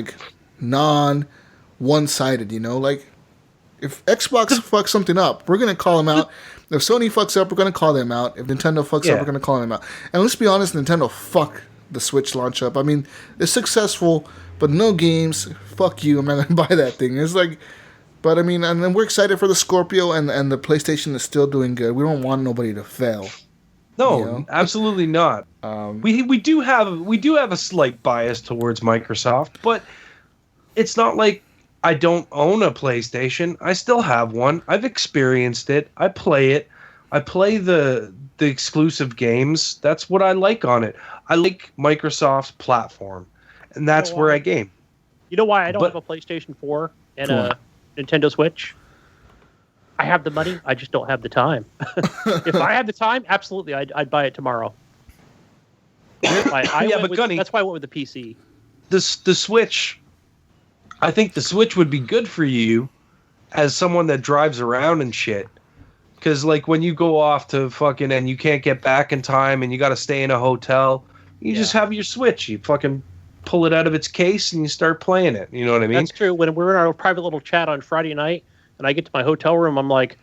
non-one-sided. If Xbox fucks something up, we're gonna call them out. If Sony fucks up, we're gonna call them out. If Nintendo fucks up, we're gonna call them out. And let's be honest, Nintendo fucked the Switch launch up. I mean, it's successful, but no games. Fuck you. I'm not gonna buy that thing. It's But I mean, and then we're excited for the Scorpio, and the PlayStation is still doing good. We don't want nobody to fail. No, absolutely not. We do have a slight bias towards Microsoft, but it's not like I don't own a PlayStation. I still have one. I've experienced it. I play it. I play the exclusive games. That's what I like on it. I like Microsoft's platform, and that's where I game. You know why I don't have a PlayStation 4 and a Nintendo Switch? I have the money. I just don't have the time. If I had the time, absolutely, I'd buy it tomorrow. But Gunny, that's why I went with the PC. The Switch. I think the Switch would be good for you as someone that drives around and shit. Because, like, when you go off to fucking and you can't get back in time and you got to stay in a hotel, you just have your Switch. You fucking pull it out of its case and you start playing it. You know what I mean? That's true. When we're in our private little chat on Friday night and I get to my hotel room, I'm like,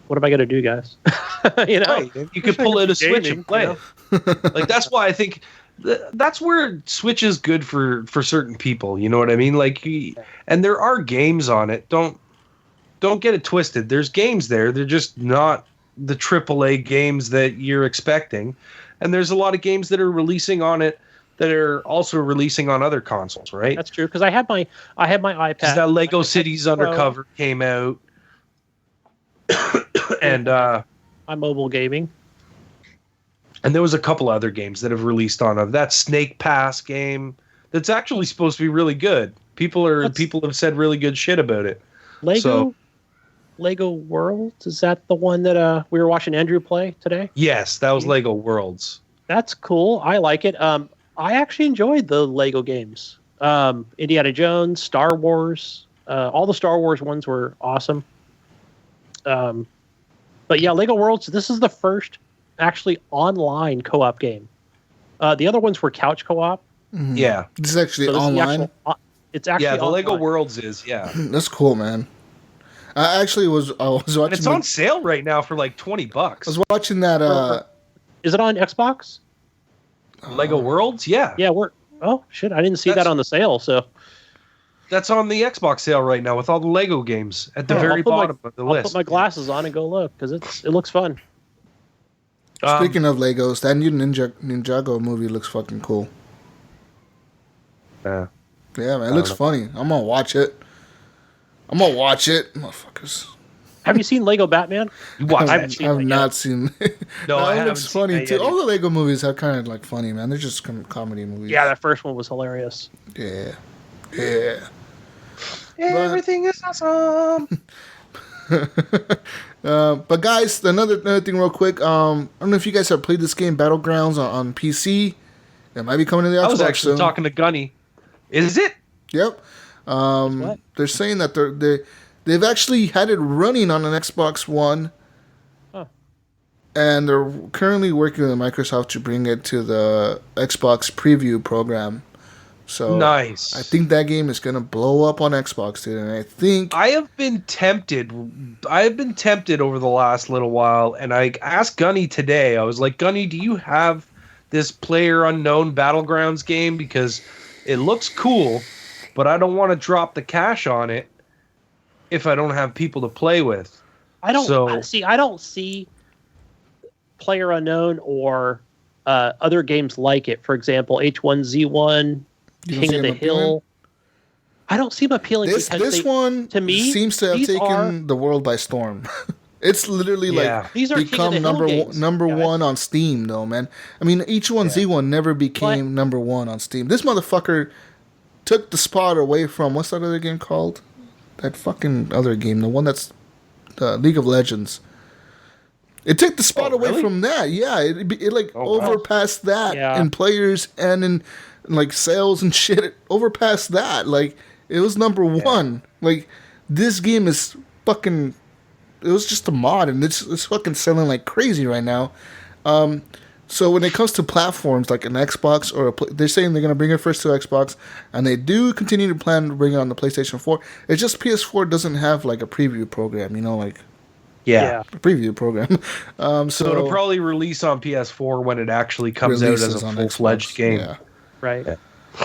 what am I going to do, guys? You know? Right. You could pull out a Switch and play it. Like, that's why I think that's where Switch is good for certain people. You know what I mean? Like, and there are games on it. Don't get it twisted. There's games there. They're just not the AAA games that you're expecting. And there's a lot of games that are releasing on it that are also releasing on other consoles, right? That's true. Because I had my iPad. That Lego Cities Undercover came out. And my mobile gaming. And there was a couple other games that have released on it. That Snake Pass game that's actually supposed to be really good. People have said really good shit about it. Lego Worlds, is that the one that we were watching Andrew play today? Yes, that was Lego Worlds. That's cool. I like it. I actually enjoyed the Lego games. Indiana Jones, Star Wars, all the Star Wars ones were awesome. But yeah, Lego Worlds, this is the first actually online co-op game. The other ones were couch co-op. Mm-hmm. Yeah. This is actually online? It's actually the online. Lego Worlds is, yeah. That's cool, man. I was watching. And it's on sale right now for like $20. I was watching that. Is it on Xbox? Lego Worlds, yeah. Yeah, oh shit! I didn't see that on the sale. So that's on the Xbox sale right now with all the Lego games at the very bottom of the list. I'll put my glasses on and go look because it looks fun. Speaking of Legos, that new Ninjago movie looks fucking cool. Yeah, man, it looks funny. I'm gonna watch it. Motherfuckers. Have you seen Lego Batman? I've not seen. No, it looks funny too. All the Lego movies are kind of like funny, man. They're just comedy movies. Yeah, that first one was hilarious. Yeah. Everything is awesome. But guys, another thing real quick. I don't know if you guys have played this game, Battlegrounds, on PC. It might be coming to the Xbox. I was actually soon. talking to Gunny. Is it? Yep. They're saying that they've actually had it running on an Xbox One. Huh. And they're currently working with Microsoft to bring it to the Xbox preview program. So nice. I think that game is going to blow up on Xbox, dude. And I have been tempted. Over the last little while, and I asked Gunny today. I was like, Gunny, do you have this PlayerUnknown Battlegrounds game? Because it looks cool, but I don't want to drop the cash on it if I don't have people to play with. I don't see PlayerUnknown or other games like it. For example, H1Z1, King of the Hill. I don't see them appealing. This one to me seems to have taken the world by storm. It's literally these are become number one on Steam, though, man. I mean, H1Z1 never became number one on Steam. This motherfucker took the spot away from what's that other game called? That fucking other game, the one that's League of Legends. It took the spot away from that. Yeah, it overpassed that in players and in like sales and shit. It overpassed that. Like it was number one. Like this game is fucking. It was just a mod, and it's fucking selling like crazy right now. So when it comes to platforms like an Xbox or they're saying they're gonna bring it first to Xbox, and they do continue to plan to bring it on the PlayStation 4. It's just PS4 doesn't have like a preview program, you know, like a preview program. So it'll probably release on PS4 when it actually comes out as a full-fledged game. Yeah. Right. Yeah.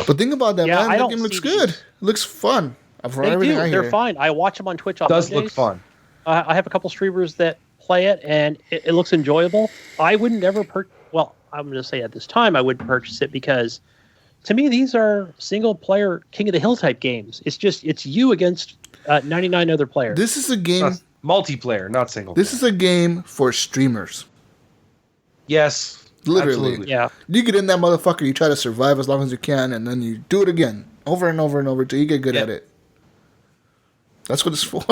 But think about that, man. That game looks good. It looks fun. They're fine. I watch them on Twitch on Mondays. Does look fun. I have a couple streamers that play it, and it looks enjoyable. I would never I'm going to say at this time I wouldn't purchase it because, to me, these are single-player King of the Hill type games. It's you against 99 other players. This is a game multiplayer, not single. This is a game for streamers. Yes, literally. Absolutely. Yeah. You get in that motherfucker, you try to survive as long as you can, and then you do it again, over and over and over, till you get good at it. That's what it's for.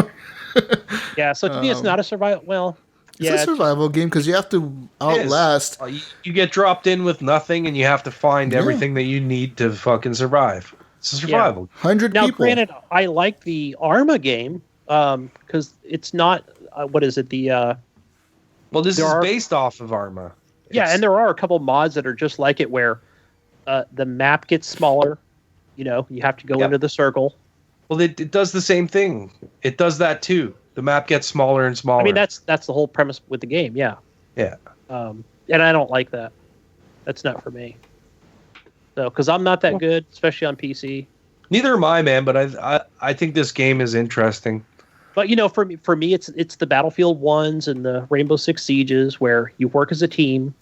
Yeah, so to me, it's not a survival. Well, It's yeah, a survival game because you have to outlast. You get dropped in with nothing, and you have to find everything that you need to fucking survive. It's a survival. 100 now, people. granted, I like the Arma game because it's not. What is it? The Well, this is based off of Arma. yeah, and there are a couple mods that are just like it, where the map gets smaller. You know, you have to go into the circle. Well, it does the same thing. It does that too. The map gets smaller and smaller. I mean, that's the whole premise with the game. Yeah. Yeah. And I don't like that. That's not for me. So, because I'm not that good, especially on PC. Neither am I, man. But I think this game is interesting. But you know, for me, it's the Battlefield 1s and the Rainbow Six Sieges where you work as a team.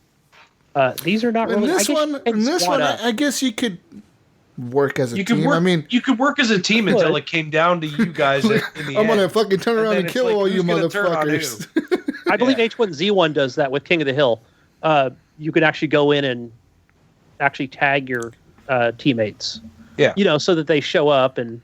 These are not really. In this one, I guess you could work as a team. I mean, you could work as a team until it came down to you guys. In the I'm gonna end. fucking turn around and kill all you motherfuckers. I believe H1Z1 does that with King of the Hill. You can actually go in and actually tag your teammates. Yeah. You know, so that they show up and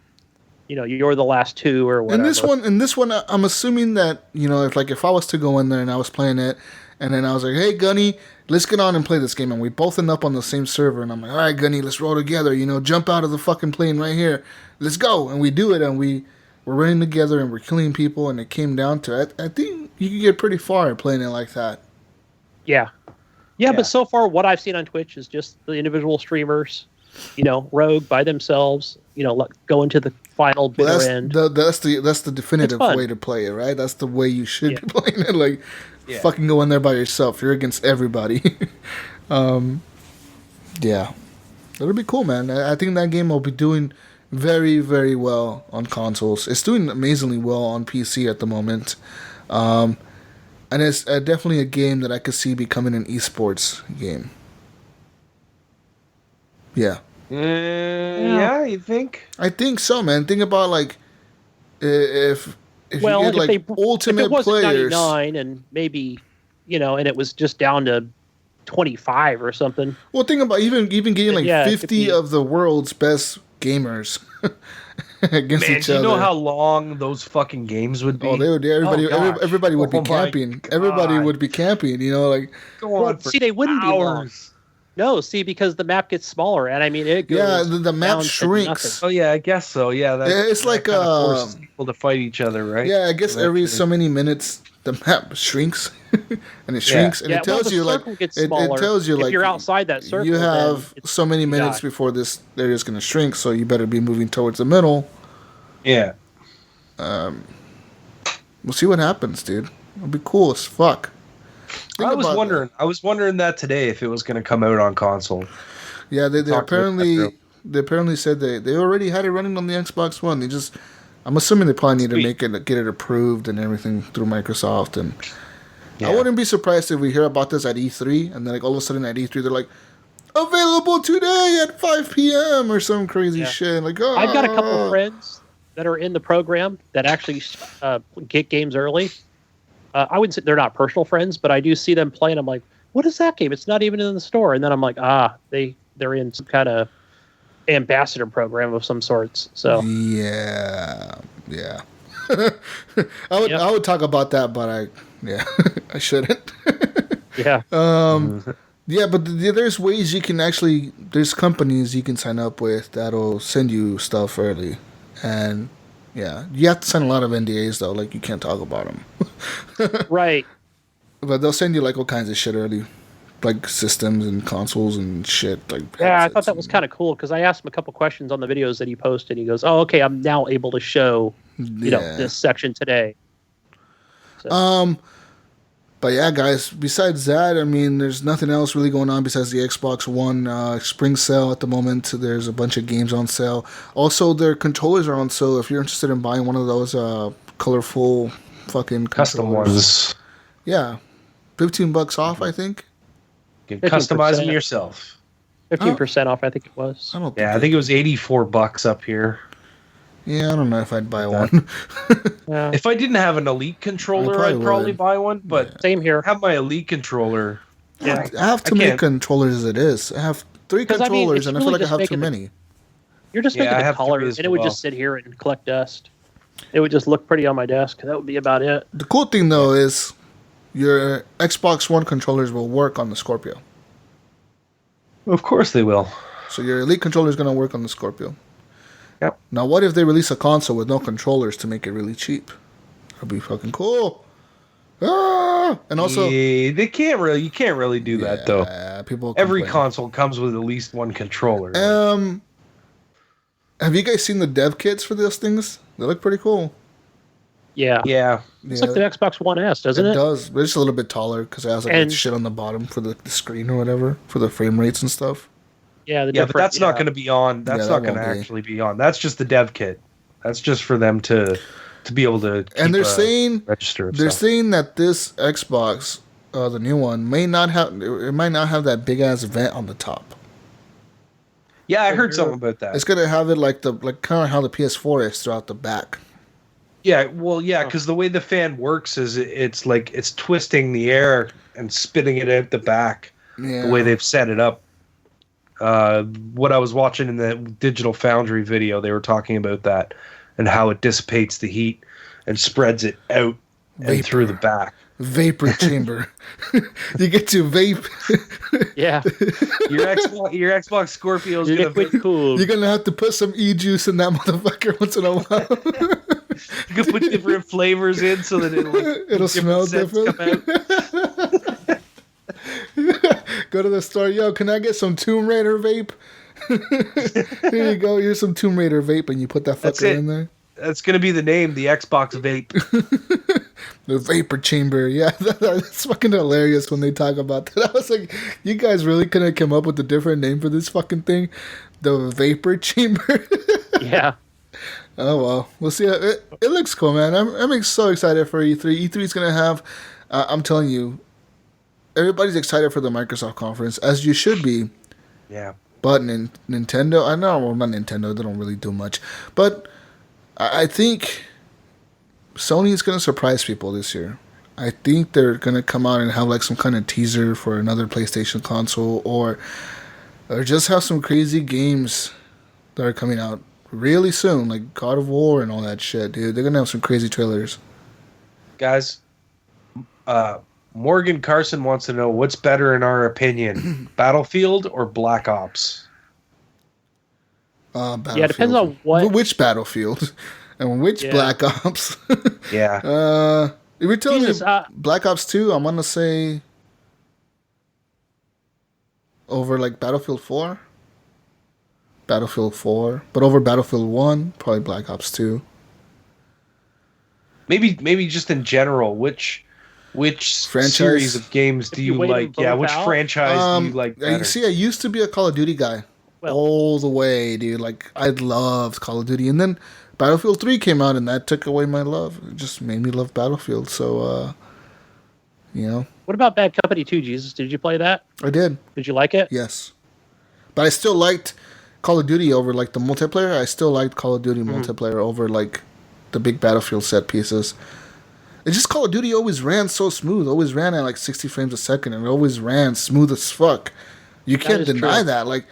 you know you're the last two or whatever. In this one, I'm assuming that if I was to go in there and I was playing it, and then I was like, "Hey, Gunny, let's get on and play this game," and we both end up on the same server, and I'm like, "All right, Gunny, let's roll together. Jump out of the fucking plane right here. Let's go," and we do it, and we're running together and we're killing people, and it came down to it. I think you can get pretty far playing it like that. Yeah, but so far what I've seen on Twitch is just the individual streamers, rogue by themselves, go into the final bitter end. That's the definitive way to play it, right? That's the way you should be playing it. Fucking go in there by yourself. You're against everybody. Yeah. It'll be cool, man. I think that game will be doing very, very well on consoles. It's doing amazingly well on PC at the moment. And it's definitely a game that I could see becoming an esports game. Yeah. Yeah, you think? I think so, man. Think about if you get ultimate if it wasn't players, 99 and maybe and it was just down to 25 or something. Well, think about even getting 50 be... of the world's best gamers against each other. Do you know how long those fucking games would be? Oh, they would. Everybody would be camping. Everybody would be camping. Go on for they wouldn't hours. be long. No, because the map gets smaller, and I mean it goes. Yeah, the map shrinks. Oh yeah, I guess so. Yeah, it's like forces people to fight each other, right? Yeah, I guess every so many minutes the map shrinks, and it shrinks, and it tells you it tells you if you're outside that circle, you have so many minutes before this area is going to shrink, so you better be moving towards the middle. Yeah. We'll see what happens, dude. It'll be cool as fuck. I was wondering that today if it was going to come out on console. Yeah, they apparently said they already had it running on the Xbox One. I'm assuming they probably need to get it approved and everything through Microsoft. And I wouldn't be surprised if we hear about this at E3, and then all of a sudden at E3 they're like, available today at 5 p.m. or some crazy shit. I've got a couple of friends that are in the program that actually get games early. I wouldn't say they're not personal friends, but I do see them play, and I'm like, what is that game? It's not even in the store. And then I'm like, they're in some kind of ambassador program of some sorts. So yeah. I would talk about that, but I shouldn't. Yeah. Yeah, but there's ways you can there's companies you can sign up with that'll send you stuff early, and you have to sign a lot of NDAs though. You can't talk about them. Right. But they'll send you all kinds of shit early, systems and consoles and shit. I thought that was kind of cool because I asked him a couple questions on the videos that he posted. He goes, "Oh, okay, I'm now able to show this section today." So. But yeah, guys, besides that, I mean, there's nothing else really going on besides the Xbox One spring sale at the moment. There's a bunch of games on sale. Also, their controllers are on sale if you're interested in buying one of those colorful fucking custom ones. Yeah. $15 off, I think. You can customize them yourself. 15% off, I think it was. I think it was $84 up here. Yeah, I don't know if I'd buy one. If I didn't have an Elite controller, I'd probably buy one. But same here. I have my Elite controller. I have too many controllers as it is. I have 3 controllers, and I feel like I have too many. You're just making the colors, and it would just sit here and collect dust. It would just look pretty on my desk. That would be about it. The cool thing, though, is your Xbox One controllers will work on the Scorpio. Of course they will. So your Elite controller is going to work on the Scorpio. Yep. Now, what if they release a console with no controllers to make it really cheap? That'd be fucking cool. Ah! And also, they can't really. You can't really do that though. People Every complain. console comes with at least one controller. Have you guys seen the dev kits for those things? They look pretty cool. Yeah. Yeah. It's like the Xbox One S, doesn't it? It does, but it's a little bit taller because it has like that shit on the bottom for the screen or whatever for the frame rates and stuff. Yeah, but that's not going to be on. That's not going to actually be on. That's just the dev kit. That's just for them to be able to. And they're saying register. They're saying that this Xbox, the new one, might not have that big ass vent on the top. Yeah, I heard something about that. It's gonna have it like kind of how the PS4 is throughout the back. Yeah, well, yeah, because the way the fan works is it's like it's twisting the air and spitting it out the back. Yeah. The way they've set it up. What I was watching in the Digital Foundry video, they were talking about that and how it dissipates the heat and spreads it out and through the back. Vapor chamber. You get to vape. Yeah. Your Xbox Scorpio is liquid cool. You're gonna have to put some e-juice in that motherfucker once in a while. You can put different flavors in so that it'll smell different. Go to the store. Yo, can I get some Tomb Raider vape? Here you go. Here's some Tomb Raider vape, and you put that fucker in there. That's gonna be the name, the Xbox Vape. The vapor chamber. Yeah, that's fucking hilarious when they talk about that. I was like, you guys really couldn't come up with a different name for this fucking thing? The vapor chamber? Yeah. Oh, well. We'll see. It looks cool, man. I'm so excited for E3. E3 is going to have, I'm telling you, everybody's excited for the Microsoft conference, as you should be. Yeah. But Nintendo, I know, well, not Nintendo, they don't really do much. But I think Sony is going to surprise people this year. I think they're going to come out and have like some kind of teaser for another PlayStation console or just have some crazy games that are coming out really soon, like God of War and all that shit, dude. They're going to have some crazy trailers. Guys, Morgan Carson wants to know what's better in our opinion, Battlefield or Black Ops? Battlefield. Yeah, it depends on which Battlefield and which Black Ops. Yeah. If you're telling me Black Ops 2, I'm gonna say over like Battlefield 4. Battlefield 4, but over Battlefield 1, probably Black Ops 2. Maybe just in general, which franchise? series of games do you like? Yeah, which franchise do you like better? You see, I used to be a Call of Duty guy. All the way, dude. Like, I loved Call of Duty. And then Battlefield 3 came out, and that took away my love. It just made me love Battlefield. So, you know. What about Bad Company 2, Jesus? Did you play that? I did. Did you like it? Yes. But I still liked Call of Duty over, like, the multiplayer. I still liked Call of Duty multiplayer over, like, the big Battlefield set pieces. It's just Call of Duty always ran so smooth. Always ran at, like, 60 frames a second. And it always ran smooth as fuck. You can't deny that. Like,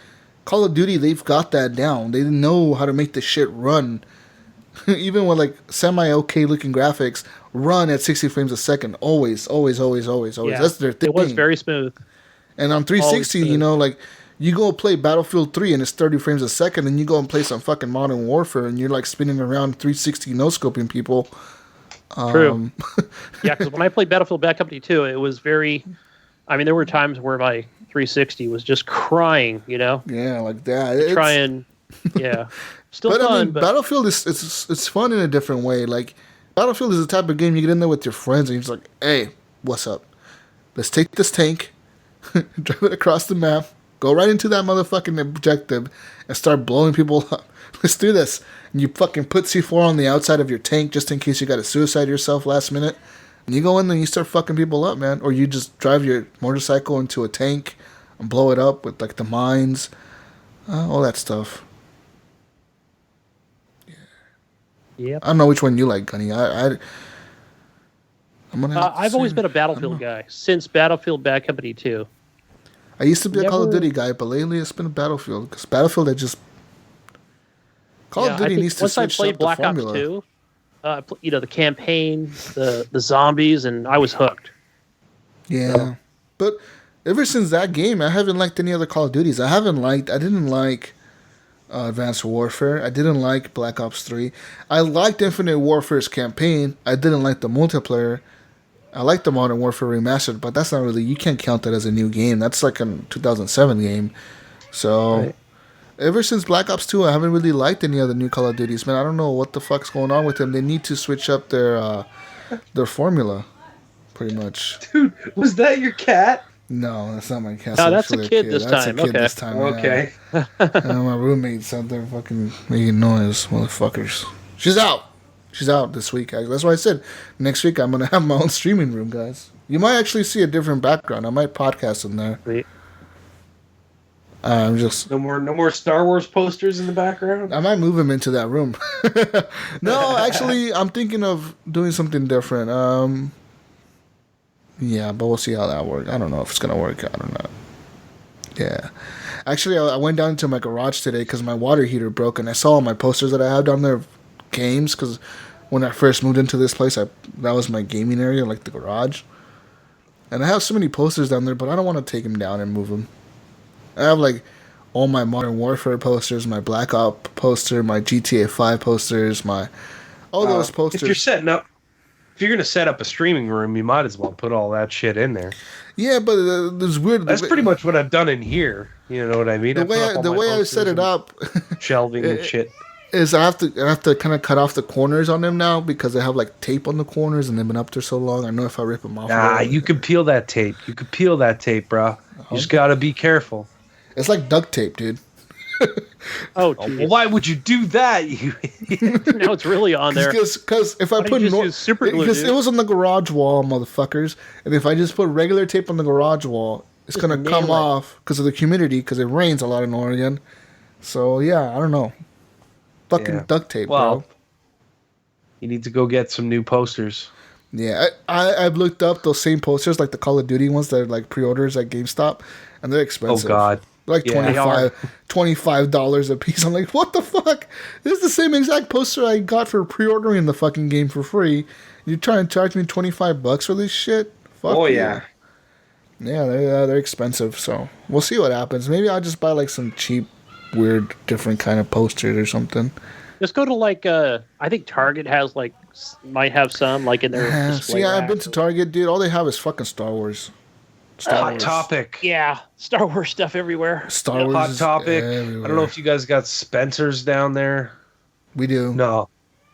Call of Duty, they've got that down. They know how to make the shit run. Even with, like, semi-okay looking graphics, run at 60 frames a second. Always. Yeah. That's their thing. It was very smooth. And on 360, you know, like, you go play Battlefield 3 and it's 30 frames a second, and you go and play some fucking Modern Warfare, and you're, like, spinning around 360 no-scoping people. True. Yeah, because when I played Battlefield Bad Company 2, it was very... I mean, there were times where my 360 was just crying, you know? Yeah, like that. Still but fun. I mean, but Battlefield it's fun in a different way. Like, Battlefield is the type of game you get in there with your friends and you're just like, hey, what's up? Let's take this tank, drive it across the map, go right into that motherfucking objective, and start blowing people up. Let's do this. And you fucking put C4 on the outside of your tank just in case you got to suicide yourself last minute. And you go in there and you start fucking people up, man. Or you just drive your motorcycle into a tank and blow it up with, like, the mines. All that stuff. Yeah. I don't know which one you like, Gunny. I'm gonna I've always been a Battlefield guy since Battlefield Bad Company 2. I used to be a Call of Duty guy, but lately it's been a Battlefield. Because Battlefield, Call of Duty needs to switch up the formula. Once I played Black Ops 2, the campaign, the zombies, and I was hooked. Yeah, So. but ever since that game, I haven't liked any other Call of Duties. I didn't like Advanced Warfare. I didn't like Black Ops 3. I liked Infinite Warfare's campaign. I didn't like the multiplayer. I like the Modern Warfare Remastered, but that's not really, you can't count that as a new game. That's like a 2007 game. So, right. Ever since Black Ops 2, I haven't really liked any other new Call of Duties. Man, I don't know what the fuck's going on with them. They need to switch up their formula, pretty much. Dude, was that your cat? No, that's not my cat. No, that's a kid this time. Okay. My roommate's out there fucking making noise, motherfuckers. She's out. She's out this week. That's why I said next week I'm gonna have my own streaming room, guys. You might actually see a different background. I might podcast in there. Wait. I'm just no more Star Wars posters in the background. I might move him into that room. No, actually, I'm thinking of doing something different. Yeah, but we'll see how that works. I don't know if it's gonna work. I don't know. Yeah, actually, I went down to my garage today because my water heater broke, and I saw all my posters that I have down there of games. Because when I first moved into this place, that was my gaming area, like the garage. And I have so many posters down there, but I don't want to take them down and move them. I have like all my Modern Warfare posters, my Black Ops poster, my GTA 5 posters, all those posters. If you're going to set up a streaming room, you might as well put all that shit in there. Yeah, but there's weird. That's pretty much what I've done in here. You know what I mean? The way I set it up, shelving and shit, is I have to kind of cut off the corners on them now because they have like tape on the corners and they've been up there so long. I know if I rip them off. Nah, you can peel that tape. You can peel that tape, bro. You just gotta be careful. It's like duct tape, dude. Well, why would you do that? No, it's really on there. Because if I put super glue, because it was on the garage wall, motherfuckers, and if I just put regular tape on the garage wall, it's gonna come off because of the humidity. Because it rains a lot in Oregon. So yeah, I don't know. Fucking duct tape, bro. You need to go get some new posters. Yeah, I've looked up those same posters, like the Call of Duty ones that are like pre-orders at GameStop, and they're expensive. Oh God. Like $25 a piece. I'm like, what the fuck? This is the same exact poster I got for pre-ordering the fucking game for free. You're trying to charge me $25 for this shit? Fuck yeah. Yeah, they're expensive. So we'll see what happens. Maybe I'll just buy like some cheap, weird, different kind of posters or something. Just go to like I think Target might have some like in their display. See, I've been to Target, dude. All they have is fucking Star Wars. Hot Topic. Yeah, Star Wars stuff everywhere. Star Wars. Hot Topic. Everywhere. I don't know if you guys got Spencer's down there. We do. No.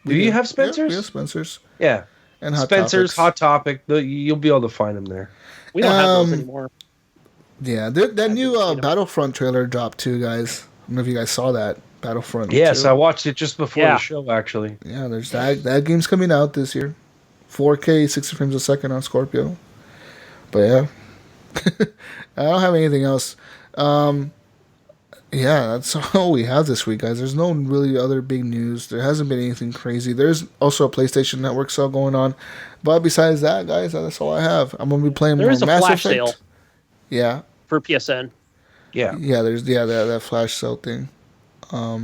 Do you have Spencer's? Yeah, we have Spencer's. Yeah. And Hot Spencer's, Topics. Hot Topic. You'll be able to find them there. We don't have those anymore. Yeah, that new Battlefront trailer dropped too, guys. I don't know if you guys saw that. Battlefront. Yes, I watched it just before the show, actually. Yeah, there's that game's coming out this year. 4K, 60 frames a second on Scorpio. But yeah. I don't have anything else. Yeah, that's all we have this week, guys. There's no really other big news. There hasn't been anything crazy. There's also a PlayStation Network sale going on. But besides that, guys, that's all I have. I'm going to be playing more Mass Effect. There is a flash sale. Yeah. For PSN. Yeah. Yeah, there's that flash sale thing. So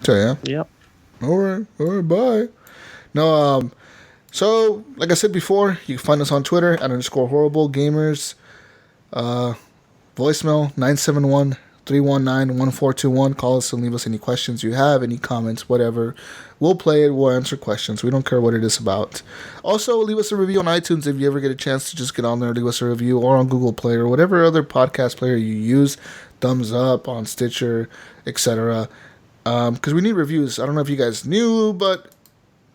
yeah. Yep. All right, bye. No, so like I said before, you can find us on Twitter at _horriblegamers. Voicemail 971-319-1421. Call us and leave us any questions you have, any comments, whatever. We'll play it. We'll answer questions. We don't care what it is about. Also, leave us a review on iTunes if you ever get a chance to just get on there, leave us a review, or on Google Play or whatever other podcast player you use. Thumbs up on Stitcher, etc. Because we need reviews. I don't know if you guys knew, but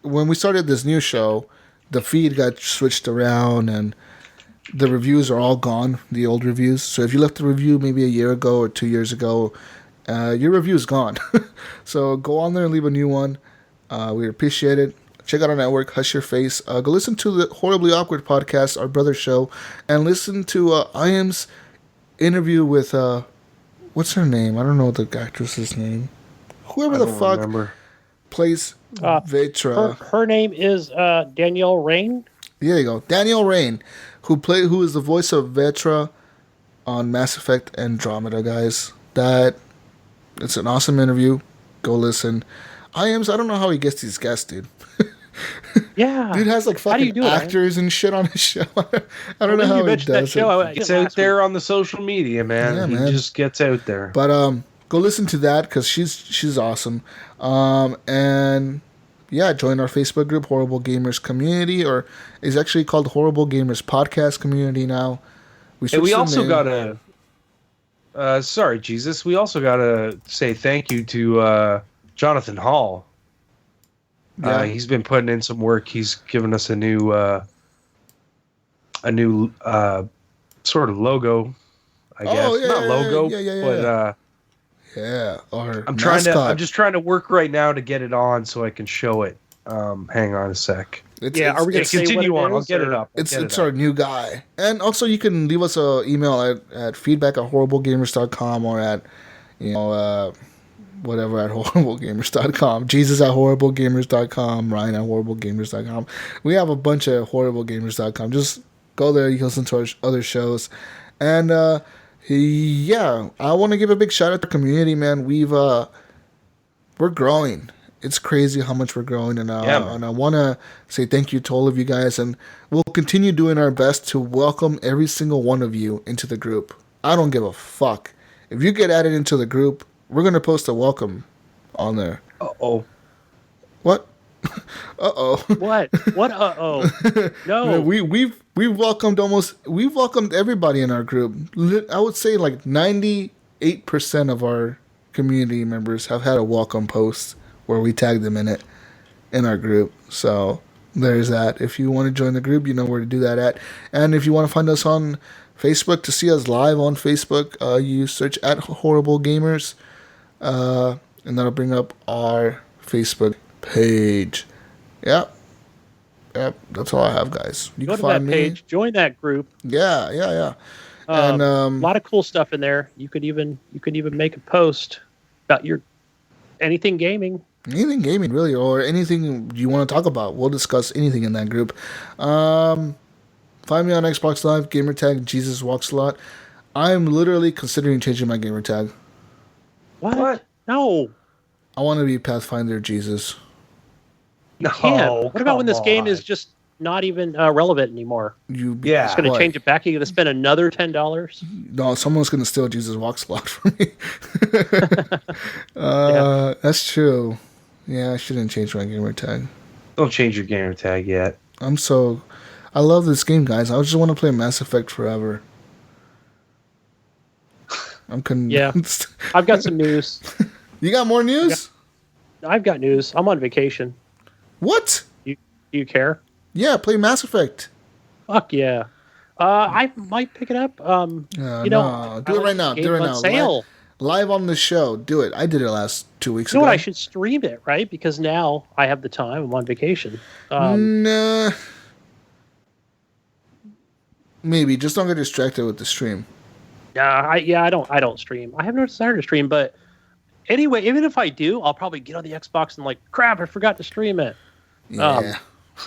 when we started this new show, the feed got switched around and the reviews are all gone, the old reviews. So if you left a review maybe a year ago or 2 years ago, your review is gone. So go on there and leave a new one. We appreciate it. Check out our network, Hush Your Face. Go listen to the Horribly Awkward podcast, our brother show, and listen to I Am's interview with, what's her name? I don't know the actress's name. Whoever the fuck plays Vetra. Her name is Danielle Rain. There you go. Danielle Rain, who is the voice of Vetra on Mass Effect Andromeda, guys. It's an awesome interview. Go listen. I don't know how he gets these guests, dude. Yeah. Dude has like How do you fucking do it, actors and shit on his show. I don't know how he does it. It's out there on the social media, man. Yeah, He man. just gets out there. But go listen to that because she's awesome. And yeah, join our Facebook group, Horrible Gamers Community, or it's actually called Horrible Gamers Podcast Community now. We also got to. Sorry, Jesus. We also got to say thank you to Jonathan Hall. Yeah. He's been putting in some work. He's given us a new sort of logo, I guess. Oh, yeah, Not yeah, logo, yeah. but Yeah, or I'm mascot. just trying to work right now to get it on so I can show it. Hang on a sec. Are we going to continue on? I'll get it up. It's our new guy. And also you can leave us an email at feedback@horriblegamers.com or at whatever at horriblegamers.com. Jesus at horriblegamers.com, Ryan at horriblegamers.com. We have a bunch of horriblegamers.com. Just go there, you can listen to our other shows. And yeah, I want to give a big shout out to the community, man. We're growing. It's crazy how much we're growing, and I want to say thank you to all of you guys, and we'll continue doing our best to welcome every single one of you into the group. I don't give a fuck. If you get added into the group, we're going to post a welcome on there. Uh-oh. What? Uh-oh. What? What uh-oh? No. We've welcomed everybody in our group. I would say like 98% of our community members have had a welcome post where we tag them in our group. So there's that. If you want to join the group, you know where to do that at. And if you want to find us on Facebook, to see us live on Facebook, you search at Horrible Gamers, and that'll bring up our Facebook page. Yep, that's all I have, guys. You Go can to find that page, join that group. Yeah. And a lot of cool stuff in there. You could even make a post about your anything gaming. Anything gaming, really, or anything you want to talk about. We'll discuss anything in that group. Find me on Xbox Live, gamertag Jesus Walks a Lot. I'm literally considering changing my gamertag. What? No. I want to be Pathfinder Jesus. You can't. What about when this game is just not even relevant anymore? Just going to change it back. You're going to spend another $10? No, someone's going to steal Jesus Walks a Lot from me. That's true. Yeah, I shouldn't change my gamer tag. Don't change your gamer tag yet. I love this game, guys. I just want to play Mass Effect forever. I'm convinced. Yeah, I've got some news. You got more news? I've got news. I'm on vacation. What? Do you care? Yeah, play Mass Effect. Fuck yeah. I might pick it up. Do it right now. Do it right now. Sale. Live on the show. Do it. I did it last 2 weeks ago. You know what? I should stream it, right? Because now I have the time. I'm on vacation. Nah. Maybe. Just don't get distracted with the stream. I don't stream. I have no desire to stream, but anyway, even if I do, I'll probably get on the Xbox and like, crap, I forgot to stream it. Yeah.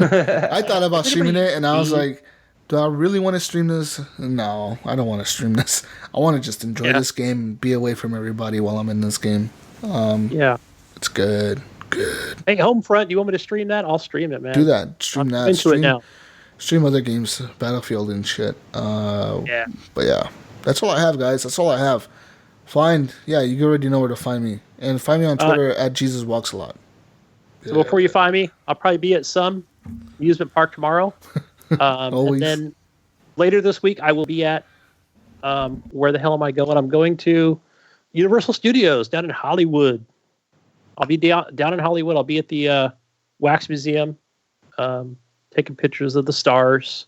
I thought about streaming it, and I was like, do I really want to stream this? No, I don't want to stream this. I want to just enjoy this game and be away from everybody while I'm in this game. It's good. Good. Hey, Homefront, do you want me to stream that? I'll stream it, man. Do that. Stream that. Into it now. Stream other games, Battlefield and shit. But yeah, that's all I have, guys. That's all I have. You already know where to find me. And find me on Twitter at Jesus Walks a Lot. So before you find me, I'll probably be at some amusement park tomorrow. And then later this week, I will be at, where the hell am I going? I'm going to Universal Studios down in Hollywood. I'll be down in Hollywood. I'll be at the Wax Museum, taking pictures of the stars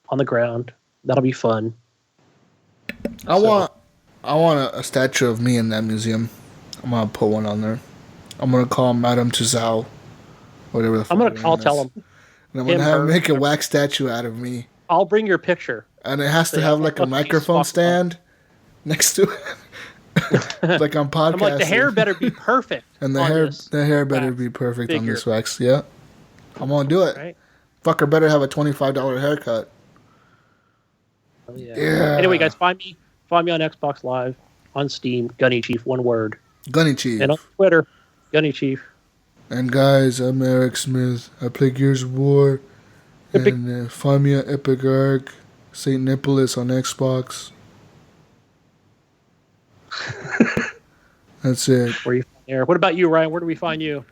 on the ground. That'll be fun. I want a statue of me in that museum. I'm gonna put one on there. I'm gonna call Madame Tussauds, whatever the fuck. I'll tell him. And I'm gonna make a wax statue out of me. I'll bring your picture. And it has to have like a microphone stand next to it. Like on podcast. I'm like, the hair better be perfect. And the hair better be perfect on this wax. Yeah. I'm gonna do it. Right. Fucker better have a $25 haircut. Oh, yeah. Anyway, guys, find me on Xbox Live, on Steam, Gunny Chief, one word. Gunny Chief. And on Twitter, Gunny Chief. And guys, I'm Eric Smith. I play Gears of War. And find me at Epic Arc, St. Nicholas on Xbox. That's it. What about you, Ryan? Where do we find you?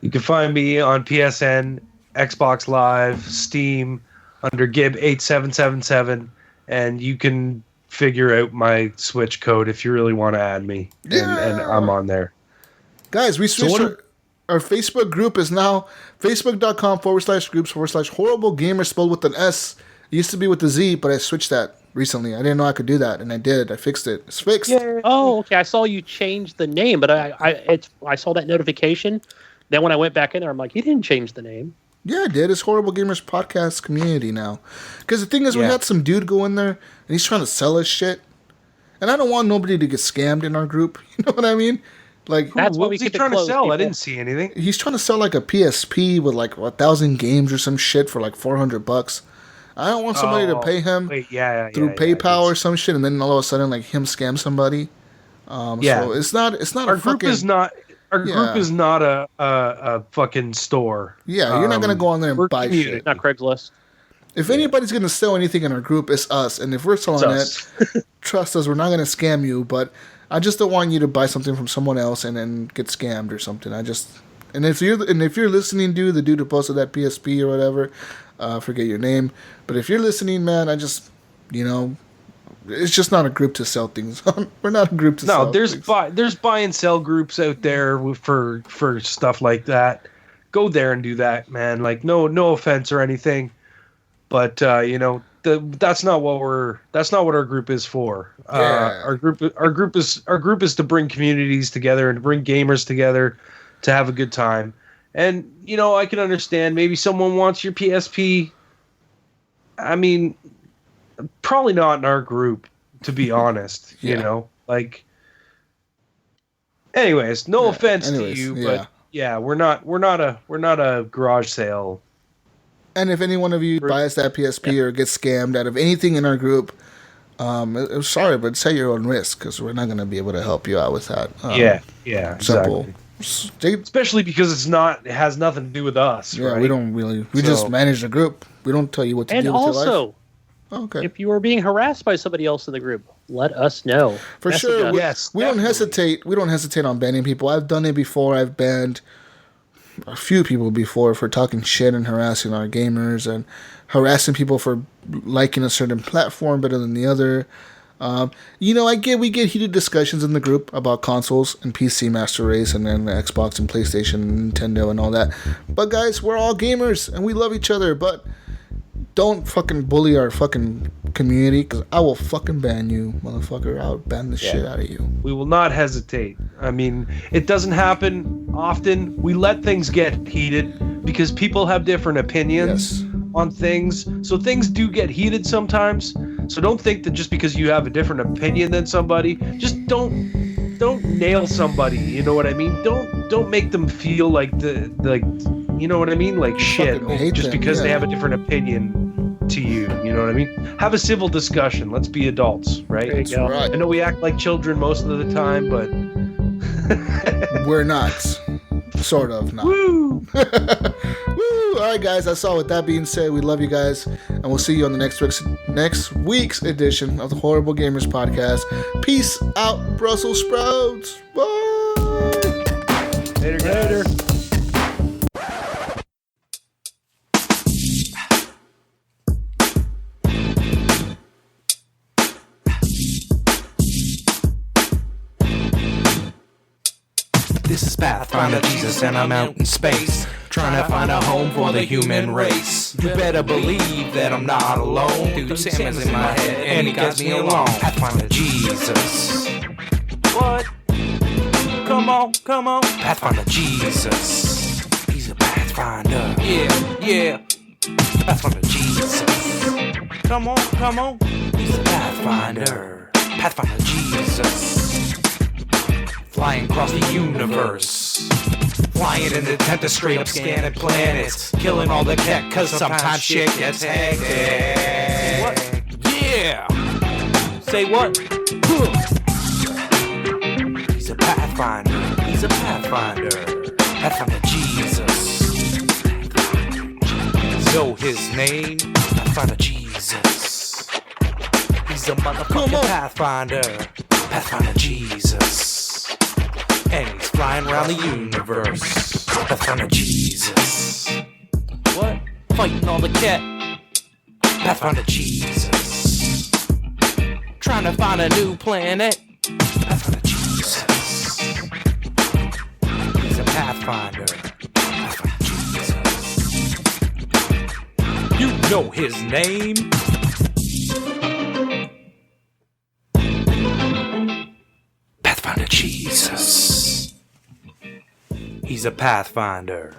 You can find me on PSN, Xbox Live, Steam, under Gib8777, and you can figure out my Switch code if you really want to add me. Yeah. And I'm on there. Guys, we switched our Facebook group is now facebook.com/groups/horrible gamers spelled with an S. It used to be with the Z, but I switched that recently. I didn't know I could do that, and I did. I fixed it. It's fixed. Yeah. Oh, okay. I saw you change the name, but I saw that notification. Then when I went back in there, I'm like, you didn't change the name. Yeah, I did. It's Horrible Gamers Podcast Community now. Because the thing is, we had some dude go in there, and he's trying to sell us shit. And I don't want nobody to get scammed in our group. You know what I mean? Like, that's what he's trying to sell. People. I didn't see anything. He's trying to sell like a PSP with like 1,000 games or some shit for like $400. I don't want somebody to pay him through PayPal or some shit, and then all of a sudden like him scam somebody. So it's not our group is not. Our group is not a fucking store. Yeah, you're not gonna go on there and buy shit. Not Craigslist. If anybody's gonna sell anything in our group, it's us. And if we're selling it, trust us, we're not gonna scam you. But I just don't want you to buy something from someone else and then get scammed or something. If you're listening, dude, the dude who posted that PSP or whatever, forget your name. But if you're listening, man, it's just not a group to sell things on. We're not a group to sell things. No, there's buy and sell groups out there for stuff like that. Go there and do that, man. Like no offense or anything, but that's not what our group is for. Our group is to bring communities together and to bring gamers together to have a good time. And I can understand maybe someone wants your PSP. I mean, probably not in our group, to be honest. Anyways, no offense to you, but we're not a garage sale. And if any one of you buys that PSP or gets scammed out of anything in our group, sorry, but it's at your own risk, because we're not going to be able to help you out with that. Simple. Exactly. Especially because it has nothing to do with us. Yeah, right? We don't really. We just manage the group. We don't tell you what to do with your life. And also, if you are being harassed by somebody else in the group, let us know. For sure. Yes. We don't hesitate. We don't hesitate on banning people. I've done it before. I've banned a few people before for talking shit and harassing our gamers and harassing people for liking a certain platform better than the other. We get heated discussions in the group about consoles and PC Master Race and then Xbox and PlayStation and Nintendo and all that. But guys, we're all gamers and we love each other. But don't fucking bully our fucking community, because I will fucking ban you, motherfucker. I'll ban the shit out of you. We will not hesitate. I mean, it doesn't happen often. We let things get heated because people have different opinions on things. So things do get heated sometimes. So don't think that just because you have a different opinion than somebody, just don't nail somebody. You know what I mean? Don't make them feel like you know what I mean? Like shit, just because they have a different opinion to you. You know what I mean? Have a civil discussion. Let's be adults, right? That's right. I know we act like children most of the time, but we're not. Sort of not. Woo! Woo! All right, guys. That's all. With that being said, we love you guys, and we'll see you on the next week's edition of the Horrible Gamers Podcast. Peace out, Brussels sprouts. Bye. Later, guys. This is Pathfinder Jesus, and I'm out in space, trying to find a home for the human race. You better believe that I'm not alone. Dude, Sam is in my head, and he guides me along. Pathfinder Jesus. What? Come on. Pathfinder Jesus. He's a Pathfinder. Yeah. Pathfinder Jesus. Come on. He's a Pathfinder. Pathfinder Jesus. Flying across the universe. Flying in the tent to straight up scanning planets. Killing all the tech, cause sometimes shit gets hectic. What? Yeah! Say what? He's a Pathfinder. Pathfinder Jesus. Know his name? Pathfinder Jesus. He's a motherfucking Pathfinder. Pathfinder Jesus. And he's flying around the universe. Pathfinder Jesus. What? Fighting all the cat. Pathfinder Jesus. Trying to find a new planet. Pathfinder Jesus. He's a Pathfinder. Pathfinder Jesus. You know his name? Pathfinder Jesus. He's a Pathfinder.